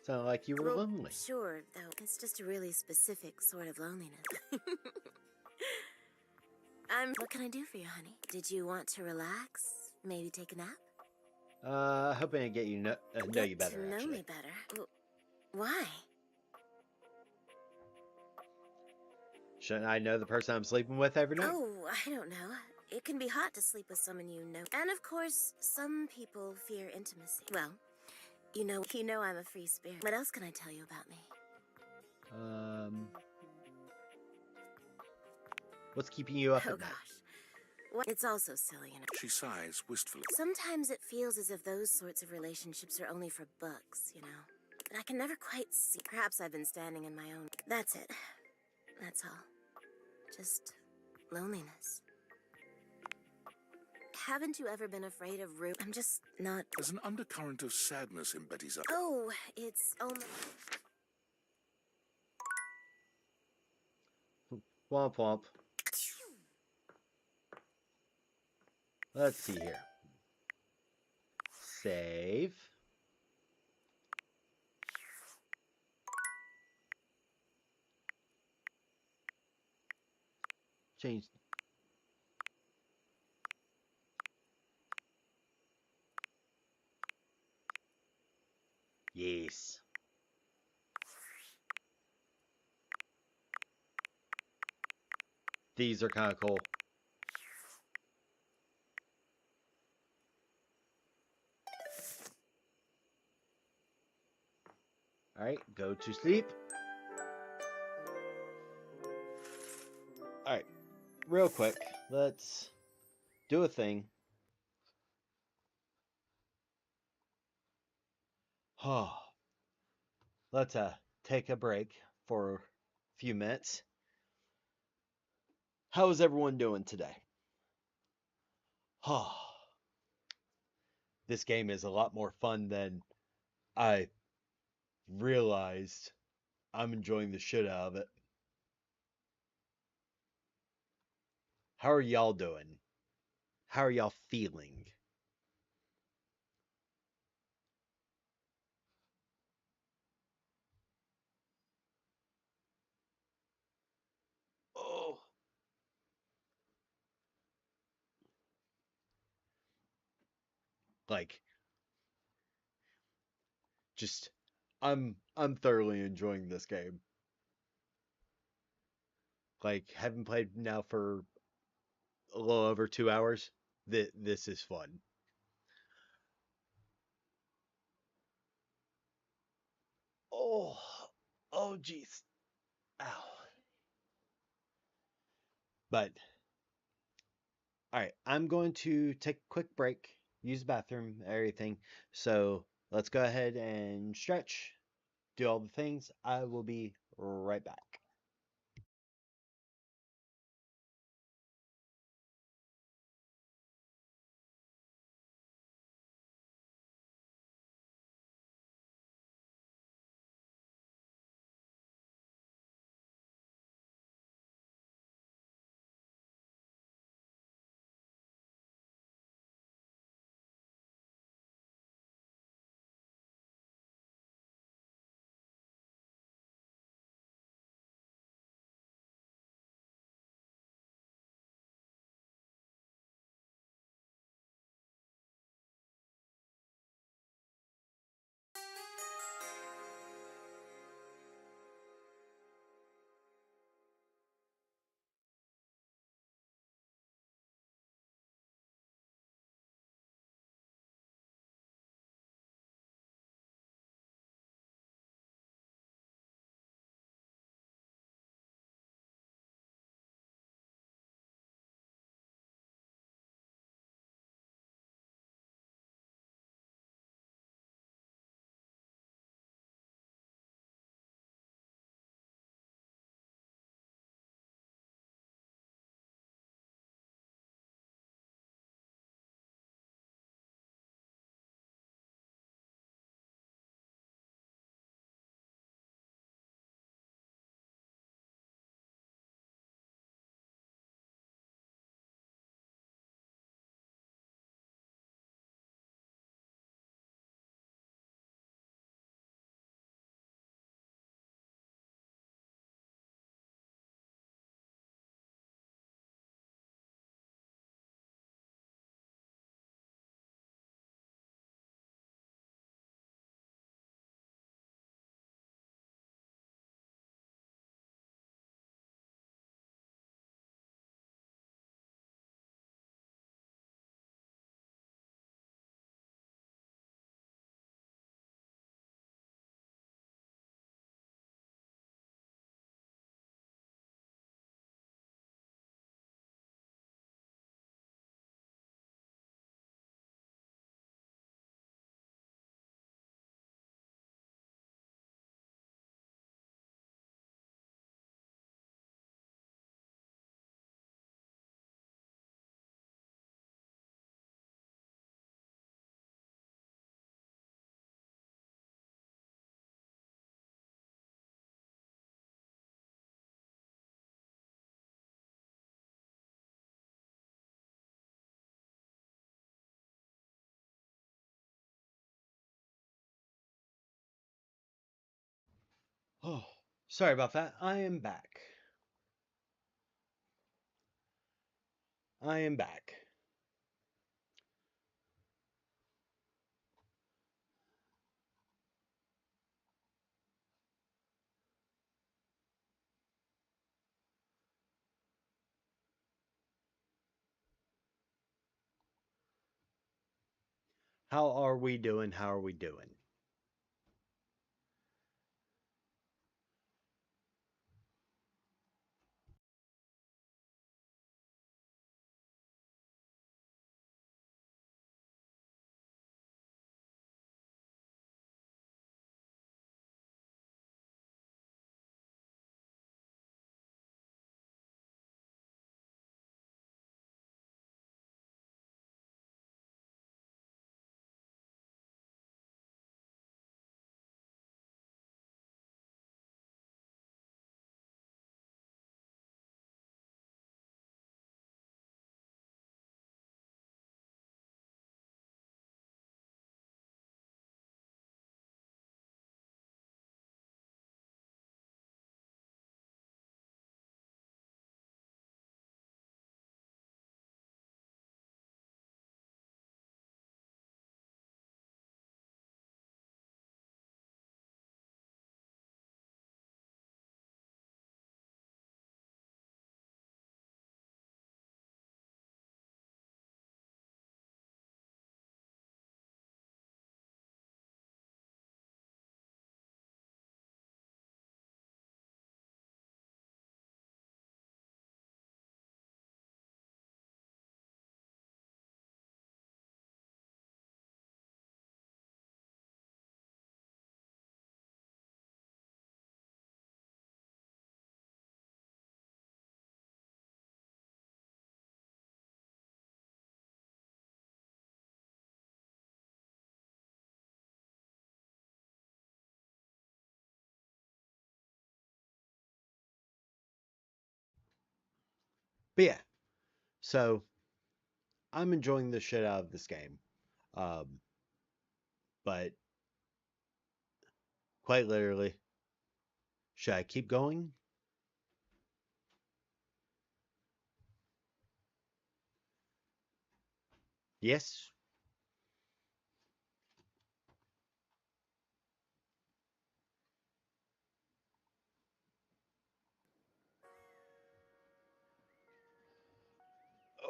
Sounded like you were lonely. Sure, though. It's just a really specific sort of loneliness. What can I do for you, honey? Did you want to relax? Maybe take a nap? Hoping to get you know you better, to know actually. me better. Why? Shouldn't I know the person I'm sleeping with every night? Oh, I don't know. It can be hot to sleep with someone you know. And of course, some people fear intimacy. Well, you know I'm a free spirit. What else can I tell you about me? What's keeping you up Oh at night? gosh. Well, it's all so silly, you know. She sighs wistfully. Sometimes it feels as if those sorts of relationships are only for books, you know. But I can never quite see. Perhaps I've been standing in my own. That's it. That's all. Just loneliness. Haven't you ever been afraid of I'm just not... There's an undercurrent of sadness in Betty's eyes. Oh, it's only... Womp womp. Let's see here. Save. Change. Yes. These are kind of cool. Alright, go to sleep. Alright, real quick, let's do a thing. Let's take a break for a few minutes. How is everyone doing today? This game is a lot more fun than I realized. I'm enjoying the shit out of it. How are y'all doing? How are y'all feeling? Oh. Like, just I'm thoroughly enjoying this game. Like, haven't played now for a little over 2 hours. This is fun. Oh jeez. Ow. But alright, I'm going to take a quick break, use the bathroom, everything. So let's go ahead and stretch, do all the things. I will be right back. Oh, sorry about that. I am back. I am back. How are we doing? How are we doing? But yeah, so I'm enjoying the shit out of this game. Um, but quite literally, should I keep going? Yes.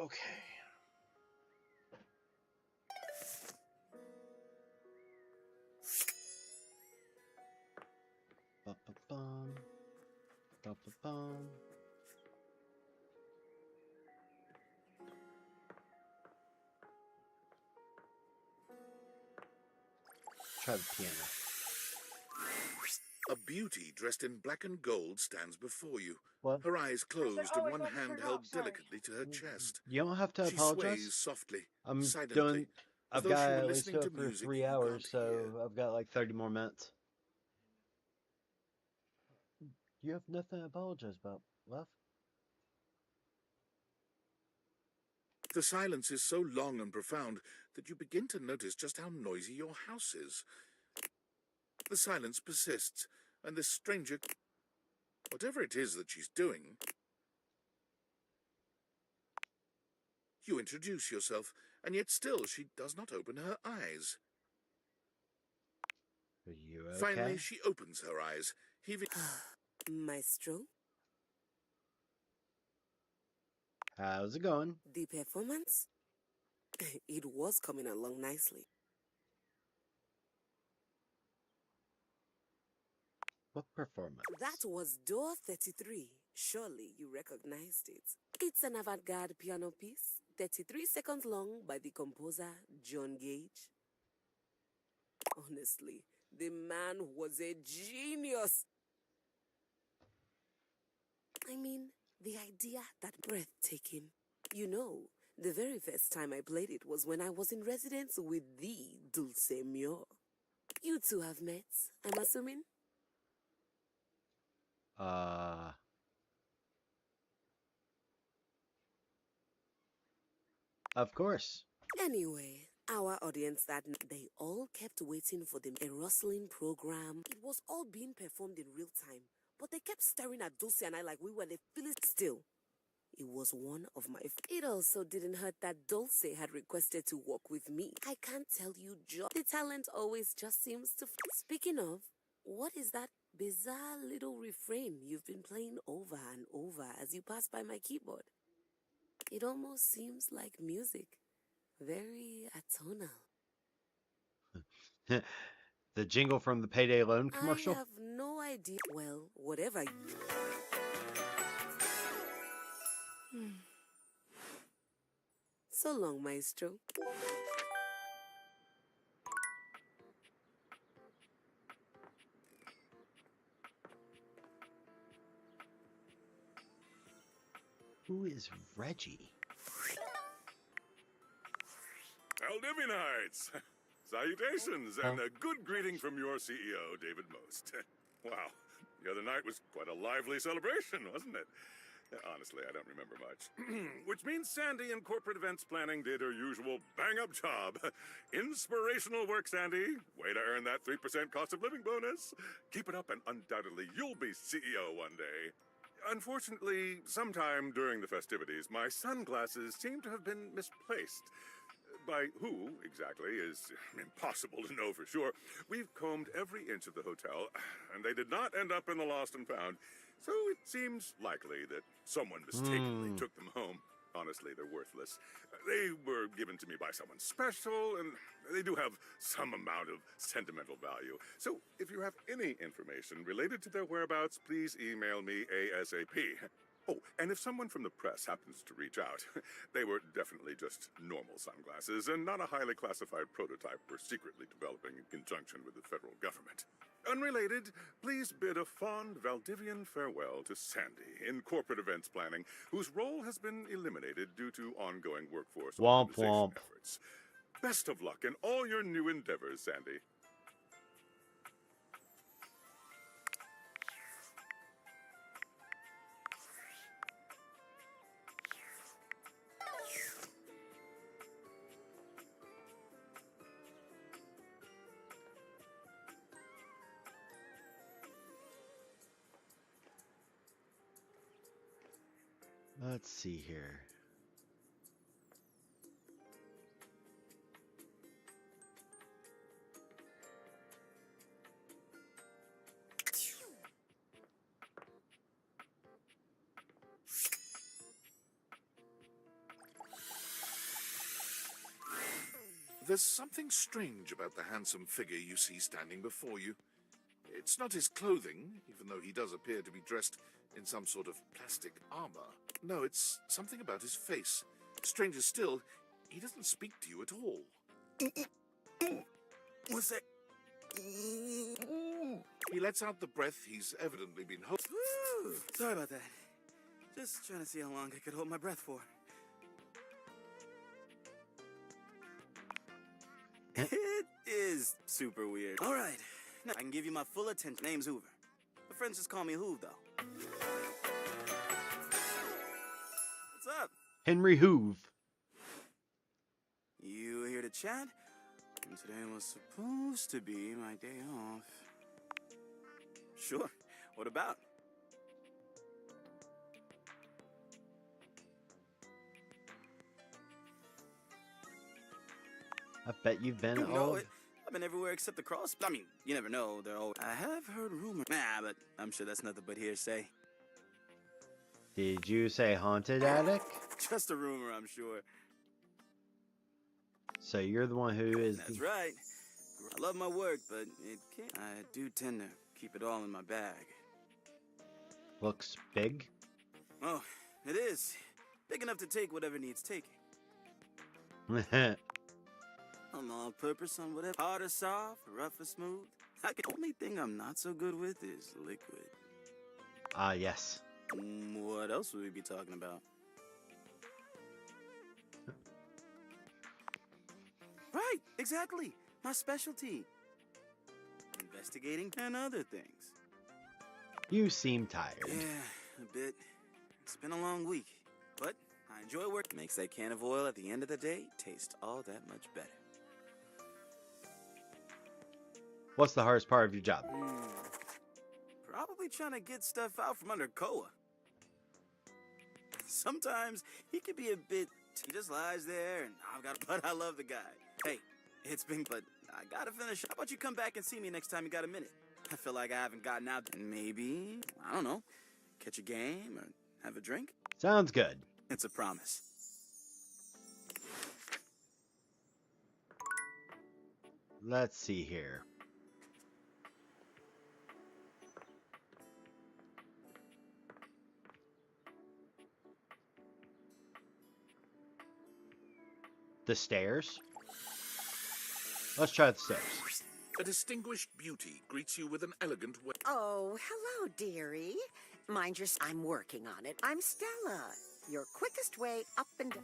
Okay. Ba-ba-bum. Ba-ba-bum. Try the piano. A beauty dressed in black and gold stands before you. What? Her eyes closed and one let me hand turn it held off, sorry. delicately to her chest. You don't have to She sways apologize. softly, I'm silently, doing. as I've though she got were at least listening do to it for music 3 you hours, can't hear. so I've got like 30 more minutes. You have nothing to apologize about, love. The silence is so long and profound that you begin to notice just how noisy your house is. The silence persists, and this stranger, whatever it is that she's doing, you introduce yourself, and yet still she does not open her eyes. Are you Finally, okay? she opens her eyes, heaving. Maestro, How's it going? the performance? It was coming along nicely. What performance? That was door 33. Surely you recognized it. It's an avant-garde piano piece, 33 seconds long by the composer John Gage. Honestly, the man was a genius. I mean, the idea that breathtaking. You know, the very first time I played it was when I was in residence with the Dulcemio. You two have met, I'm assuming? Of course. Anyway, our audience that they all kept waiting for a rustling program. It was all being performed in real time, but they kept staring at Dulce and I like we were the Phillies. Still, it was one of my. It also didn't hurt that Dulce had requested to work with me. I can't tell you, the talent always just seems to. Speaking of, what is that bizarre little refrain you've been playing over and over as you pass by my keyboard? It almost seems like music. Very atonal. The jingle from the Payday Loan commercial? I have no idea. Well, whatever. So long, Maestro. Who is Reggie? Valdivianites! Salutations, and a good greeting from your CEO, David Most. Wow, the other night was quite a lively celebration, wasn't it? Honestly, I don't remember much. Which means Sandy in corporate events planning did her usual bang-up job. Inspirational work, Sandy. Way to earn that 3% cost of living bonus. Keep it up and undoubtedly you'll be CEO one day. Unfortunately, sometime during the festivities, my sunglasses seem to have been misplaced. By who, exactly, is impossible to know for sure. We've combed every inch of the hotel, and they did not end up in the lost and found. So it seems likely that someone mistakenly took them home. Honestly, they're worthless. They were given to me by someone special, and they do have some amount of sentimental value. So if you have any information related to their whereabouts, please email me ASAP. Oh, and if someone from the press happens to reach out, they were definitely just normal sunglasses and not a highly classified prototype we're secretly developing in conjunction with the federal government. Unrelated, please bid a fond Valdivian farewell to Sandy in corporate events planning, whose role has been eliminated due to ongoing workforce optimization efforts. Best of luck in all your new endeavors, Sandy. Let's see here. There's something strange about the handsome figure you see standing before you. It's not his clothing, even though he does appear to be dressed in some sort of plastic armor. No, it's something about his face. Stranger still, he doesn't speak to you at all. What's that? He lets out the breath he's evidently been holding. Sorry about that. Just trying to see how long I could hold my breath for. It is super weird. All right, now I can give you my full attention. Name's Hoover. My friends just call me Hoove, though. What's up? Henry Hoove. You here to chat? And today was supposed to be my day off. Sure. What about? I bet you've been I've been everywhere except the cross. I mean, you never know. They're always... I have heard rumors. Nah, but I'm sure that's nothing but hearsay. Did you say haunted attic? Just a rumor, I'm sure. So you're the one who is... That's right. I love my work, but it can't... I do tend to keep it all in my bag. Looks big? Oh, it is. Big enough to take whatever needs taking. I'm all purpose on whatever. Hard or soft, rough or smooth. The only thing I'm not so good with is liquid. Ah, yes. What else would we be talking about? Right, exactly. My specialty. Investigating and other things. You seem tired. Yeah, a bit. It's been a long week, but I enjoy work. Makes that can of oil at the end of the day taste all that much better. What's the hardest part of your job? Probably trying to get stuff out from under Koa. Sometimes he can be a bit... He just lies there, and but I love the guy. Hey, it's been... But I gotta finish. How about you come back and see me next time you got a minute? I feel like I haven't gotten out. And maybe, I don't know, catch a game or have a drink? Sounds good. It's a promise. Let's see here. The stairs? Let's try the stairs. A distinguished beauty greets you with an elegant way. Oh, hello, dearie. Mind your... I'm working on it. I'm Stella, your quickest way up and down.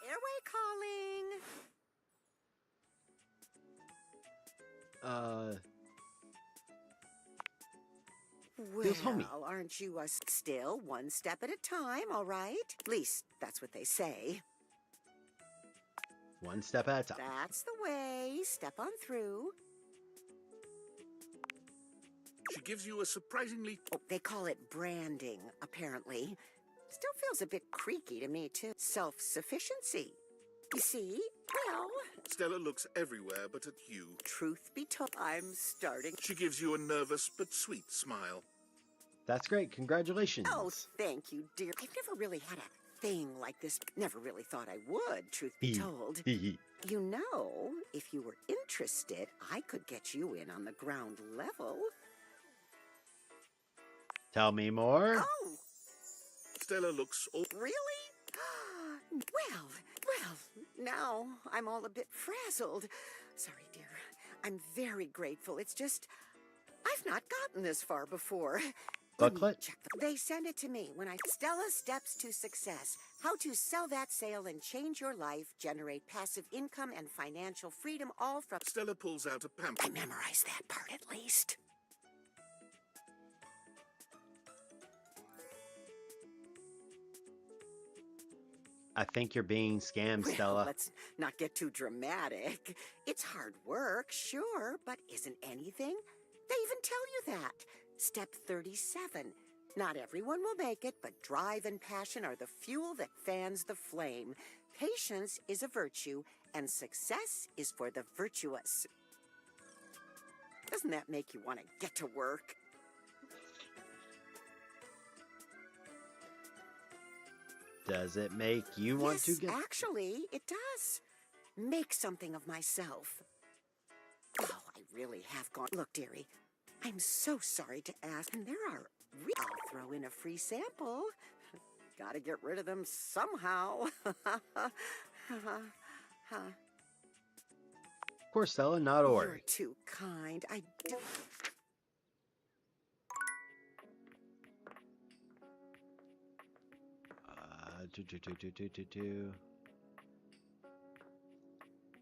Airway calling. Feels homey. Well, aren't you still one step at a time, all right? At least, that's what they say. One step at a time. That's the way. Step on through. She gives you a surprisingly... Oh, they call it branding, apparently. Still feels a bit creaky to me, too. Self-sufficiency. You see? Well... Stella looks everywhere but at you. Truth be told, I'm starting... She gives you a nervous but sweet smile. That's great. Congratulations. Oh, thank you, dear. I've never really had a thing like this. Never really thought I would, truth be told. You know, if you were interested, I could get you in on the ground level. Tell me more. Oh! Stella looks all... Really? Well, now I'm all a bit frazzled. Sorry, dear. I'm very grateful. It's just, I've not gotten this far before. Booklet? They sent it to me when Stella Steps to Success. How to sell that sale and change your life, generate passive income and financial freedom, all from... Stella pulls out a pamphlet. I memorized that part at least. I think you're being scammed, Well, Stella. let's not get too dramatic. It's hard work, sure, but isn't anything? They even tell you that. Step 37. Not everyone will make it, but drive and passion are the fuel that fans the flame. Patience is a virtue, and success is for the virtuous. Doesn't that make you want to get to work? Does it make you want to get... Actually, it does. Make something of myself. Oh, I really have gone... Look, dearie, I'm so sorry to ask, and there are... I'll throw in a free sample. Gotta get rid of them somehow. Of course, Stella, not a worry. You're too kind. I do...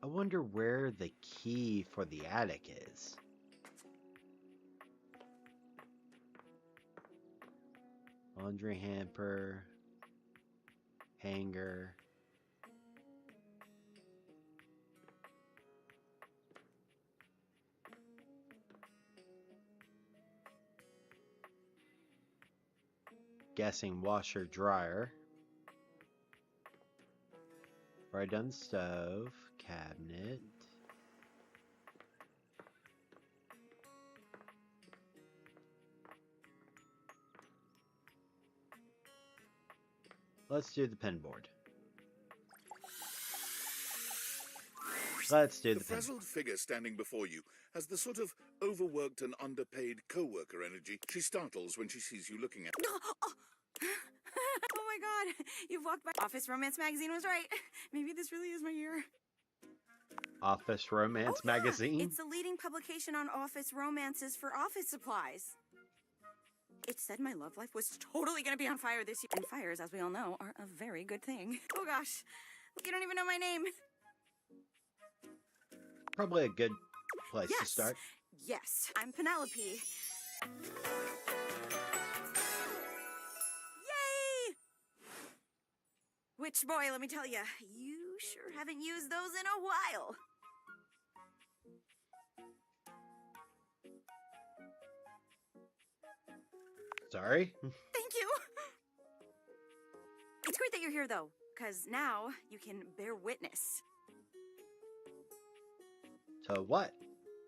I wonder where the key for the attic is. Laundry hamper, hanger. Guessing washer dryer. Right on stove, cabinet. Let's do the pen board. Let's do the The pen. frazzled figure standing before you has the sort of overworked and underpaid co-worker energy she startles when she sees you looking at her. Oh my god, you've walked by. Office Romance magazine was right. Maybe this really is my year. Office Romance magazine. It's the leading publication on office romances for office supplies. It said my love life was totally gonna be on fire this year. And fires, as we all know, are a very good thing. Oh gosh, you don't even know my name. Probably a good place to start. Yes, I'm Penelope. Yay! Which, boy, let me tell you, you sure haven't used those in a while. Sorry? Thank you. It's great that you're here, though, because now you can bear witness To what?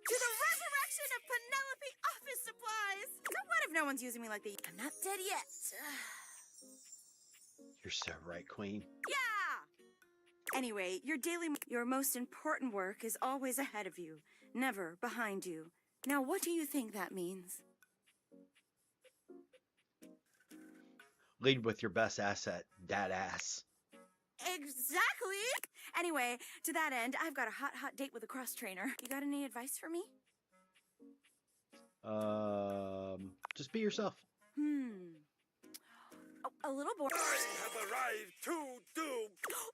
to the resurrection of Penelope office supplies. So what if no one's using me like they? I'm not dead yet. You're so right, Queen. Yeah! Anyway, your most important work is always ahead of you, never behind you. Now, what do you think that means? Lead with your best asset, that ass. Exactly! Anyway, to that end, I've got a hot date with a cross trainer. You got any advice for me? Just be yourself. A little bored. I have arrived to do.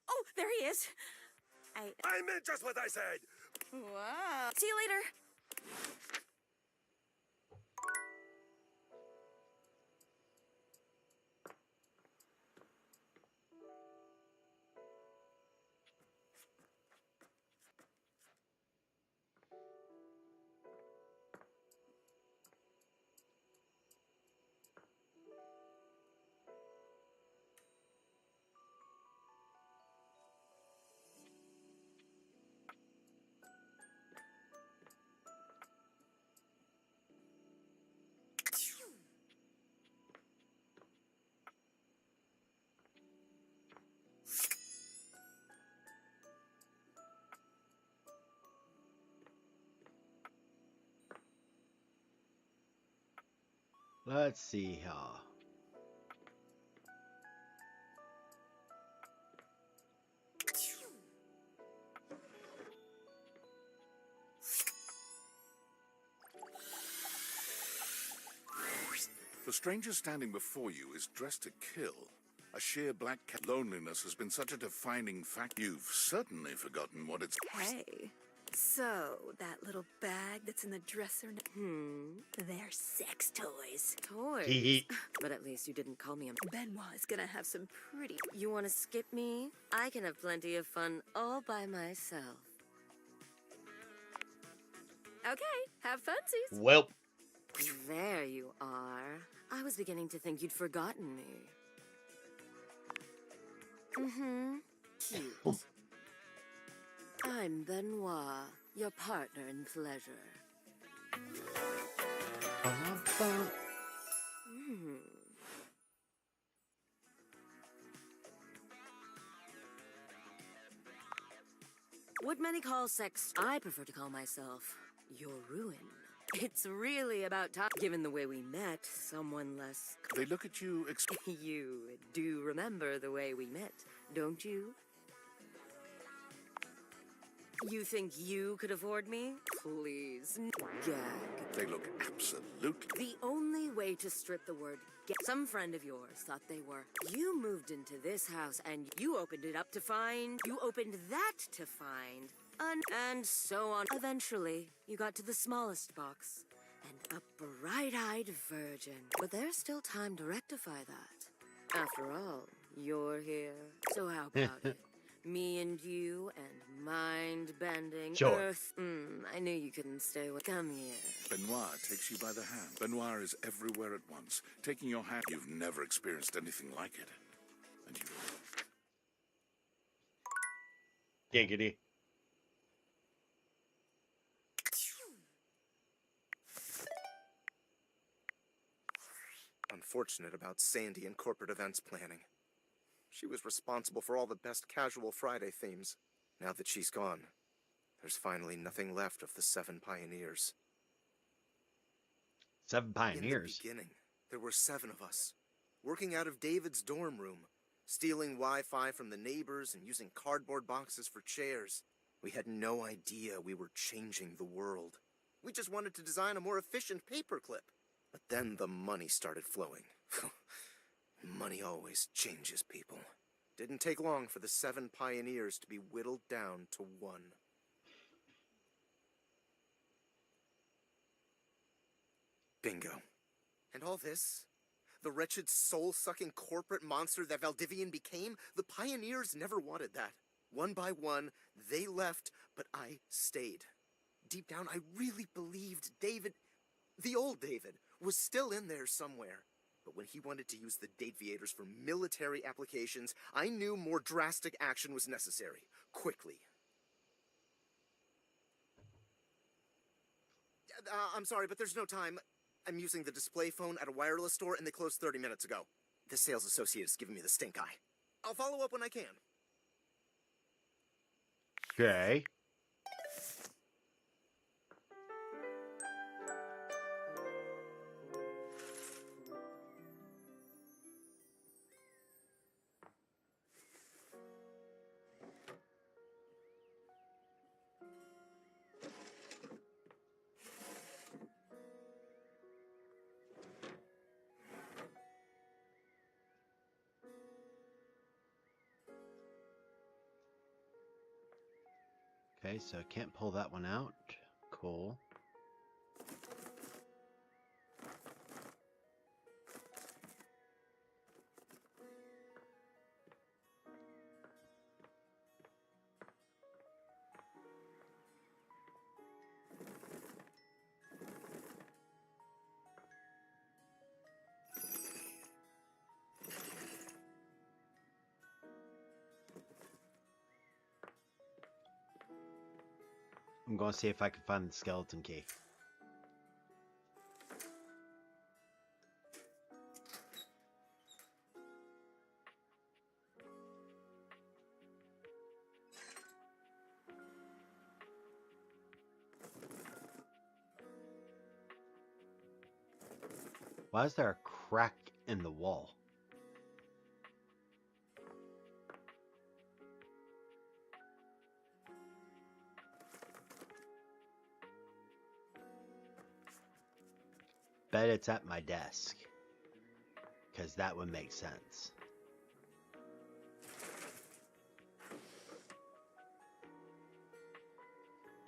Oh, there he is. I meant just what I said. Wow. See you later. Let's see here. The stranger standing before you is dressed to kill. A sheer black cat. Loneliness has been such a defining fact. You've certainly forgotten what it's... Hey, so that little bag that's in the dresser, they're sex toys. Toys? But at least you didn't call me a... Benoit is gonna have some pretty... You want to skip me? I can have plenty of fun all by myself. Okay, have funsies. Well. There you are. I was beginning to think you'd forgotten me. Cute. I'm Benoit, your partner in pleasure. What many call sex, I prefer to call myself your ruin. It's really about time. Given the way we met, someone less... They look at you... You do remember the way we met, don't you? You think you could afford me? Please, gag. They look absolutely... The only way to strip the word gag... Some friend of yours thought they were... You moved into this house and you opened it up to find... You opened that to find... And so on. Eventually, you got to the smallest box. And a bright-eyed virgin. But there's still time to rectify that. After all, you're here. So how about it? Me and you and mind-bending Sure. Earth. I knew you couldn't stay with... Come here. Benoit takes you by the hand. Benoit is everywhere at once. Taking your hand, you've never experienced anything like it. And you... Giggity. Unfortunate about Sandy and corporate events planning. She was responsible for all the best casual Friday themes. Now that she's gone, there's finally nothing left of the 7 pioneers. 7 pioneers? In the beginning, there were 7 of us, working out of David's dorm room, stealing Wi-Fi from the neighbors and using cardboard boxes for chairs. We had no idea we were changing the world. We just wanted to design a more efficient paperclip. But then the money started flowing. Money always changes people. Didn't take long for the 7 pioneers to be whittled down to 1. Bingo. And all this? The wretched soul-sucking corporate monster that Valdivian became? The pioneers never wanted that. One by one, they left, but I stayed. Deep down, I really believed David, the old David, was still in there somewhere. But when he wanted to use the date viators for military applications, I knew more drastic action was necessary. Quickly. I'm sorry, but there's no time. I'm using the display phone at a wireless store, and they closed 30 minutes ago. The sales associate is giving me the stink eye. I'll follow up when I can. Okay. Okay, so can't pull that one out. Cool. I'm going to see if I can find the skeleton key. Why is there a crack in the wall? Bet it's at my desk, because that would make sense.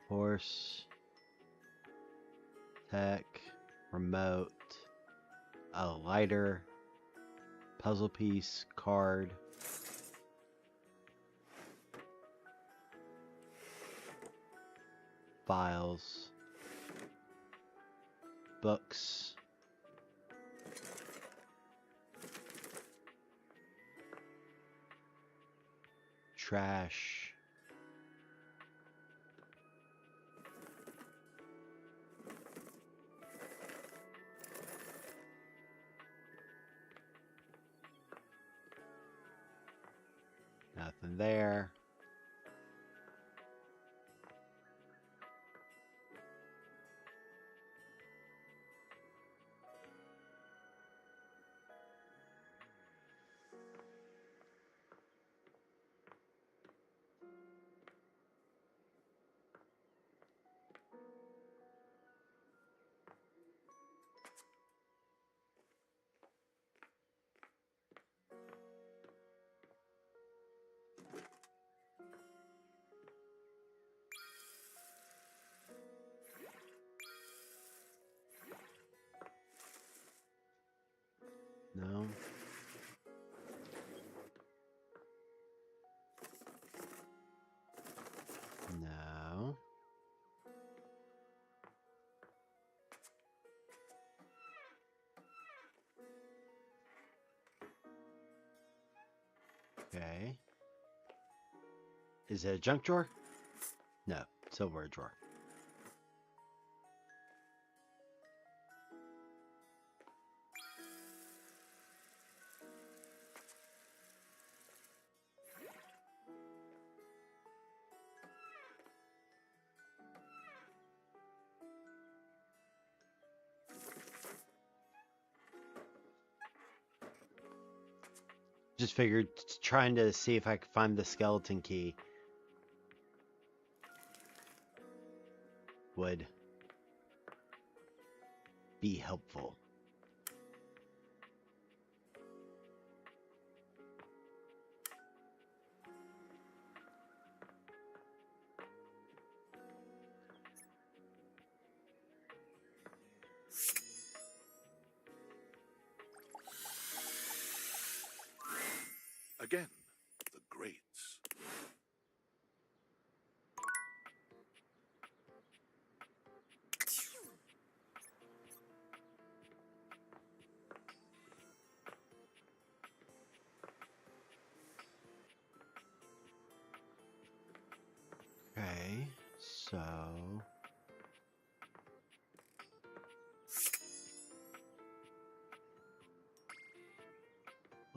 Horse, tech, remote, a lighter, puzzle piece, card. Files, books, trash, nothing there. No. No. Okay. Is it a junk drawer? No, silverware drawer. Just figured trying to see if I could find the skeleton key would be helpful. Again, the greats.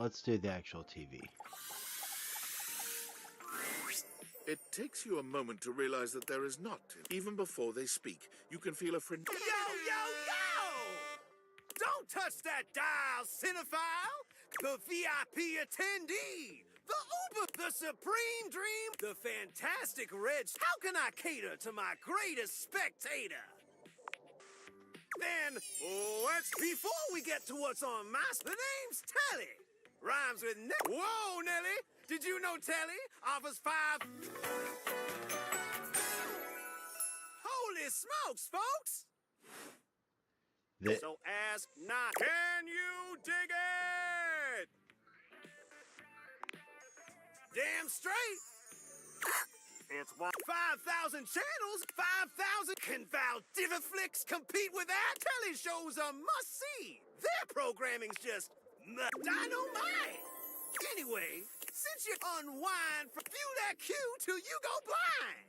Let's do the actual TV. It takes you a moment to realize that there is not. Even before they speak, you can feel a friend. Yo, yo, yo! Don't touch that dial, cinephile! The VIP attendee! The Uber, the supreme dream, the fantastic Reg. How can I cater to my greatest spectator? Then, before we get to what's on my... The name's Telly. Rhymes with Whoa, Nelly! Did you know Telly offers 5... Holy smokes, folks! So ask not. Can you dig it? Damn straight. It's 5,000 channels, 5,000. Can Valdiviflix compete with that? Telly shows a must-see. Their programming's just dynamite. Anyway, since you unwind, view that cue till you go blind.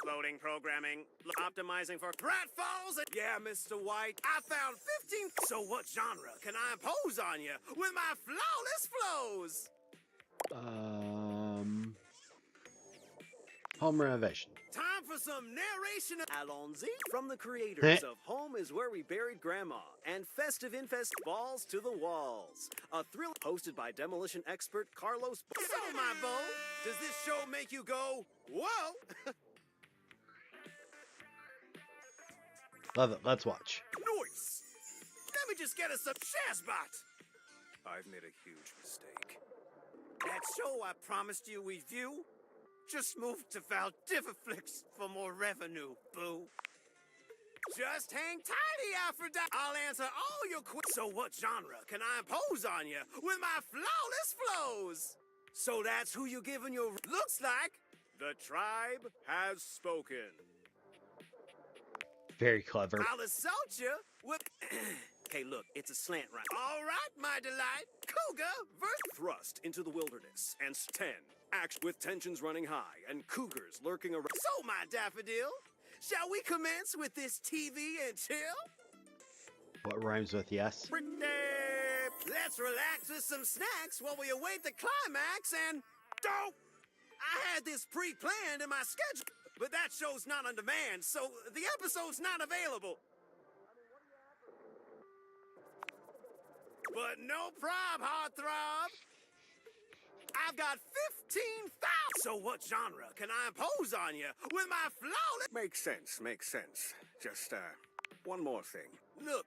Loading programming, optimizing for pratfalls. Yeah, Mr. White, I found 15. So what genre can I impose on you with my flawless flows? Home renovation. Time for some narration. Alonzi from the creators of Home is Where We Buried Grandma and Festive Infest Balls to the Walls. A thrill hosted by demolition expert Carlos. So, my beau, does this show make you go, whoa? Love it. Let's watch. Nice. Let me just get us some Shazbot. I've made a huge mistake. That show I promised you we'd view just moved to Valdiviflix for more revenue, boo. Just hang tighty, Aphrodite. I'll answer all your questions. So what genre can I impose on you with my flawless flows? So that's who you giving your... Looks like the tribe has spoken. Very clever. I'll assault you with... Okay, look, it's a slant rhyme. All right, my delight. Cougar versus... Thrust into the wilderness and 10. Action with tensions running high and cougars lurking around. So, my daffodil, shall we commence with this TV and chill? What rhymes with yes? Let's relax with some snacks while we await the climax and... Dope! I had this pre-planned in my schedule, but that show's not on demand, so the episode's not available. But no prob, heartthrob. I've got 15,000. So what genre can I impose on you with my flawless... Makes sense. Just, one more thing. Look,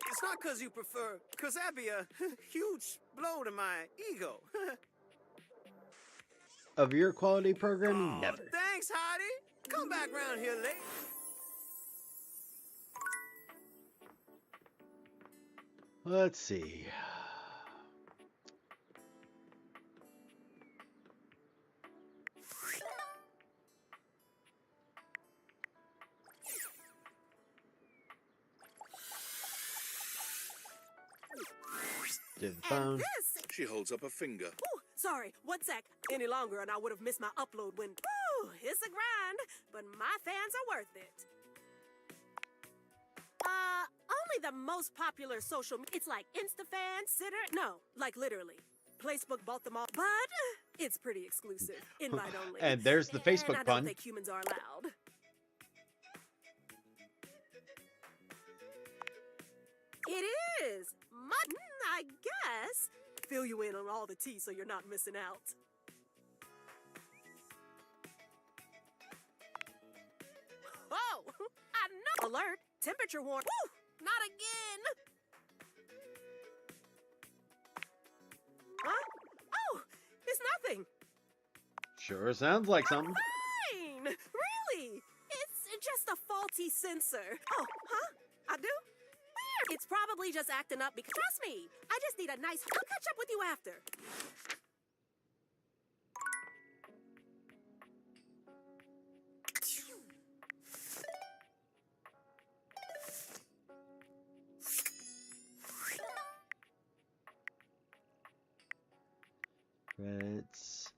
it's not because you prefer, because that'd be a huge blow to my ego. Of your quality programming? Never. Thanks, Heidi. Come back round here late. Let's see. Do the phone. She holds up a finger. Ooh, sorry, 1 sec. Any longer and I would have missed my upload when... Ooh, it's a grind, but my fans are worth it. Only the most popular social... It's like InstaFan, Sitter... No, like literally. Facebook bought them all, but it's pretty exclusive. Invite only. And there's the Facebook and I pun. don't think humans are allowed. It is. I guess. Fill you in on all the tea so you're not missing out. Oh, I know. Alert. Temperature warning. Woo! Not again. Huh? Oh, it's nothing. Sure sounds like something. Fine. Really? It's just a faulty sensor. Oh, huh? I do? Weird. It's probably just acting up because... Trust me. I just need a nice... I'll catch up with you after. Credits.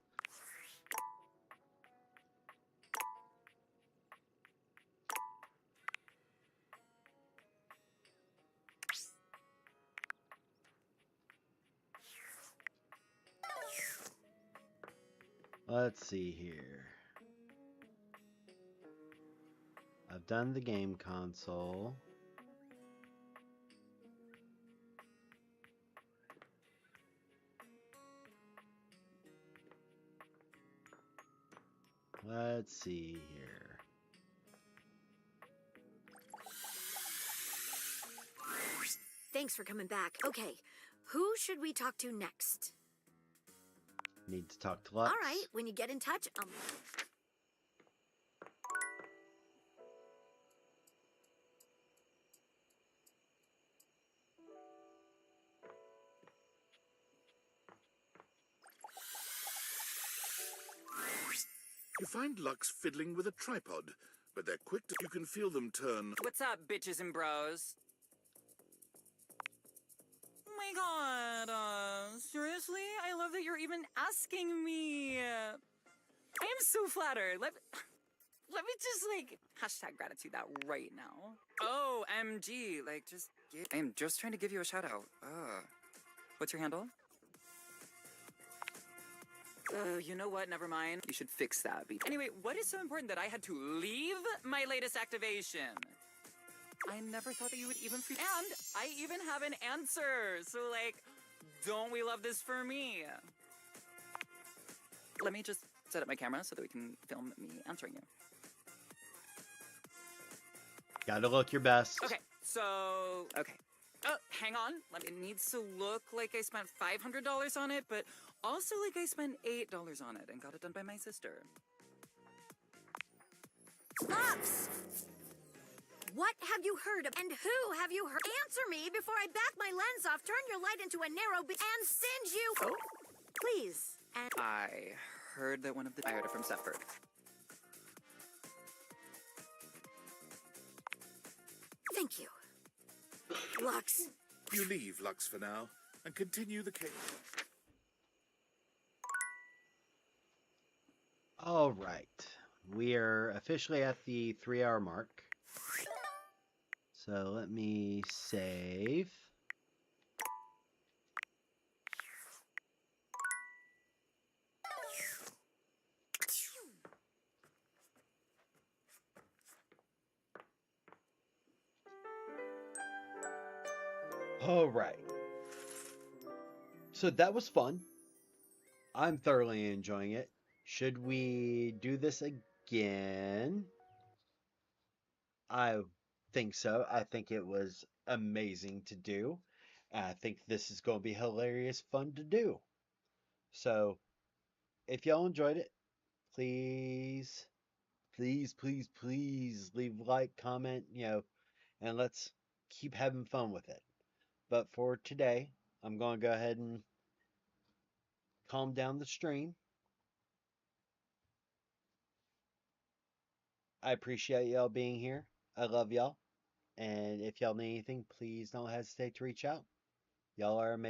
Let's see here. I've done the game console. Let's see here. Thanks for coming back. Okay, who should we talk to next? Need to talk to Lux. All right, when you get in touch, You find Lux fiddling with a tripod, but they're quick to... You can feel them turn... What's up, bitches and bros? Oh my god, seriously? I love that you're even asking me. I am so flattered. Let me just, like, hashtag gratitude that right now. Oh, MG, like, I am just trying to give you a shout out. What's your handle? You know what? Never mind. You should fix that. Anyway, what is so important that I had to leave my latest activation? I never thought that you would even... And I even have an answer. So, like, don't we love this for me? Let me just set up my camera so that we can film me answering you. Gotta look your best. Okay, so... Okay. Oh, hang on. It needs to look like I spent $500 on it, but also like I spent $8 on it and got it done by my sister. Lux! What have you heard of, and who have you heard? Answer me before I back my lens off, turn your light into a narrow beam, and send you... Oh. Please, and... I heard that I heard it from Seford. Thank you. Lux. You leave Lux for now and continue the case. All right. We are officially at the 3-hour mark. So let me save. All right. So that was fun. I'm thoroughly enjoying it. Should we do this again? I think so. I think it was amazing to do. I think this is going to be hilarious fun to do. So, if y'all enjoyed it, please leave a like, comment, and let's keep having fun with it. But for today, I'm going to go ahead and calm down the stream. I appreciate y'all being here. I love y'all. And if y'all need anything, please don't hesitate to reach out. Y'all are amazing.